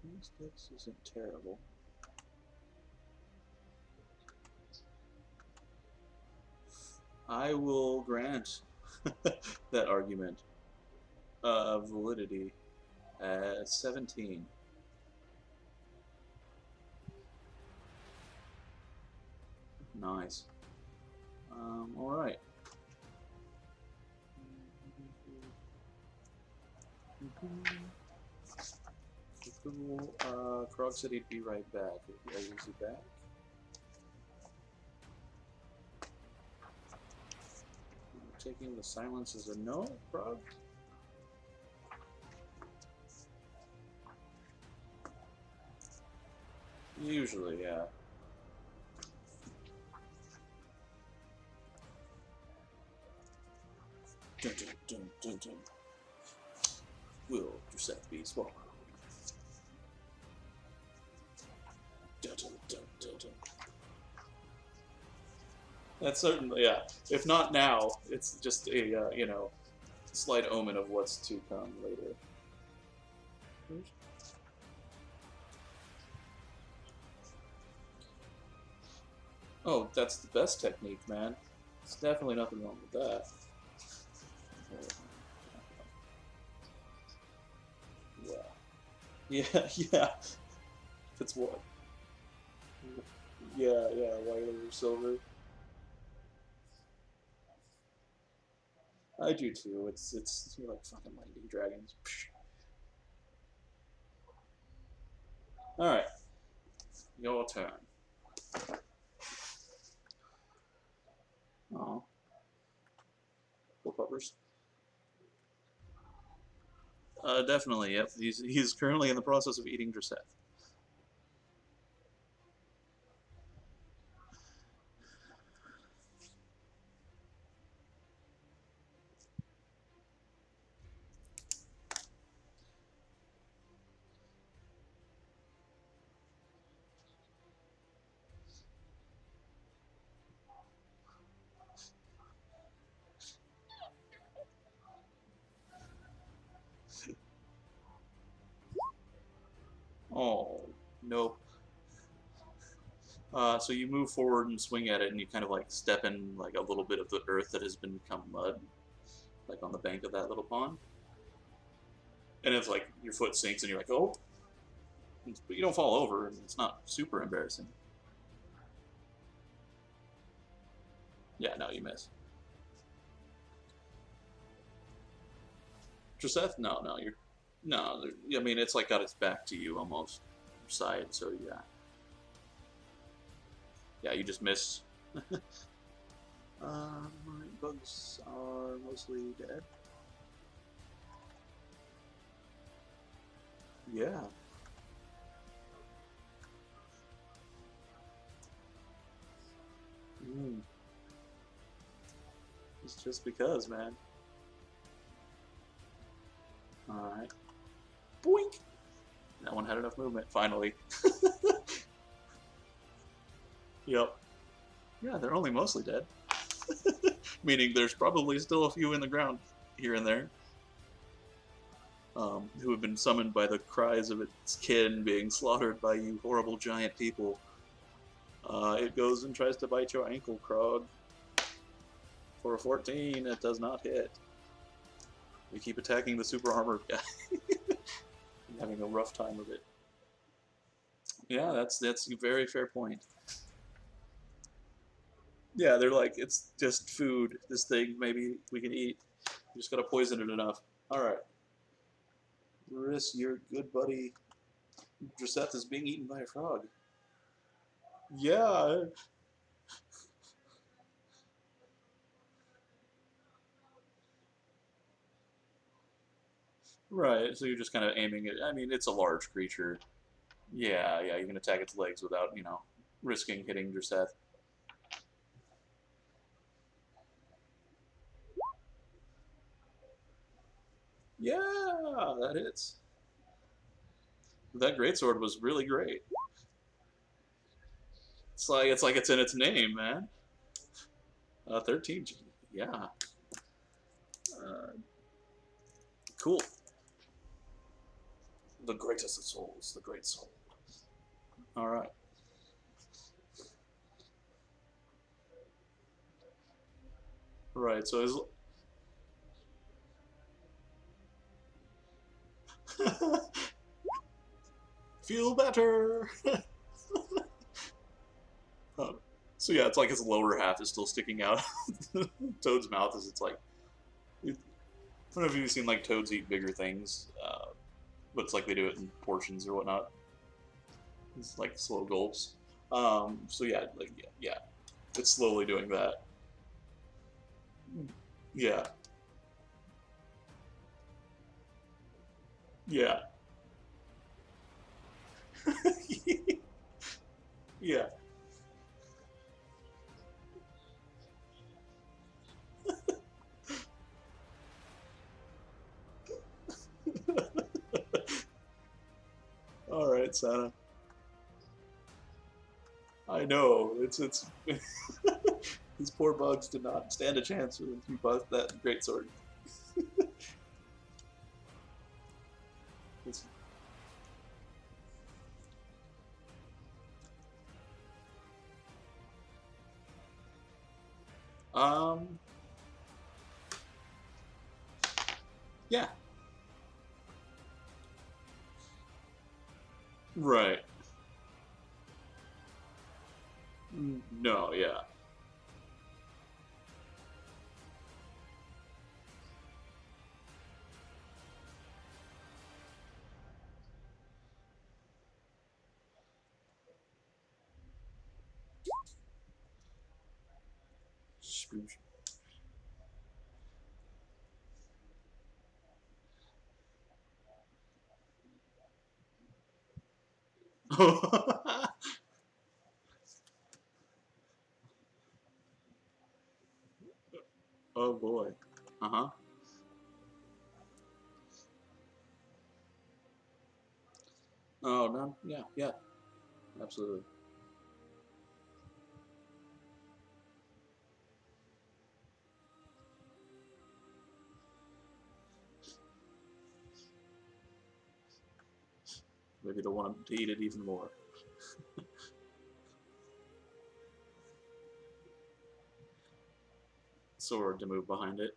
This dex isn't terrible. I will grant that argument of validity at 17. Nice. Alright. Krog said he'd be right back. Is he back? Taking the silence as a no, Krog? Usually, yeah. Dun, dun, dun, dun, dun. Will Druseth be swallowed? Dun, dun, dun, dun, dun. That's certainly, yeah. If not now, it's just a, slight omen of what's to come later. Oh, that's the best technique, man. There's definitely nothing wrong with that. Yeah. Yeah, yeah. If it's what? Yeah, white or silver. I do too. It's you're like fucking lightning dragons. Alright. Your turn. Oh. Full puppers. Definitely, yep. He's currently in the process of eating Druseth. Oh, nope. So you move forward and swing at it, and you kind of like step in like a little bit of the earth that has become mud, like on the bank of that little pond. And it's like your foot sinks, and you're like, oh, but you don't fall over, and it's not super embarrassing. Yeah, no, you miss. Druseth? No, you're no. I mean, it's like got its back to you almost, side. So yeah. Yeah, you just missed. Bugs are mostly dead. Yeah. It's just because, man. Alright. Boing! That one had enough movement, finally. Yep. Yeah, they're only mostly dead. Meaning there's probably still a few in the ground here and there. Who have been summoned by the cries of its kin being slaughtered by you horrible giant people. It goes and tries to bite your ankle, Krog. For a 14, it does not hit. We keep attacking the super armored guy. I'm having a rough time of it. Yeah, that's a very fair point. Yeah, they're like, it's just food. This thing, maybe we can eat. You just gotta poison it enough. Alright. Riss, your good buddy Driseth is being eaten by a frog. Yeah. Right, so you're just kind of aiming it. I mean, it's a large creature. Yeah, you can attack its legs without, risking hitting Driseth. Yeah, that hits. That greatsword was really great. It's like it's in its name, man. 13. Yeah. Cool. The greatest of souls, the great soul. All right. Right. So his. Feel better. So yeah, it's like his lower half is still sticking out. Toad's mouth is. It's like. I don't know if you've seen like toads eat bigger things, but it's like they do it in portions or whatnot. It's like slow gulps. So yeah, yeah, it's slowly doing that. Yeah. Yeah. Yeah. All right, Santa. I know it's these poor bugs did not stand a chance when you bought that great sword. It's, um, yeah, right. No, yeah. Oh boy. Uh huh. Oh no. Yeah. Yeah. Absolutely. Maybe they'll want to eat it even more. Sword to move behind it.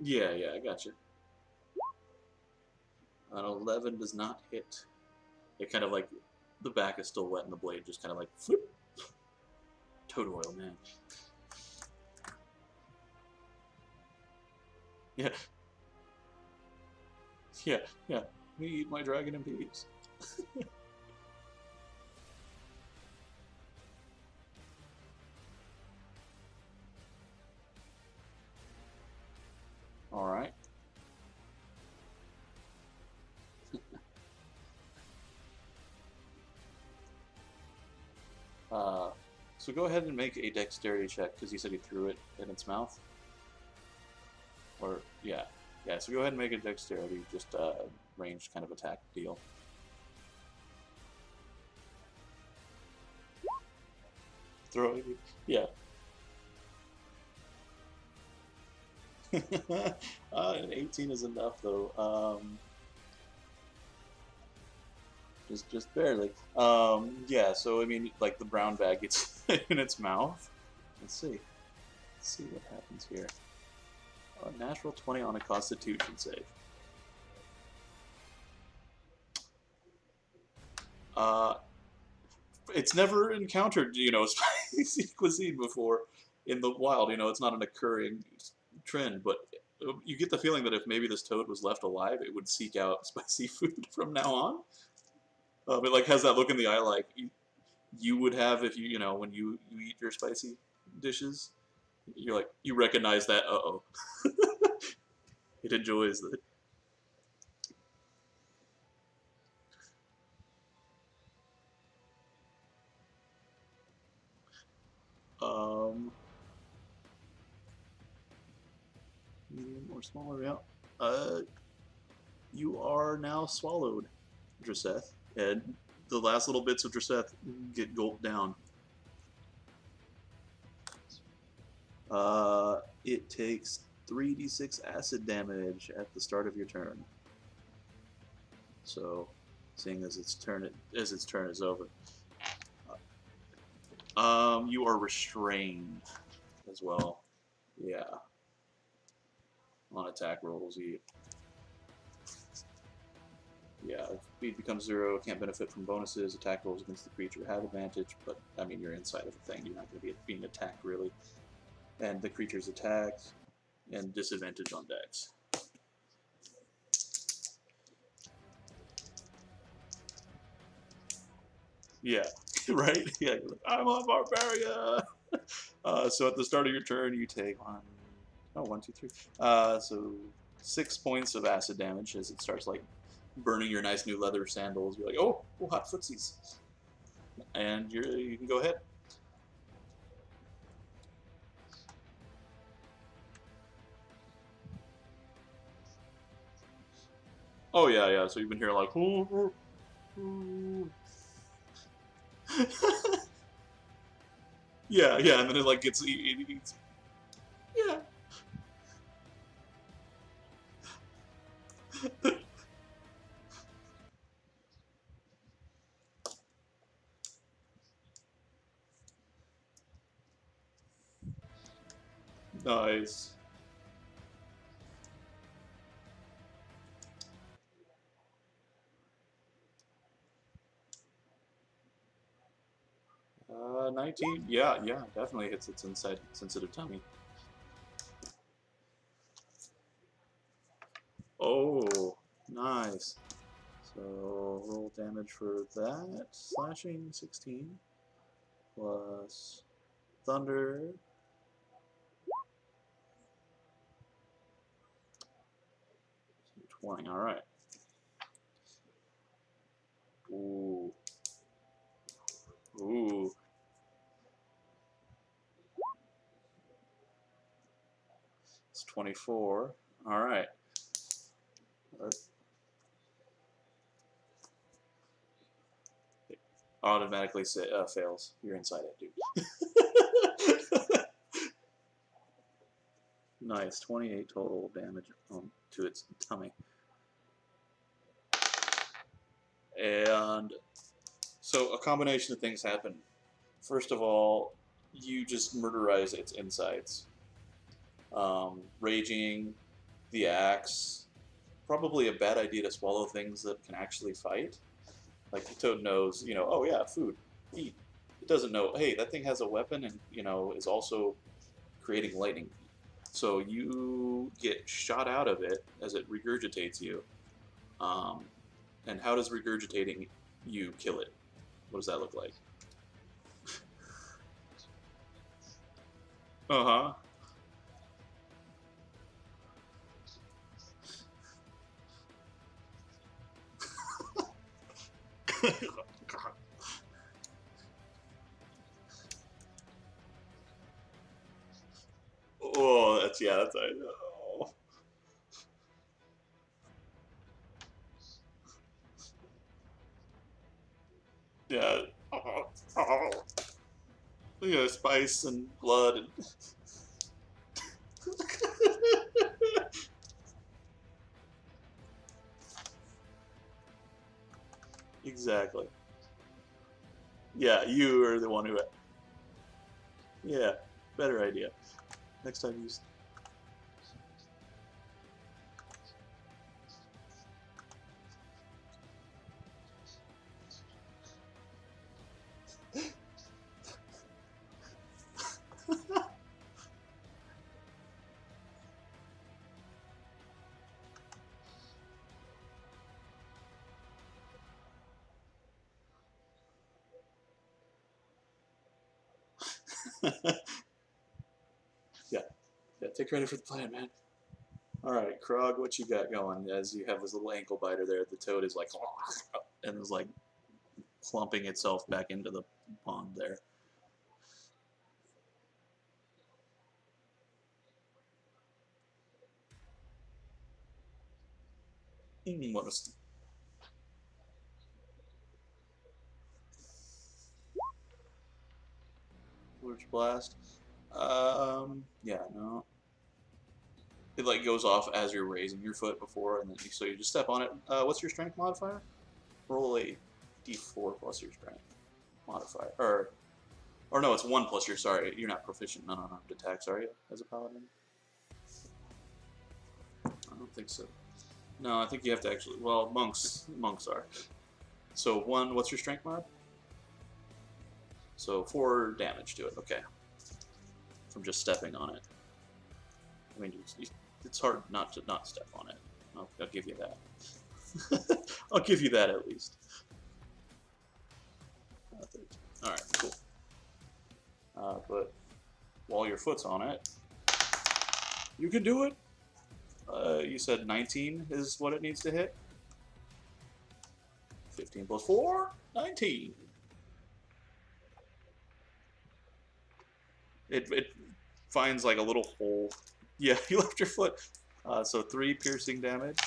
Yeah. Yeah. I got you. An 11 does not hit. It kind of like the back is still wet and the blade just kind of like whoop. Toad oil, man. Yeah. Yeah. Yeah. Me eat my dragon in peace. All right. So go ahead and make a dexterity check, because you said you threw it in its mouth. Or, yeah. Yeah, so go ahead and make a dexterity, just ranged kind of attack deal. Throw it, yeah. An 18 is enough, though. Just barely. Yeah, so I mean, like the brown bag gets in its mouth. Let's see. Let's see what happens here. A natural 20 on a Constitution save. It's never encountered, spicy cuisine before in the wild. It's not an occurring trend, but you get the feeling that if maybe this toad was left alive, it would seek out spicy food from now on. It like has that look in the eye, like you would have if when you eat your spicy dishes. You're like you recognize that. Uh-oh. It enjoys it. Medium or smaller, yeah. You are now swallowed, Dreseth, and the last little bits of Dreseth get gulped down. It takes 3d6 acid damage at the start of your turn. So, seeing as its turn is over, you are restrained as well. Yeah. On attack rolls, if speed becomes 0, can't benefit from bonuses. Attack rolls against the creature have advantage, but I mean you're inside of the thing. You're not going to be being attacked really. And the creature's attacked, and disadvantage on dex. Yeah, right? Yeah, you're like, I'm a barbarian! So at the start of your turn, you take 1, 2, 3. So 6 points of acid damage as it starts like burning your nice new leather sandals. You're like, oh hot footsies. And you can go ahead. Oh yeah. So you've been hearing like, ooh. yeah, and then it like gets yeah. Nice. Uh, 19. Yeah, definitely hits its inside sensitive tummy. Oh, nice. So roll damage for that. Slashing 16 plus thunder. 20. All right. Ooh. It's 24. All right. It automatically fails. You're inside it, dude. Nice. 28 total damage to its tummy. And so a combination of things happen. First of all, you just murderize its insides. Raging, the axe, probably a bad idea to swallow things that can actually fight. Like the toad knows, oh yeah, food, eat. It doesn't know, hey, that thing has a weapon and, is also creating lightning. So you get shot out of it as it regurgitates you. And how does regurgitating you kill it? What does that look like? Uh-huh. yeah, that's I know. Yeah. Yeah, spice and blood and exactly. Yeah, you are the one who. Yeah, better idea. Next time you. Yeah, yeah. Take credit for the plan, man. All right, Krog, what you got going? As you have this little ankle biter there, the toad is like, and is like clumping itself back into the pond there. What a Splurge Blast. Yeah, no. It like goes off as you're raising your foot before, and then so you just step on it. What's your strength modifier? Roll a d4 plus your strength modifier, or no, it's 1 plus your. Sorry, you're not proficient in unarmed attacks, are you? As a paladin? I don't think so. No, I think you have to actually. Well, monks are. So 1. What's your strength mod? So 4 damage to it. Okay, from just stepping on it. I mean, it's hard not to not step on it. I'll give you that. I'll give you that at least. All right, cool. But while your foot's on it, you can do it. You said 19 is what it needs to hit. 15 plus 4, 19. It finds like a little hole. Yeah, you left your foot. So 3 piercing damage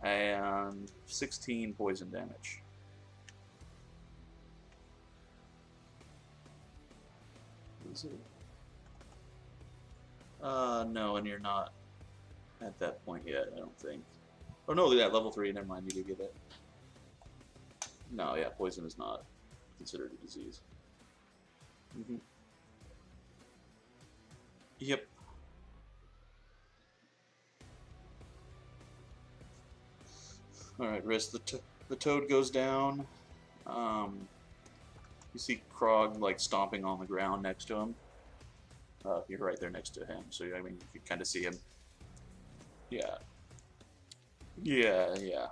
and 16 poison damage. Is it? No, and you're not at that point yet, I don't think. Oh no, yeah, level 3, never mind, you do get it. No, yeah, poison is not considered a disease. Mm-hmm. Yep. Alright, Riss, the toad goes down. You see Krog, like, stomping on the ground next to him. You're right there next to him, so, I mean, you can kind of see him. Yeah. Yeah, yeah.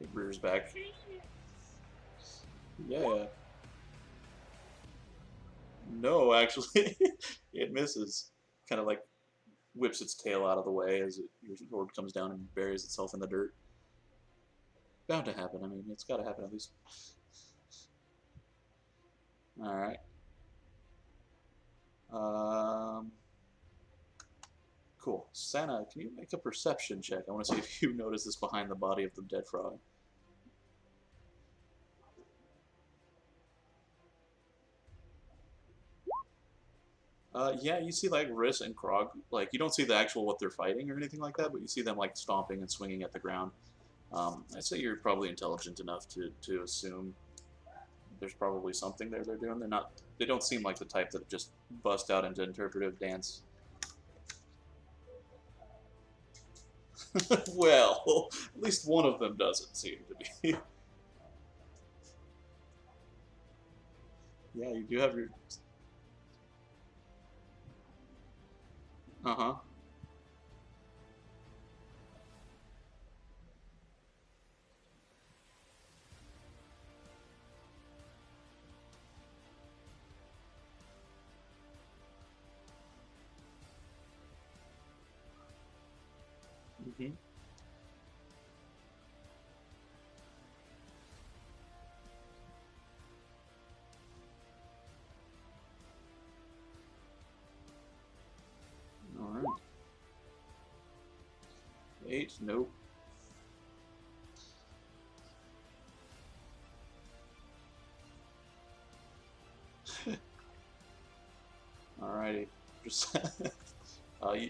It rears back. Yeah. No, actually, it misses. Kind of like whips its tail out of the way as your sword comes down and buries itself in the dirt. Bound to happen. I mean, it's got to happen at least. All right. Cool. Santa, can you make a perception check? I want to see if you notice this behind the body of the dead frog. Yeah, you see like Riss and Krog. Like you don't see the actual what they're fighting or anything like that, but you see them like stomping and swinging at the ground. I'd say you're probably intelligent enough to assume there's probably something there they're doing. They're not. They don't seem like the type that just bust out into interpretive dance. Well, at least one of them doesn't seem to be. Yeah, you do have your. Uh-huh. Mm-hmm. 8? Nope. Alrighty. Just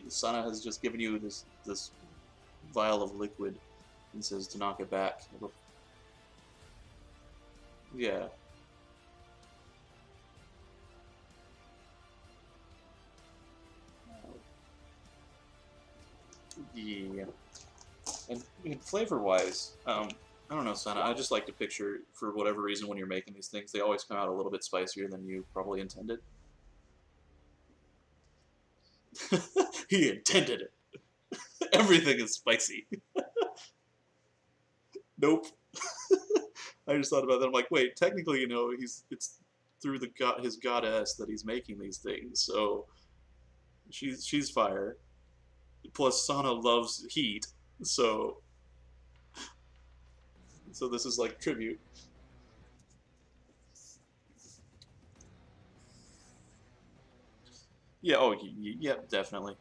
Sana has just given you this vial of liquid and says to knock it back. Yeah. Yeah. And flavor-wise, I don't know, Sana. I just like to picture, for whatever reason, when you're making these things, they always come out a little bit spicier than you probably intended. He intended it. Everything is spicy. Nope. I just thought about that. I'm like, wait, technically, it's through his goddess that he's making these things. So she's fire. Plus, Sana loves heat. So this is like tribute. Yeah. Oh, yeah. Definitely.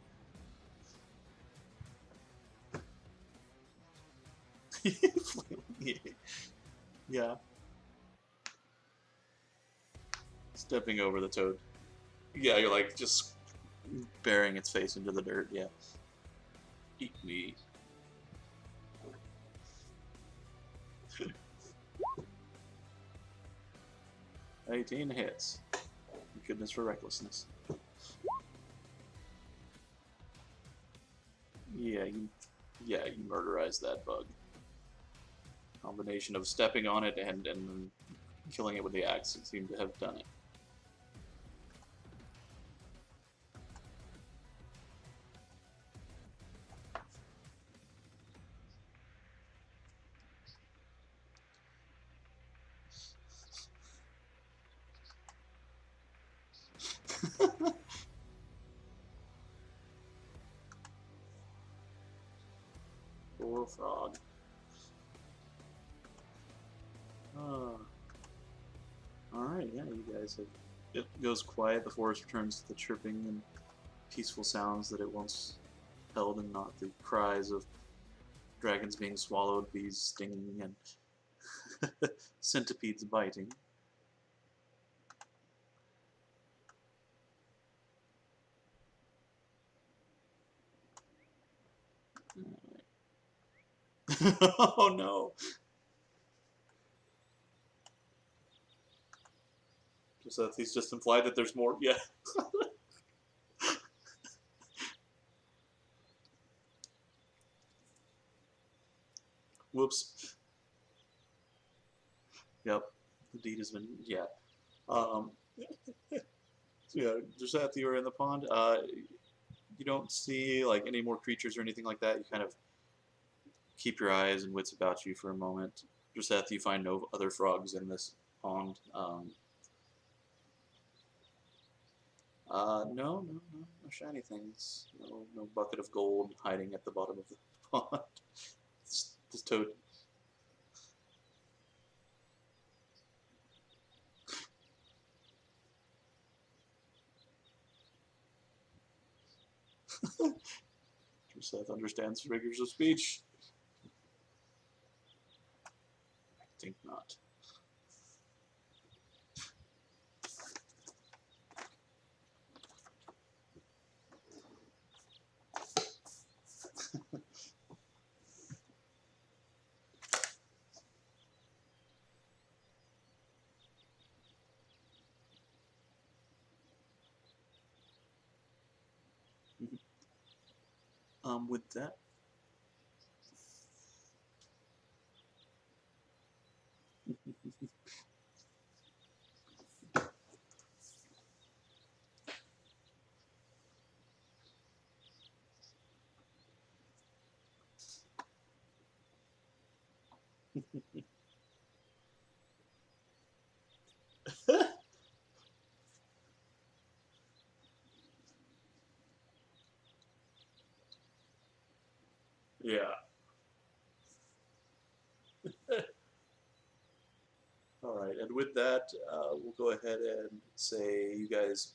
Yeah. Stepping over the toad. Yeah, you're like just burying its face into the dirt. Yeah. Eat me. 18 hits. Goodness for recklessness. Yeah, you murderized that bug. Combination of stepping on it and killing it with the axe seemed to have done it. Poor frog. Alright, yeah, you guys have... It goes quiet, the forest returns to the chirping and peaceful sounds that it once held, and not the cries of dragons being swallowed, bees stinging, and centipedes biting. Oh no! So that he's just implied that there's more. Yeah. Whoops. Yep. The deed has been. Yeah. So yeah, just after you were in the pond, you don't see like any more creatures or anything like that. You kind of keep your eyes and wits about you for a moment. Just after you find no other frogs in this pond. No shiny things. No bucket of gold hiding at the bottom of the pond. This toad. Seth understands figures of speech. I think not. With that. Yeah. All right, and with that, we'll go ahead and say you guys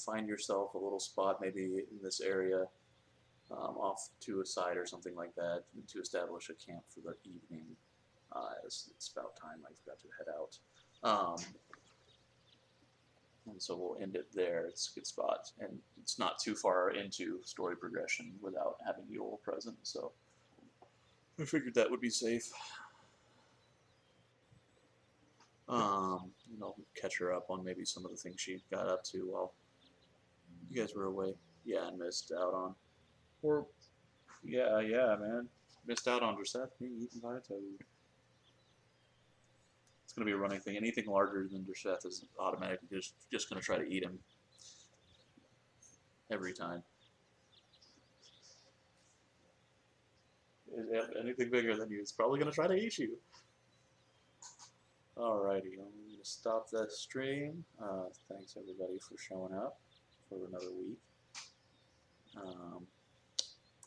find yourself a little spot maybe in this area off to a side or something like that to establish a camp for the evening. As it's about time, I forgot to head out. And so we'll end it there. It's a good spot, and it's not too far into story progression without having Yule present. So I figured that would be safe. Catch her up on maybe some of the things she got up to while you guys were away. Yeah, and missed out on. Or, yeah, man. Missed out on Dreseth being eaten by a toad. It's going to be a running thing. Anything larger than Dreseth is automatically just going to try to eat him. Every time. Anything bigger than you is probably going to try to eat you. Alrighty, I'm going to stop the stream. Thanks everybody for showing up for another week.